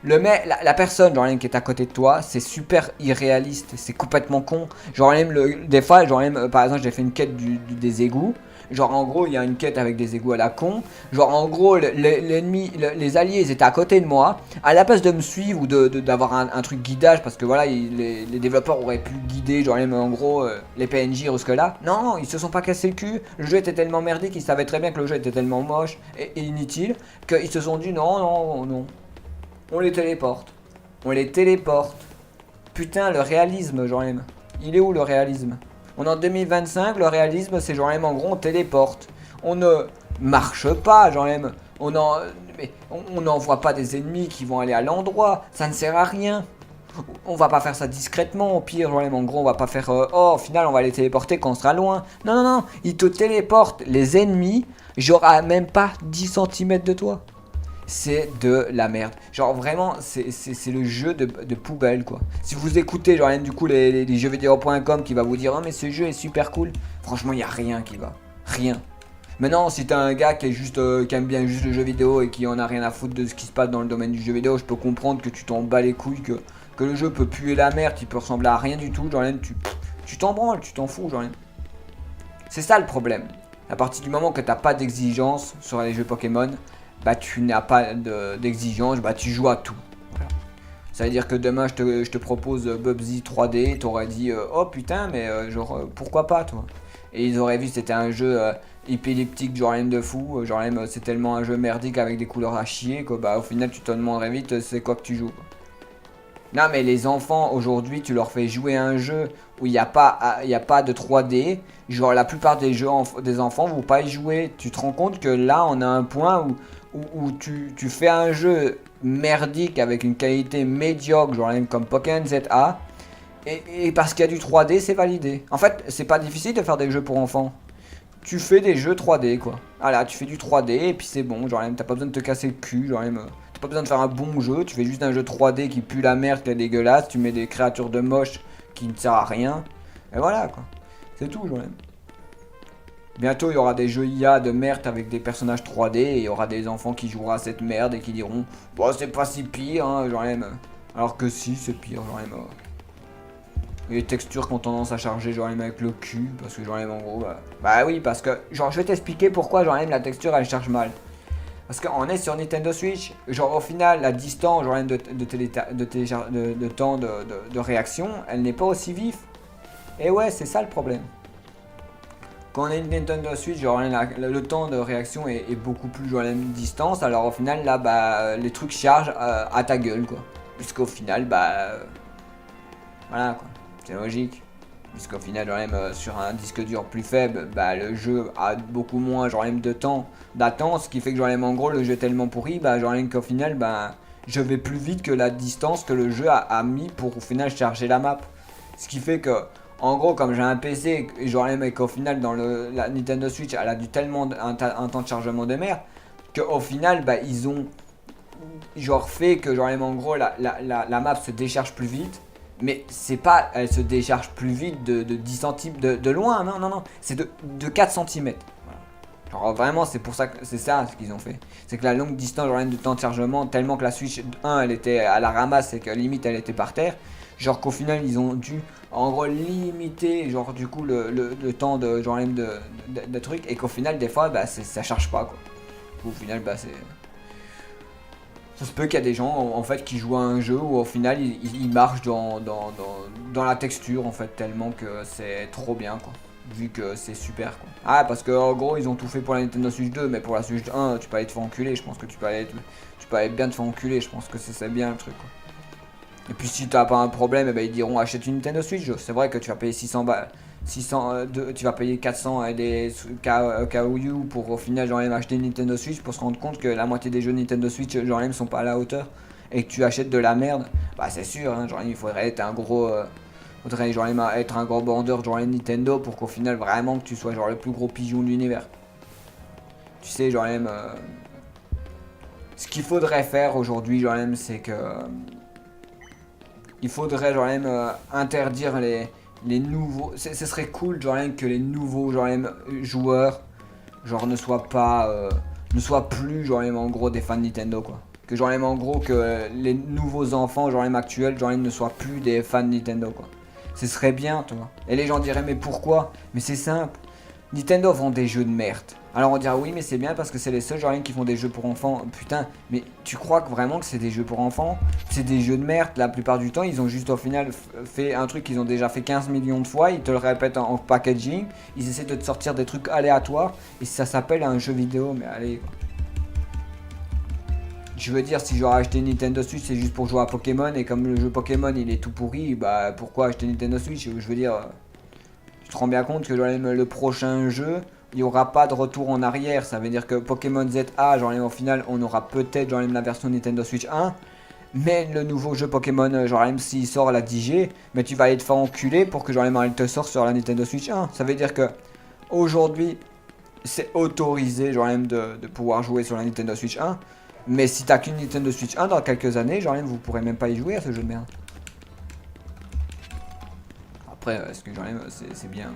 La personne genre, qui est à côté de toi, c'est super irréaliste, c'est complètement con. Genre même des fois, genre même, par exemple, j'ai fait une quête des égouts. Genre en gros, il y a une quête avec des égouts à la con. Genre en gros, l'ennemi, les alliés, ils étaient à côté de moi. À la place de me suivre ou d'avoir un truc guidage, parce que voilà, les développeurs auraient pu guider, genre même en gros, les PNJ jusque là. Non, ils se sont pas cassés le cul. Le jeu était tellement merdique, ils savaient très bien que le jeu était tellement moche et inutile qu'ils se sont dit non. On les téléporte. On les téléporte. Putain, le réalisme, genre même. Il est où le réalisme? On est en 2025, le réalisme, c'est genre même en gros, on téléporte. On ne marche pas, genre même. On n'envoie pas des ennemis qui vont aller à l'endroit. Ça ne sert à rien. On va pas faire ça discrètement, au pire, genre même en gros, on va pas faire oh, au final, on va les téléporter quand on sera loin. Non, ils te téléportent les ennemis, genre à même pas 10 centimètres de toi. C'est de la merde. Genre vraiment, c'est le jeu de poubelle quoi. Si vous écoutez genre du coup les jeuxvideo.com qui va vous dire oh mais ce jeu est super cool. Franchement, il y a rien qui va. Rien. Maintenant, si t'as un gars qui est juste qui aime bien juste le jeu vidéo et qui en a rien à foutre de ce qui se passe dans le domaine du jeu vidéo, je peux comprendre que tu t'en bats les couilles, que le jeu peut puer la merde, il peut ressembler à rien du tout. Genre tu t'en branles, tu t'en fous, genre. C'est ça le problème. À partir du moment que t'as pas d'exigence sur les jeux Pokémon, bah tu n'as pas d'exigence, bah tu joues à tout. Voilà. Ça veut dire que demain je te propose Bubsy 3D, t'aurais dit oh putain mais genre pourquoi pas toi. Et ils auraient vu c'était un jeu épileptique genre même de fou, genre même c'est tellement un jeu merdique avec des couleurs à chier que bah au final tu te demanderais vite c'est quoi que tu joues quoi. Non mais les enfants aujourd'hui tu leur fais jouer à un jeu où il n'y a pas de 3D. Genre la plupart des jeux des enfants vont pas y jouer. Tu te rends compte que là on a un point où tu fais un jeu merdique avec une qualité médiocre, genre même comme Pokémon ZA. Et parce qu'il y a du 3D c'est validé. En fait c'est pas difficile de faire des jeux pour enfants. Tu fais des jeux 3D quoi. Voilà tu fais du 3D et puis c'est bon. Genre même t'as pas besoin de te casser le cul. Genre même... T'as pas besoin de faire un bon jeu, tu fais juste un jeu 3D qui pue la merde, qui est dégueulasse, tu mets des créatures de moches qui ne servent à rien. Et voilà quoi. C'est tout, genre même. Bientôt il y aura des jeux IA de merde avec des personnages 3D et il y aura des enfants qui joueront à cette merde et qui diront bon c'est pas si pire hein, genre même. Alors que si c'est pire, genre même. Et les textures qui ont tendance à charger genre même avec le cul, parce que genre même en gros bah oui parce que genre je vais t'expliquer pourquoi genre même la texture elle charge mal. Parce qu'on est sur Nintendo Switch, genre au final la distance genre de temps de réaction, elle n'est pas aussi vive. Et ouais, c'est ça le problème. Quand on est une Nintendo Switch, genre le temps de réaction est beaucoup plus genre à la même distance, alors au final là bah les trucs chargent à ta gueule quoi. Puisqu'au final bah voilà quoi, c'est logique. Puisqu'au final, genre même sur un disque dur plus faible, bah le jeu a beaucoup moins genre même de temps d'attente, ce qui fait que genre même en gros le jeu est tellement pourri, bah genre même qu'au final, bah je vais plus vite que la distance que le jeu a mis pour au final charger la map. Ce qui fait que, en gros, comme j'ai un PC, genre les mecs, au final, dans la Nintendo Switch, elle a du tellement un temps de chargement de merde, qu'au final, bah, ils ont genre fait que, genre, en gros, la map se décharge plus vite. Mais c'est pas, elle se décharge plus vite de 10 centimes de loin, non, non, non, c'est de 4 centimètres. Genre vraiment c'est pour ça que c'est ça ce qu'ils ont fait. C'est que la longue distance genre de temps de chargement, tellement que la Switch 1 elle était à la ramasse et que limite elle était par terre, genre qu'au final ils ont dû en gros limiter genre du coup le temps de genre de trucs et qu'au final des fois bah ça charge pas quoi. Au final bah c'est. Ça se peut qu'il y a des gens en fait qui jouent à un jeu où au final ils marchent dans la texture en fait tellement que c'est trop bien quoi. Vu que c'est super quoi. Ah parce que en gros ils ont tout fait pour la Nintendo Switch 2 mais pour la Switch 1 tu peux aller te faire enculer, je pense que tu peux aller bien te faire enculer, je pense que c'est bien le truc quoi. Et puis si t'as pas un problème, eh ben, ils diront achète une Nintendo Switch. C'est vrai que tu vas payer 600 balles. 600, tu vas payer 400 et des KOU pour au final genre même acheter une Nintendo Switch pour se rendre compte que la moitié des jeux Nintendo Switch genre même sont pas à la hauteur et que tu achètes de la merde. Bah c'est sûr, hein, genre il faudrait être un gros faudrait genre être un gros vendeur genre Nintendo pour qu'au final vraiment que tu sois genre le plus gros pigeon de l'univers. Tu sais genre même ce qu'il faudrait faire aujourd'hui genre même c'est que il faudrait genre même interdire les nouveaux. Ce serait cool genre même que les nouveaux genre même joueurs genre ne soient pas ne soient plus genre même en gros des fans de Nintendo quoi. Que genre même en gros que les nouveaux enfants genre même actuels genre même ne soient plus des fans de Nintendo quoi. Ce serait bien toi. Et les gens diraient mais pourquoi? Mais c'est simple. Nintendo vend des jeux de merde. Alors on dira oui mais c'est bien parce que c'est les seuls gens qui font des jeux pour enfants. Putain, mais tu crois que vraiment que c'est des jeux pour enfants? C'est des jeux de merde. La plupart du temps ils ont juste au final fait un truc qu'ils ont déjà fait 15 millions de fois. Ils te le répètent en packaging. Ils essaient de te sortir des trucs aléatoires. Et ça s'appelle un jeu vidéo. Mais allez quoi. Je veux dire si j'aurais acheté une Nintendo Switch c'est juste pour jouer à Pokémon. Et comme le jeu Pokémon il est tout pourri. Bah pourquoi acheter une Nintendo Switch? Je veux dire... Tu te rends bien compte que le prochain jeu, il n'y aura pas de retour en arrière. Ça veut dire que Pokémon ZA, genre au final, on aura peut-être genre la version Nintendo Switch 1. Mais le nouveau jeu Pokémon, genre même s'il sort à la 10G, mais tu vas aller te faire enculer pour que genre elle te sort sur la Nintendo Switch 1. Ça veut dire que aujourd'hui, c'est autorisé genre même de pouvoir jouer sur la Nintendo Switch 1. Mais si t'as qu'une Nintendo Switch 1 dans quelques années, genre même vous pourrez même pas y jouer à ce jeu de merde. Après, est-ce que j'en ai, c'est bien.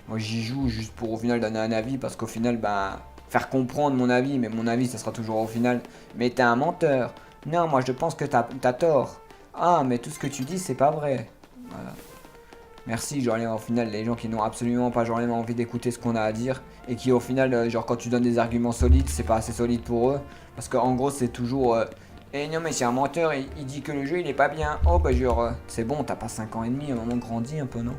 Moi j'y joue juste pour au final donner un avis parce qu'au final, bah, faire comprendre mon avis, mais mon avis ça sera toujours au final. Mais t'es un menteur. Non, moi je pense que t'as tort. Ah, mais tout ce que tu dis c'est pas vrai. Voilà. Merci, genre au final, les gens qui n'ont absolument pas genre envie d'écouter ce qu'on a à dire et qui au final, genre quand tu donnes des arguments solides, c'est pas assez solide pour eux. Parce qu'en gros, c'est toujours. Eh non mais c'est un menteur, il dit que le jeu il est pas bien. Oh bah genre c'est bon, t'as pas 5 ans et demi, à un moment grandi un peu non?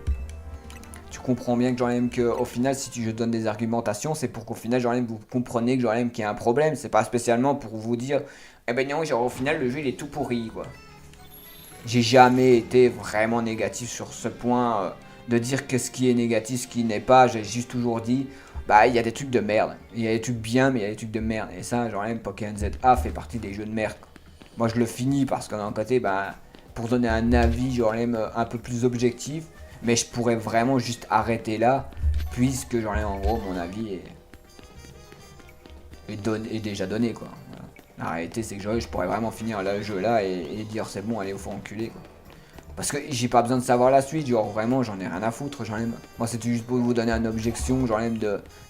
Tu comprends bien que genre même que au final si tu je donne des argumentations, c'est pour qu'au final genre même vous compreniez que genre même qu'il y a un problème, c'est pas spécialement pour vous dire eh ben non genre au final le jeu il est tout pourri quoi. J'ai jamais été vraiment négatif sur ce point de dire que ce qui est négatif, ce qui n'est pas, j'ai juste toujours dit bah il y a des trucs de merde, il y a des trucs bien mais il y a des trucs de merde et ça genre même Pokémon ZA fait partie des jeux de merde. Moi je le finis parce qu'en côté, bah, pour donner un avis, genre même un peu plus objectif, mais je pourrais vraiment juste arrêter là, puisque genre en gros mon avis est déjà donné quoi. Voilà. La réalité c'est que genre, je pourrais vraiment finir le jeu là et dire c'est bon, allez au fond enculé quoi. Parce que j'ai pas besoin de savoir la suite, genre vraiment j'en ai rien à foutre, genre même. Moi c'était juste pour vous donner une objection, genre même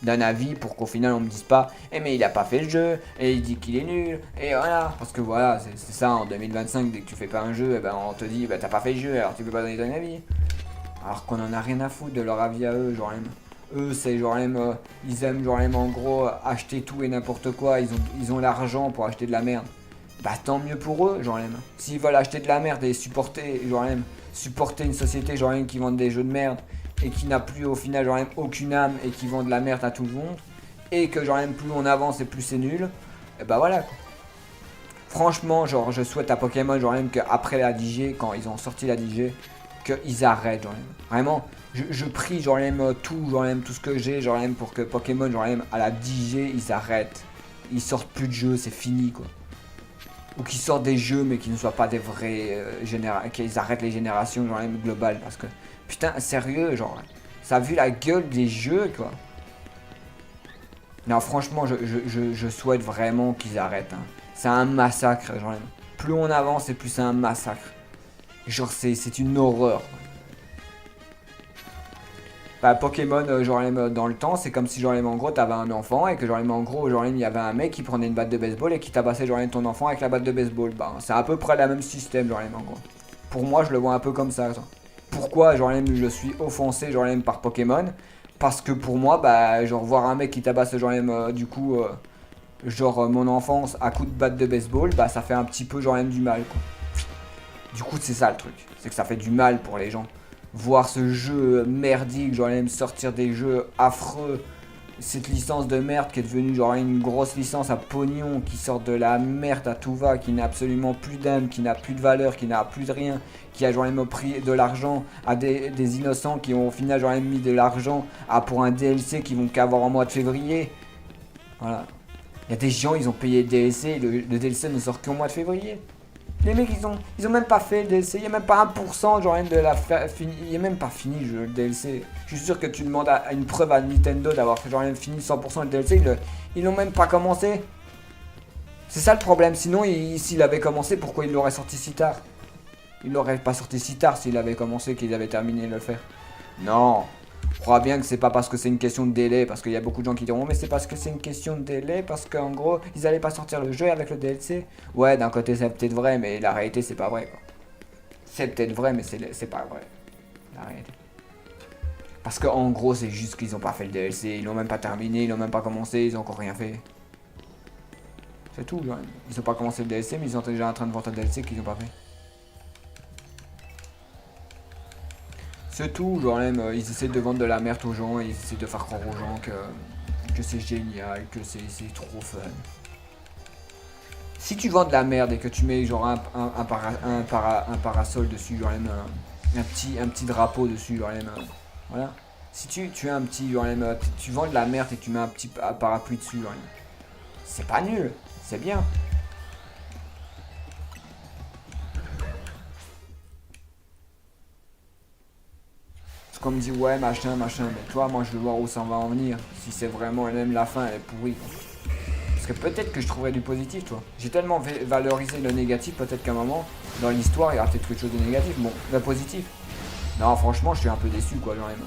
d'un avis pour qu'au final on me dise pas eh mais il a pas fait le jeu, et il dit qu'il est nul, et voilà. Parce que voilà, c'est ça en 2025, dès que tu fais pas un jeu, eh ben on te dit bah t'as pas fait le jeu alors tu peux pas donner ton avis. Alors qu'on en a rien à foutre de leur avis à eux, genre même. Eux c'est genre même, ils aiment genre même en gros acheter tout et n'importe quoi, ils ont l'argent pour acheter de la merde. Bah tant mieux pour eux, genre même. S'ils veulent acheter de la merde et supporter, genre même, supporter une société genre même qui vend des jeux de merde et qui n'a plus au final genre même aucune âme et qui vend de la merde à tout le monde et que genre même plus on avance et plus c'est nul, et bah voilà quoi. Franchement genre je souhaite à Pokémon genre même qu'après la 10G, quand ils ont sorti la 10G, qu'ils arrêtent genre même. Vraiment, je prie genre même tout, genre même tout ce que j'ai genre même pour que Pokémon genre même à la 10G ils arrêtent. Ils sortent plus de jeux, c'est fini quoi. Ou qui sortent des jeux mais qui ne soient pas des vrais qu'ils arrêtent les générations genre même globales parce que putain sérieux genre ça a vu la gueule des jeux quoi. Non franchement je souhaite vraiment qu'ils arrêtent hein. C'est un massacre genre même. Plus on avance et plus c'est un massacre. Genre c'est une horreur. Bah, Pokémon, genre dans le temps, c'est comme si genre en gros t'avais un enfant et que genre en gros genre il y avait un mec qui prenait une batte de baseball et qui tabassait genre ton enfant avec la batte de baseball. Bah c'est à peu près le même système genre en gros. Pour moi je le vois un peu comme ça. Pourquoi genre je suis offensé genre par Pokémon? Parce que pour moi bah genre voir un mec qui tabasse genre du coup mon enfance à coups de batte de baseball bah ça fait un petit peu genre du mal quoi. Du coup c'est ça le truc, c'est que ça fait du mal pour les gens. Voir ce jeu merdique, genre même sortir des jeux affreux, cette licence de merde qui est devenue genre une grosse licence à pognon, qui sort de la merde à tout va, qui n'a absolument plus d'âme, qui n'a plus de valeur, qui n'a plus de rien, qui a genre même pris de l'argent à des innocents qui ont au final genre même mis de l'argent à pour un DLC qu'ils vont qu'avoir en mois de février. Voilà. Il y a des gens, ils ont payé le DLC, le DLC ne sort qu'au mois de février. Les mecs ils ont même pas fait le DLC, il n'y a même pas 1% genre de la il est même pas fini le DLC. Je suis sûr que tu demandes à une preuve à Nintendo d'avoir genre fini 100% le DLC, ils l'ont même pas commencé. C'est ça le problème, sinon s'il avait commencé, pourquoi il l'aurait sorti si tard? Il l'aurait pas sorti si tard s'il avait commencé, qu'ils avaient terminé de le faire. Non, je crois bien que c'est pas parce que c'est une question de délai, parce qu'il y a beaucoup de gens qui diront mais c'est parce que c'est une question de délai, parce qu'en gros ils allaient pas sortir le jeu avec le DLC. Ouais d'un côté c'est peut-être vrai mais la réalité c'est pas vrai quoi. C'est peut-être vrai mais c'est pas vrai. La réalité. Parce qu'en gros c'est juste qu'ils ont pas fait le DLC, ils l'ont même pas terminé, ils l'ont même pas commencé, ils ont encore rien fait. C'est tout genre. Ils ont pas commencé le DLC mais ils sont déjà en train de vendre le DLC qu'ils ont pas fait. C'est tout, genre même, ils essaient de vendre de la merde aux gens, ils essaient de faire croire aux gens que c'est génial, que c'est trop fun. Si tu vends de la merde et que tu mets genre un parasol dessus, genre même un petit drapeau dessus, genre même, voilà. Si tu as un petit, genre même, tu vends de la merde et tu mets un petit parapluie dessus, genre même, c'est pas nul, c'est bien. Qu'on me dit ouais machin mais toi moi je veux voir où ça va en venir, si c'est vraiment même la fin elle est pourrie. Parce que peut-être que je trouverais du positif toi. J'ai tellement valorisé le négatif, peut-être qu'à un moment dans l'histoire il y aura peut-être quelque chose de négatif, bon le positif. Non franchement je suis un peu déçu quoi genre même.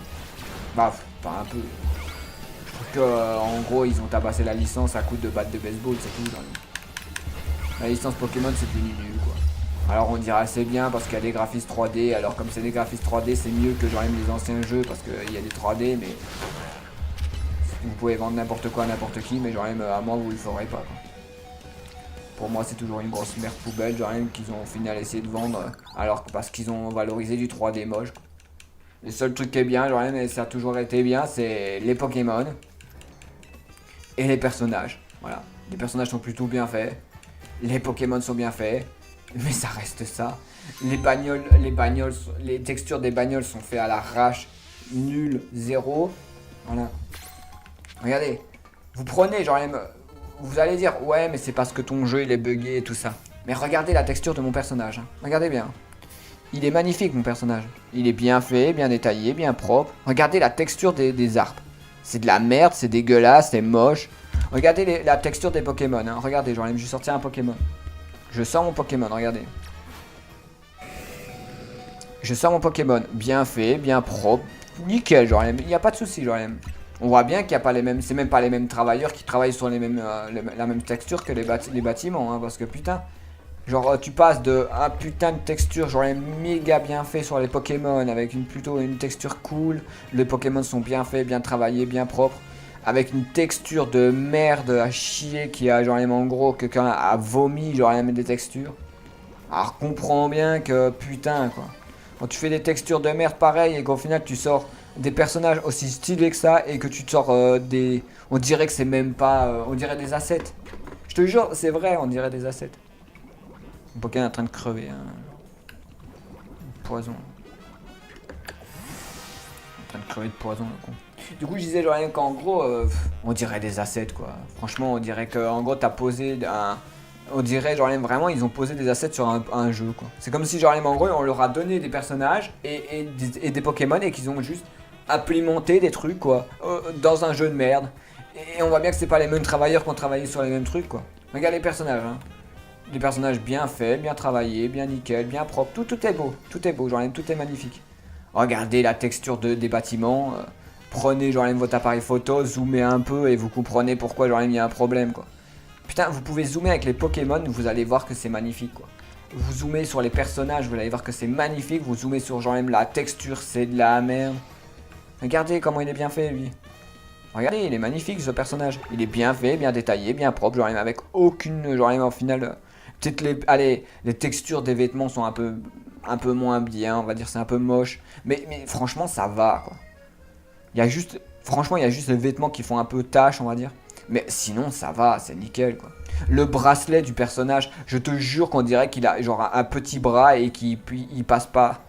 Bah pas un peu. Je trouve que en gros ils ont tabassé la licence à coups de batte de baseball, c'est tout genre. La licence Pokémon c'est devenu nul quoi. Alors on dira c'est bien parce qu'il y a des graphismes 3D, alors comme c'est des graphismes 3D c'est mieux que genre même les anciens jeux parce qu'il y a des 3D mais vous pouvez vendre n'importe quoi à n'importe qui mais genre même à moi vous le ferez pas quoi. Pour moi c'est toujours une grosse merde poubelle genre même qu'ils ont au final essayé de vendre alors que parce qu'ils ont valorisé du 3D moche. Le seul truc qui est bien genre même et ça a toujours été bien c'est les Pokémon et les personnages. Voilà, les personnages sont plutôt bien faits, les Pokémon sont bien faits. Mais ça reste ça. Les textures des bagnoles sont faites à l'arrache. Nul, zéro. Voilà. Regardez. Vous prenez, genre, vous allez dire, ouais, mais c'est parce que ton jeu il est buggé et tout ça. Mais regardez la texture de mon personnage. Hein. Regardez bien. Il est magnifique, mon personnage. Il est bien fait, bien détaillé, bien propre. Regardez la texture des arbres. C'est de la merde, c'est dégueulasse, c'est moche. Regardez la texture des Pokémon. Hein. Regardez, genre, je vais sortir un Pokémon. Je sors mon Pokémon, regardez. Je sors mon Pokémon, bien fait, bien propre, nickel, genre, il n'y a pas de souci, genre. On voit bien qu'il n'y a pas les mêmes, c'est même pas les mêmes travailleurs qui travaillent sur la même texture que les bâtiments, hein, parce que putain, genre tu passes de un putain de texture, genre méga bien fait sur les Pokémon, avec plutôt une texture cool, les Pokémon sont bien faits, bien travaillés, bien propres. Avec une texture de merde à chier qui a genre en gros que quelqu'un a vomi genre des textures. Alors comprends bien que putain quoi. Quand tu fais des textures de merde pareil et qu'au final tu sors des personnages aussi stylés que ça et que tu te sors des... On dirait que c'est même pas... on dirait des assets. Je te jure c'est vrai on dirait des assets. Mon Pokémon est en train de crever. Hein. Poison. En train de crever de poison le con. Du coup, je disais genre qu'en gros, on dirait des assets quoi. Franchement, on dirait qu'en gros, t'as posé On dirait, genre, vraiment, ils ont posé des assets sur un jeu, quoi. C'est comme si, genre, en gros, on leur a donné des personnages et des Pokémon et qu'ils ont juste implémenté des trucs, quoi, dans un jeu de merde. Et on voit bien que c'est pas les mêmes travailleurs qui ont travaillé sur les mêmes trucs, quoi. Regarde les personnages, hein. Des personnages bien faits, bien travaillés, bien nickel, bien propres. Tout est beau, genre, tout est magnifique. Regardez la texture des bâtiments. Prenez, genre, votre appareil photo, zoomez un peu et vous comprenez pourquoi, genre, il y a un problème, quoi. Putain, vous pouvez zoomer avec les Pokémon, vous allez voir que c'est magnifique, quoi. Vous zoomez sur les personnages, vous allez voir que c'est magnifique. Vous zoomez sur, genre, la texture, c'est de la merde. Regardez comment il est bien fait, lui. Regardez, il est magnifique, ce personnage. Il est bien fait, bien détaillé, bien propre, genre, avec aucune, genre, en final... Peut-être les textures des vêtements sont un peu moins bien, on va dire, c'est un peu moche. Mais franchement, ça va, quoi. Franchement, il y a juste les vêtements qui font un peu tache, on va dire. Mais sinon, ça va, c'est nickel, quoi. Le bracelet du personnage, je te jure qu'on dirait qu'il a genre un petit bras et qu'il passe pas.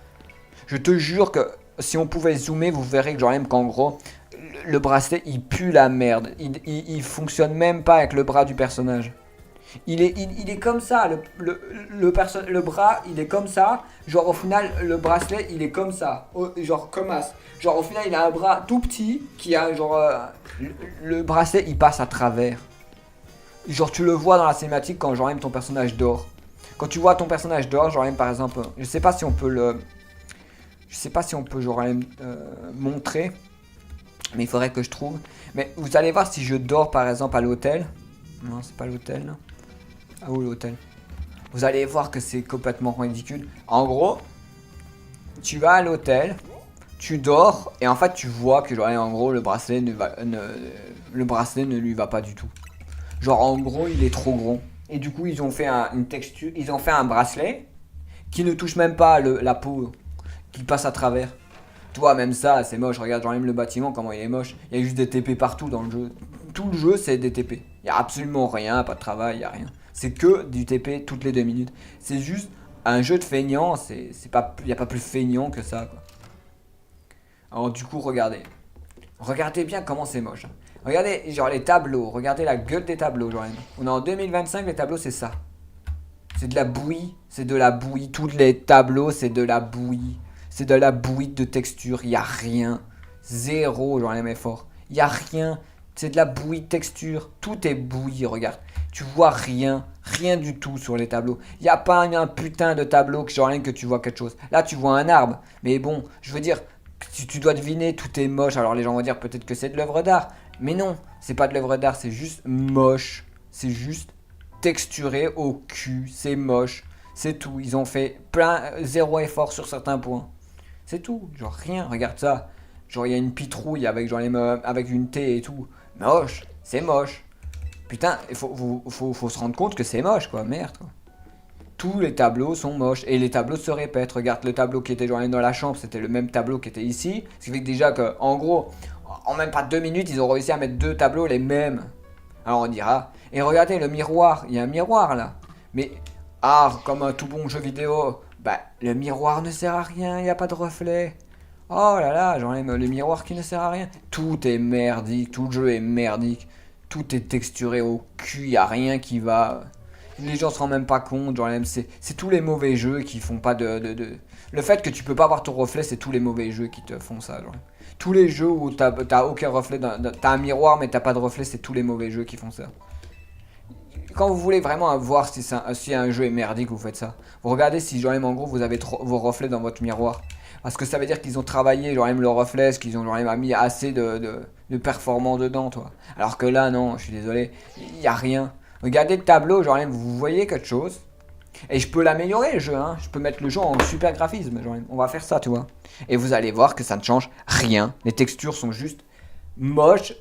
Je te jure que si on pouvait zoomer, vous verrez que genre même qu'en gros, le bracelet, il pue la merde. Il fonctionne même pas avec le bras du personnage. Il est comme ça, le bras, il est comme ça. Genre au final, le bracelet, il est comme ça. Genre comme as. Genre au final, il a un bras tout petit qui a genre... le bracelet, il passe à travers. Genre tu le vois dans la cinématique quand genre même ton personnage dort. Quand tu vois ton personnage dort, genre même par exemple... Je sais pas si on peut le... Je sais pas si on peut genre même montrer. Mais il faudrait que je trouve. Mais vous allez voir si je dors par exemple à l'hôtel. Non, c'est pas l'hôtel là. Ah oui, l'hôtel. Vous allez voir que c'est complètement ridicule. En gros, tu vas à l'hôtel, tu dors, et en fait tu vois que genre, en gros le bracelet ne lui va pas du tout. Genre en gros il est trop gros. Et du coup ils ont fait une texture, ils ont fait un bracelet qui ne touche même pas la peau, qui passe à travers. Toi même ça c'est moche, regarde genre même le bâtiment comment il est moche. Il y a juste des TP partout dans le jeu. Tout le jeu c'est des TP. Il n'y a absolument rien, pas de travail, il n'y a rien. C'est que du TP toutes les 2 minutes. C'est juste un jeu de feignant, il n'y a pas plus feignant que ça, quoi. Alors du coup, regardez. Regardez bien comment c'est moche. Regardez genre les tableaux, regardez la gueule des tableaux. Genre, on est en 2025, les tableaux c'est ça. C'est de la bouillie, c'est de la bouillie. Tous les tableaux c'est de la bouillie. C'est de la bouillie de texture, il n'y a rien. Zéro, genre les efforts. Il n'y a rien. C'est de la bouillie de texture. Tout est bouilli, regarde. Tu vois rien. Rien du tout sur les tableaux. Il n'y a pas un putain de tableau que genre rien que tu vois quelque chose. Là, tu vois un arbre. Mais bon, je veux dire, si tu dois deviner, tout est moche. Alors les gens vont dire peut-être que c'est de l'œuvre d'art. Mais non, c'est pas de l'œuvre d'art. C'est juste moche. C'est juste texturé au cul. C'est moche. C'est tout. Ils ont fait zéro effort sur certains points. C'est tout. Genre rien. Regarde ça. Genre il y a une pitrouille avec, genre, avec une thé et tout. Moche. C'est moche. Putain, il faut se rendre compte que c'est moche, quoi. Merde, quoi. Tous les tableaux sont moches. Et les tableaux se répètent. Regarde le tableau qui était genre dans la chambre. C'était le même tableau qui était ici. Ce qui fait que déjà que, en gros, en même pas 2 minutes, ils ont réussi à mettre 2 tableaux les mêmes. Alors on dira. Et regardez le miroir. Il y a un miroir, là. Mais, comme un tout bon jeu vidéo, bah, le miroir ne sert à rien. Il n'y a pas de reflet. Oh là là, j'en aime le miroir qui ne sert à rien. Tout est merdique, tout le jeu est merdique. Tout est texturé au cul, y a rien qui va. Les gens se rendent même pas compte, genre c'est tous les mauvais jeux qui font pas de... Le fait que tu peux pas avoir ton reflet, c'est tous les mauvais jeux qui te font ça, genre. Tous les jeux où t'as aucun reflet, t'as un miroir mais t'as pas de reflet, c'est tous les mauvais jeux qui font ça. Quand vous voulez vraiment voir si un jeu est merdique, vous faites ça. Vous regardez si genre en gros vous avez vos reflets dans votre miroir. Parce que ça veut dire qu'ils ont travaillé genre même le reflet, qu'ils ont genre même mis assez de performants dedans, toi. Alors que là, non, je suis désolé, il n'y a rien. Regardez le tableau, genre même vous voyez quelque chose. Et je peux l'améliorer le jeu, hein. Je peux mettre le jeu en super graphisme, genre on va faire ça, tu vois. Et vous allez voir que ça ne change rien. Les textures sont juste moches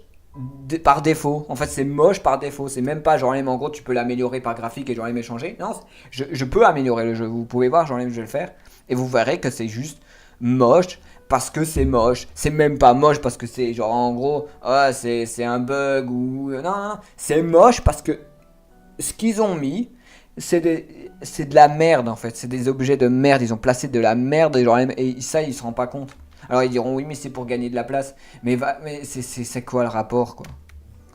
par défaut. En fait, c'est moche par défaut. C'est même pas genre en gros tu peux l'améliorer par graphique et genre échanger. Non, je peux améliorer le jeu. Vous pouvez voir, genre je vais le faire. Et vous verrez que c'est juste moche parce que c'est moche. C'est même pas moche parce que c'est genre en gros c'est un bug ou non, c'est moche parce que ce qu'ils ont mis c'est de la merde en fait, c'est des objets de merde, ils ont placé de la merde et genre et ça ils se rendent pas compte. Alors ils diront oui mais c'est pour gagner de la place, mais c'est quoi le rapport, quoi?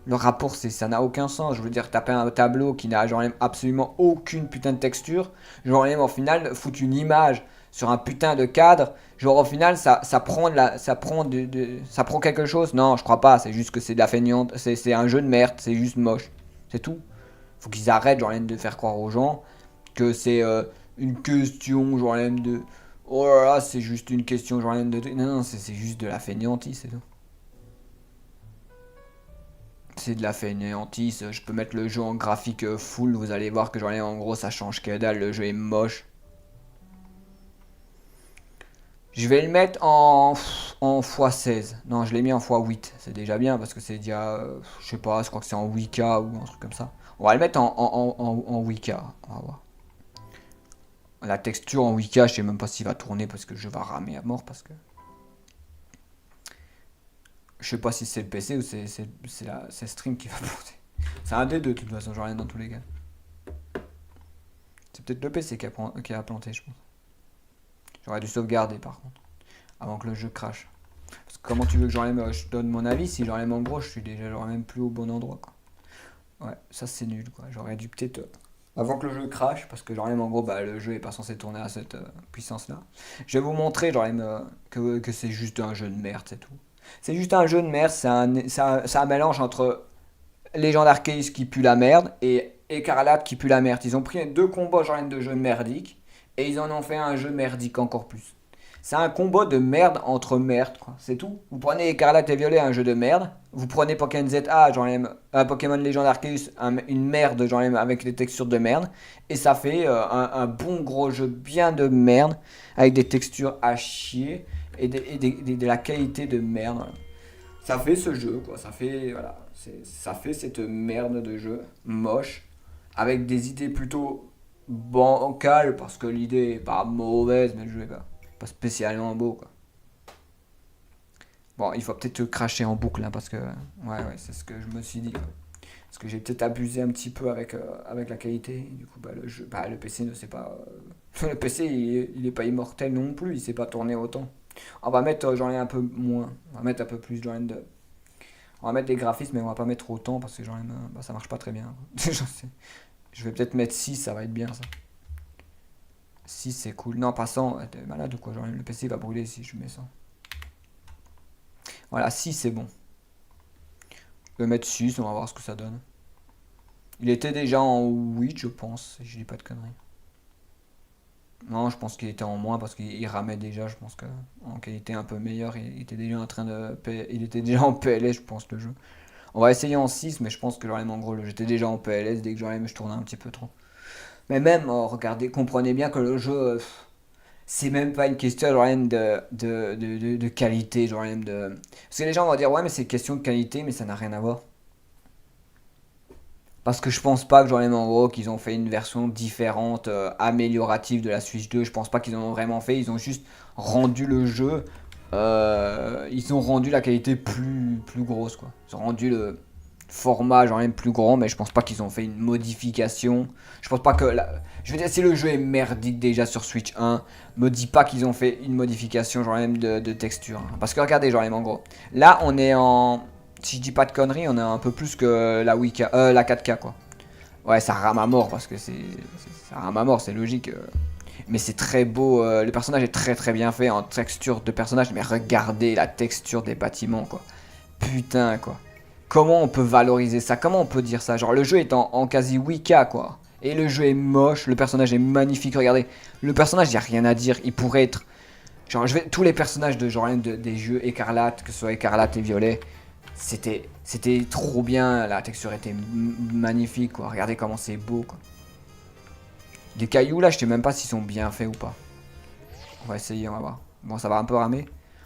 Le rapport, ça n'a aucun sens. Je veux dire, taper un tableau qui n'a genre absolument aucune putain de texture. Genre au final, foutre une image sur un putain de cadre. Genre au final, ça prend ça prend quelque chose. Non, je crois pas. C'est juste que c'est de la feignante. C'est un jeu de merde. C'est juste moche. C'est tout. Faut qu'ils arrêtent genre de faire croire aux gens que c'est une question genre de. Oh là là, c'est juste une question genre de. Non, non, c'est juste de la feignantise, c'est tout. C'est de la fainéantise. Je peux mettre le jeu en graphique full. Vous allez voir que en gros ça change que dalle. Le jeu est moche. Je vais le mettre en x16. Non, je l'ai mis en x8. C'est déjà bien parce que c'est déjà. Je sais pas, je crois que c'est en 8K ou un truc comme ça. On va le mettre en 8K. On va voir. La texture en 8K, je sais même pas s'il va tourner parce que je vais ramer à mort. Parce que. Je sais pas si c'est le PC ou c'est Stream qui va planter. C'est un des deux de toute façon, j'en ai dans tous les cas. C'est peut-être le PC qui a planté, je pense. J'aurais dû sauvegarder par contre, avant que le jeu crache. Parce que comment tu veux que je donne mon avis si j'enlève en gros, je suis déjà même plus au bon endroit quoi. Ouais, ça c'est nul quoi. J'aurais dû peut-être avant que le jeu crache, parce que en gros le jeu est pas censé tourner à cette puissance là. Je vais vous montrer que c'est juste un jeu de merde, c'est tout. C'est juste un jeu de merde, c'est un mélange entre Legend Arceus qui pue la merde et Écarlate qui pue la merde. Ils ont pris deux combats de jeux merdiques et ils en ont fait un jeu merdique encore plus. C'est un combo de merde entre merde, quoi. C'est tout. Vous prenez Écarlate et Violet, un jeu de merde. Vous prenez Pokémon ZA, Pokémon Legend Arceus, une merde, avec des textures de merde. Et ça fait un bon gros jeu bien de merde, avec des textures à chier et de la qualité de merde. Voilà. Ça fait ce jeu, quoi. Ça fait cette merde de jeu moche, avec des idées plutôt bancales, parce que l'idée est pas mauvaise, mais le jeu est pas spécialement beau, quoi. Bon, il faut peut-être cracher en boucle, hein, parce que ouais, c'est ce que je me suis dit, quoi. Parce que j'ai peut-être abusé un petit peu avec la qualité. Du coup, le PC ne sait pas. Le PC, il est pas immortel non plus, il sait pas tourner autant. On va mettre un peu moins. On va mettre un peu plus on va mettre des graphismes, mais on va pas mettre autant parce que ça marche pas très bien. Je vais peut-être mettre 6, ça va être bien ça. 6 c'est cool. Non, pas 100, t'es malade ou quoi? Le PC va brûler si je mets ça. Voilà, 6 c'est bon. Je vais mettre 6, on va voir ce que ça donne. Il était déjà en 8, je pense, si je dis pas de conneries. Non, je pense qu'il était en moins parce qu'il ramait déjà. Je pense qu'en qualité un peu meilleure, il était déjà il était déjà en PLS, je pense, le jeu. On va essayer en 6, mais je pense que en gros, j'étais déjà en PLS dès que je tournais un petit peu trop. Mais même, regardez, comprenez bien que le jeu, c'est même pas une question de qualité, Parce que les gens vont dire, ouais, mais c'est une question de qualité, mais ça n'a rien à voir. Parce que je pense pas que en gros qu'ils ont fait une version différente, améliorative de la Switch 2. Je pense pas qu'ils en ont vraiment fait. Ils ont juste rendu le jeu. Ils ont rendu la qualité plus grosse quoi. Ils ont rendu le format plus grand, mais je pense pas qu'ils ont fait une modification. Je pense pas que je veux dire si le jeu est merdique déjà sur Switch 1, me dis pas qu'ils ont fait une modification de texture. Hein. Parce que regardez en gros. Là on est en si je dis pas de conneries, on est un peu plus que la 4K quoi. Ouais, ça rame à mort parce que ça rame à mort, c'est logique. Mais c'est très beau, le personnage est très très bien fait en texture de personnage, mais regardez la texture des bâtiments quoi. Putain quoi. Comment on peut valoriser ça? Comment on peut dire ça? Genre le jeu est en quasi 8K quoi. Et le jeu est moche, le personnage est magnifique, regardez. Le personnage, y a rien à dire, il pourrait être... tous les personnages des jeux écarlates, que ce soit écarlate et violet, c'était trop bien, la texture était magnifique quoi. Regardez comment c'est beau quoi. Les cailloux là, je sais même pas s'ils sont bien faits ou pas. On va essayer, on va voir. Bon, ça va un peu ramer.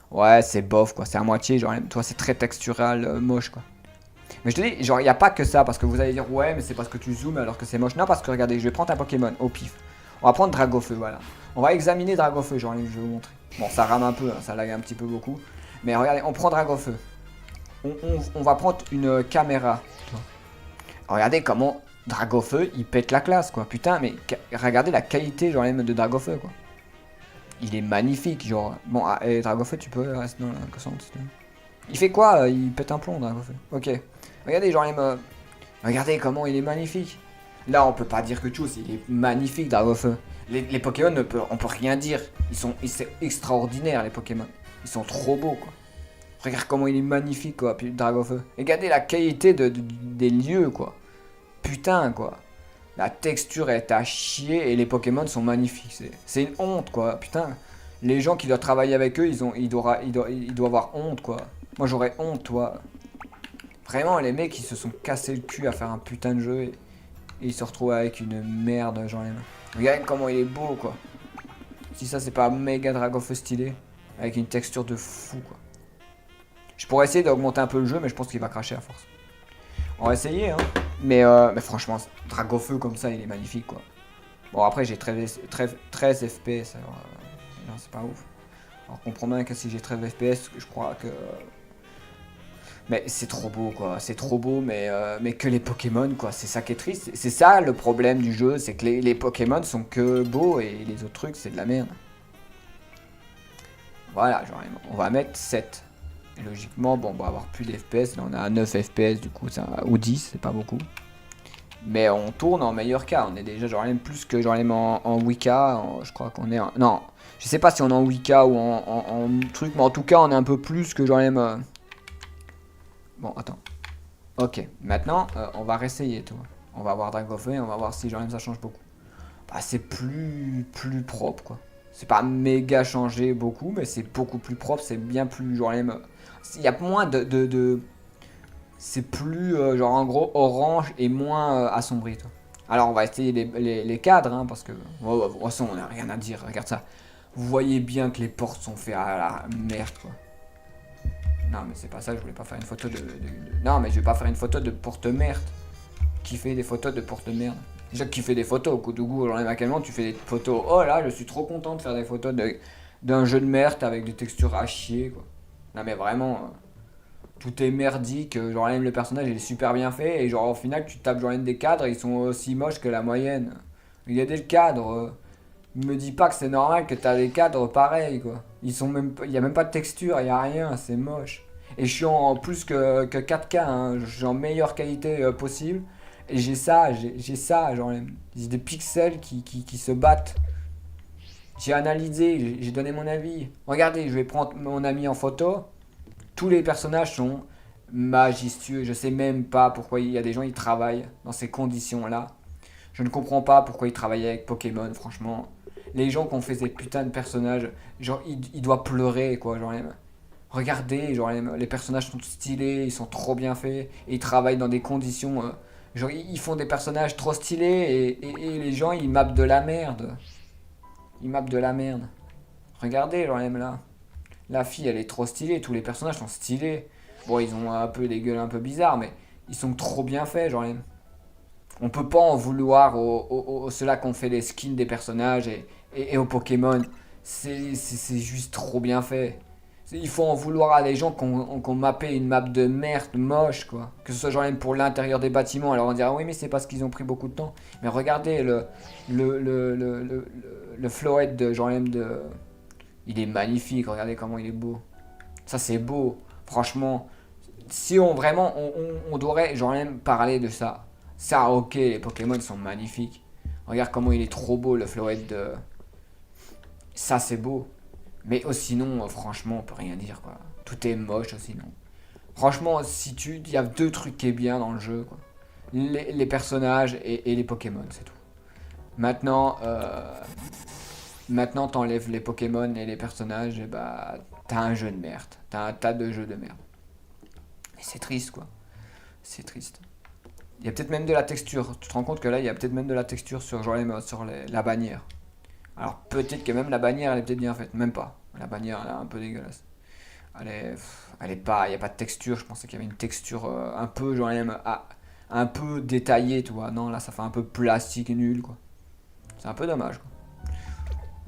Ouais, c'est bof quoi, c'est à moitié, toi c'est très textural, moche quoi. Mais je te dis, il n'y a pas que ça, parce que vous allez dire, ouais, mais c'est parce que tu zoomes alors que c'est moche. Non, parce que regardez, je vais prendre un Pokémon au pif. On va prendre Dragofeu, voilà. On va examiner Dragofeu, je vais vous montrer. Bon, ça rame un peu, hein, ça lag un petit peu beaucoup. Mais regardez, on prend Dragofeu. On va prendre une caméra. Regardez comment Dragofeu, il pète la classe, quoi. Putain, mais regardez la qualité, de Dragofeu, quoi. Il est magnifique, genre. Bon, et Dragofeu, tu peux rester dans la cassante. Il fait quoi? Il pète un plomb, Dragofeu. Ok. Regardez, genre, regardez comment il est magnifique. Là, on peut pas dire que chose, il est magnifique, Dragofeu. Les Pokémon, on peut rien dire. C'est extraordinaire, les Pokémon. Ils sont trop beaux, quoi. Regarde comment il est magnifique, quoi, puis Dragofeu. Regardez la qualité des lieux, quoi. Putain, quoi. La texture est à chier et les Pokémon sont magnifiques. C'est une honte, quoi. Putain. Les gens qui doivent travailler avec eux, ils doivent avoir honte, quoi. Moi, j'aurais honte, toi. Vraiment, les mecs, ils se sont cassés le cul à faire un putain de jeu et ils se retrouvent avec une merde, genre. Regarde comment il est beau, quoi. Si ça, c'est pas méga Dragofeu stylé. Avec une texture de fou, quoi. Je pourrais essayer d'augmenter un peu le jeu, mais je pense qu'il va cracher à force. On va essayer, hein. Mais franchement, Dragofeu comme ça, il est magnifique, quoi. Bon, après, j'ai 13 FPS, alors non, c'est pas ouf. Alors, comprends bien que si j'ai 13 FPS, je crois que... Mais c'est trop beau, quoi. C'est trop beau, mais que les Pokémon, quoi. C'est ça qui est triste. C'est ça le problème du jeu, c'est que les Pokémon sont que beaux et les autres trucs, c'est de la merde. Voilà, genre, on va mettre 7. Et logiquement, bon, on va avoir plus d'FPS. Là, on a 9 FPS, du coup, ça, ou 10, c'est pas beaucoup. Mais on tourne en meilleur cas. On est déjà, genre, même plus que, genre, même en 8K. Je crois qu'on est en... Non, je sais pas si on est en 8K ou en truc, mais en tout cas, on est un peu plus que, genre, même... Bon, attends. Ok, maintenant, on va réessayer, toi. On va voir Dragofeu et on va voir si, genre, même ça change beaucoup. Bah, c'est plus propre, quoi. C'est pas méga changé beaucoup, mais c'est beaucoup plus propre. C'est bien plus, genre, même... Il y a moins c'est plus, genre, en gros, orange et moins assombri, toi. Alors, on va essayer les cadres, hein, parce que... de toute façon, on n'a rien à dire, regarde ça. Vous voyez bien que les portes sont faites à la merde, quoi. Non, mais c'est pas ça, je voulais pas faire une photo Non, mais je vais pas faire une photo de porte-merde. Qui fait des photos de porte-merde. Déjà, qui fait des photos, au coup de goût, à quel moment tu fais des photos. Oh là, je suis trop content de faire des photos d'un jeu de merde avec des textures à chier, quoi. Non, mais vraiment, tout est merdique. Genre, même le personnage, il est super bien fait. Et genre, au final, tu tapes genre des cadres, ils sont aussi moches que la moyenne. Il y a des cadres. Me dis pas que c'est normal que t'as des cadres pareils, quoi. Il y a même pas de texture, il y a rien, c'est moche. Et je suis en plus que 4K, hein, je suis en meilleure qualité possible. Et j'ai ça, genre j'ai des pixels qui se battent. J'ai analysé, j'ai donné mon avis. Regardez, je vais prendre mon ami en photo. Tous les personnages sont majestueux. Je sais même pas pourquoi il y a des gens qui travaillent dans ces conditions-là. Je ne comprends pas pourquoi ils travaillaient avec Pokémon, franchement. Les gens qui ont fait ces putains de personnages, genre, ils doivent pleurer, quoi. Genre, regardez, genre, les personnages sont stylés, ils sont trop bien faits, et ils travaillent dans des conditions. Genre, ils font des personnages trop stylés, et les gens, ils mappent de la merde. Ils mappent de la merde. Regardez, genre, là. La fille, elle est trop stylée, tous les personnages sont stylés. Bon, ils ont un peu des gueules un peu bizarres, mais ils sont trop bien faits, genre, on peut pas en vouloir aux ceux-là qui ont fait les skins des personnages et aux Pokémon. C'est juste trop bien fait. Il faut en vouloir à des gens qui ont mappé une map de merde moche, quoi. Que ce soit genre même pour l'intérieur des bâtiments. Alors on dira oui, mais c'est parce qu'ils ont pris beaucoup de temps. Mais regardez le floret de genre même de. Il est magnifique, regardez comment il est beau. Ça c'est beau. Franchement, si on vraiment on devrait genre même parler de ça. Ça, ok, les Pokémon sont magnifiques. Regarde comment il est trop beau, le Floette de... Ça, c'est beau. Mais sinon, franchement, on peut rien dire, quoi. Tout est moche, sinon. Franchement, si tu... Il y a deux trucs qui est bien dans le jeu, quoi. Les personnages et les Pokémon, c'est tout. Maintenant, maintenant t'enlèves les Pokémon et les personnages, et bah... T'as un jeu de merde. T'as un tas de jeux de merde. Et c'est triste, quoi. C'est triste. Il y a peut-être même de la texture. Tu te rends compte que là, il y a peut-être même de la texture sur, genre, la bannière. Alors peut-être que même la bannière, elle est peut-être bien faite. Même pas. La bannière, elle est un peu dégueulasse. Elle est pas... Il n'y a pas de texture. Je pensais qu'il y avait une texture un peu, genre, un peu détaillée, tu vois. Non, là, ça fait un peu plastique nul, quoi. C'est un peu dommage, quoi.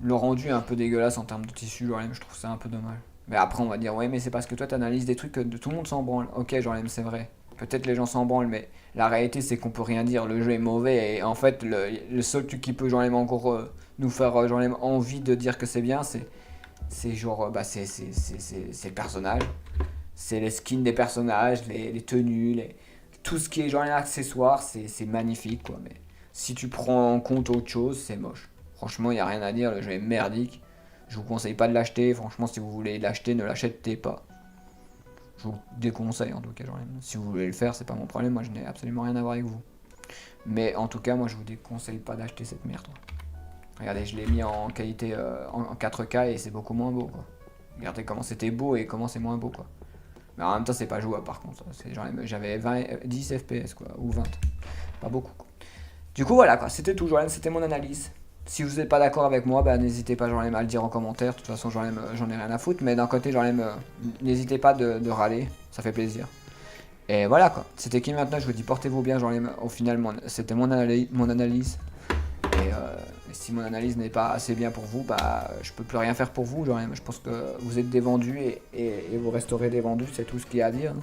Le rendu est un peu dégueulasse en termes de tissu, genre, je trouve ça un peu dommage. Mais après, on va dire, ouais, mais c'est parce que toi, t'analyses des trucs que tout le monde s'en branle. Ok, genre, c'est vrai. Peut-être les gens s'en branlent, mais la réalité c'est qu'on peut rien dire. Le jeu est mauvais et en fait le seul truc qui peut genre encore nous faire genre envie de dire que c'est bien, c'est genre bah c'est le personnage, c'est les skins des personnages, les tenues, tout ce qui est genre les accessoires, c'est magnifique quoi. Mais si tu prends en compte autre chose, c'est moche. Franchement, il n'y a rien à dire, le jeu est merdique. Je vous conseille pas de l'acheter. Franchement, si vous voulez l'acheter, ne l'achetez pas. Je vous déconseille en tout cas. Genre, si vous voulez le faire, c'est pas mon problème. Moi, je n'ai absolument rien à voir avec vous. Mais en tout cas, moi, je vous déconseille pas d'acheter cette merde. Quoi. Regardez, je l'ai mis en qualité en 4K et c'est beaucoup moins beau. Quoi. Regardez comment c'était beau et comment c'est moins beau. Quoi. Mais en même temps, c'est pas jouable par contre. J'avais 10 FPS quoi, ou 20. Pas beaucoup. Quoi. Du coup, voilà quoi. C'était tout, Joanne. C'était mon analyse. Si vous n'êtes pas d'accord avec moi, bah, n'hésitez pas à le dire en commentaire. De toute façon, j'en ai rien à foutre. Mais d'un côté, n'hésitez pas de râler. Ça fait plaisir. Et voilà quoi. C'était qui maintenant? Je vous dis portez-vous bien. Au final, c'était mon analyse. Et si mon analyse n'est pas assez bien pour vous, bah je peux plus rien faire pour vous. Je pense que vous êtes des vendus et vous resterez des vendus. C'est tout ce qu'il y a à dire.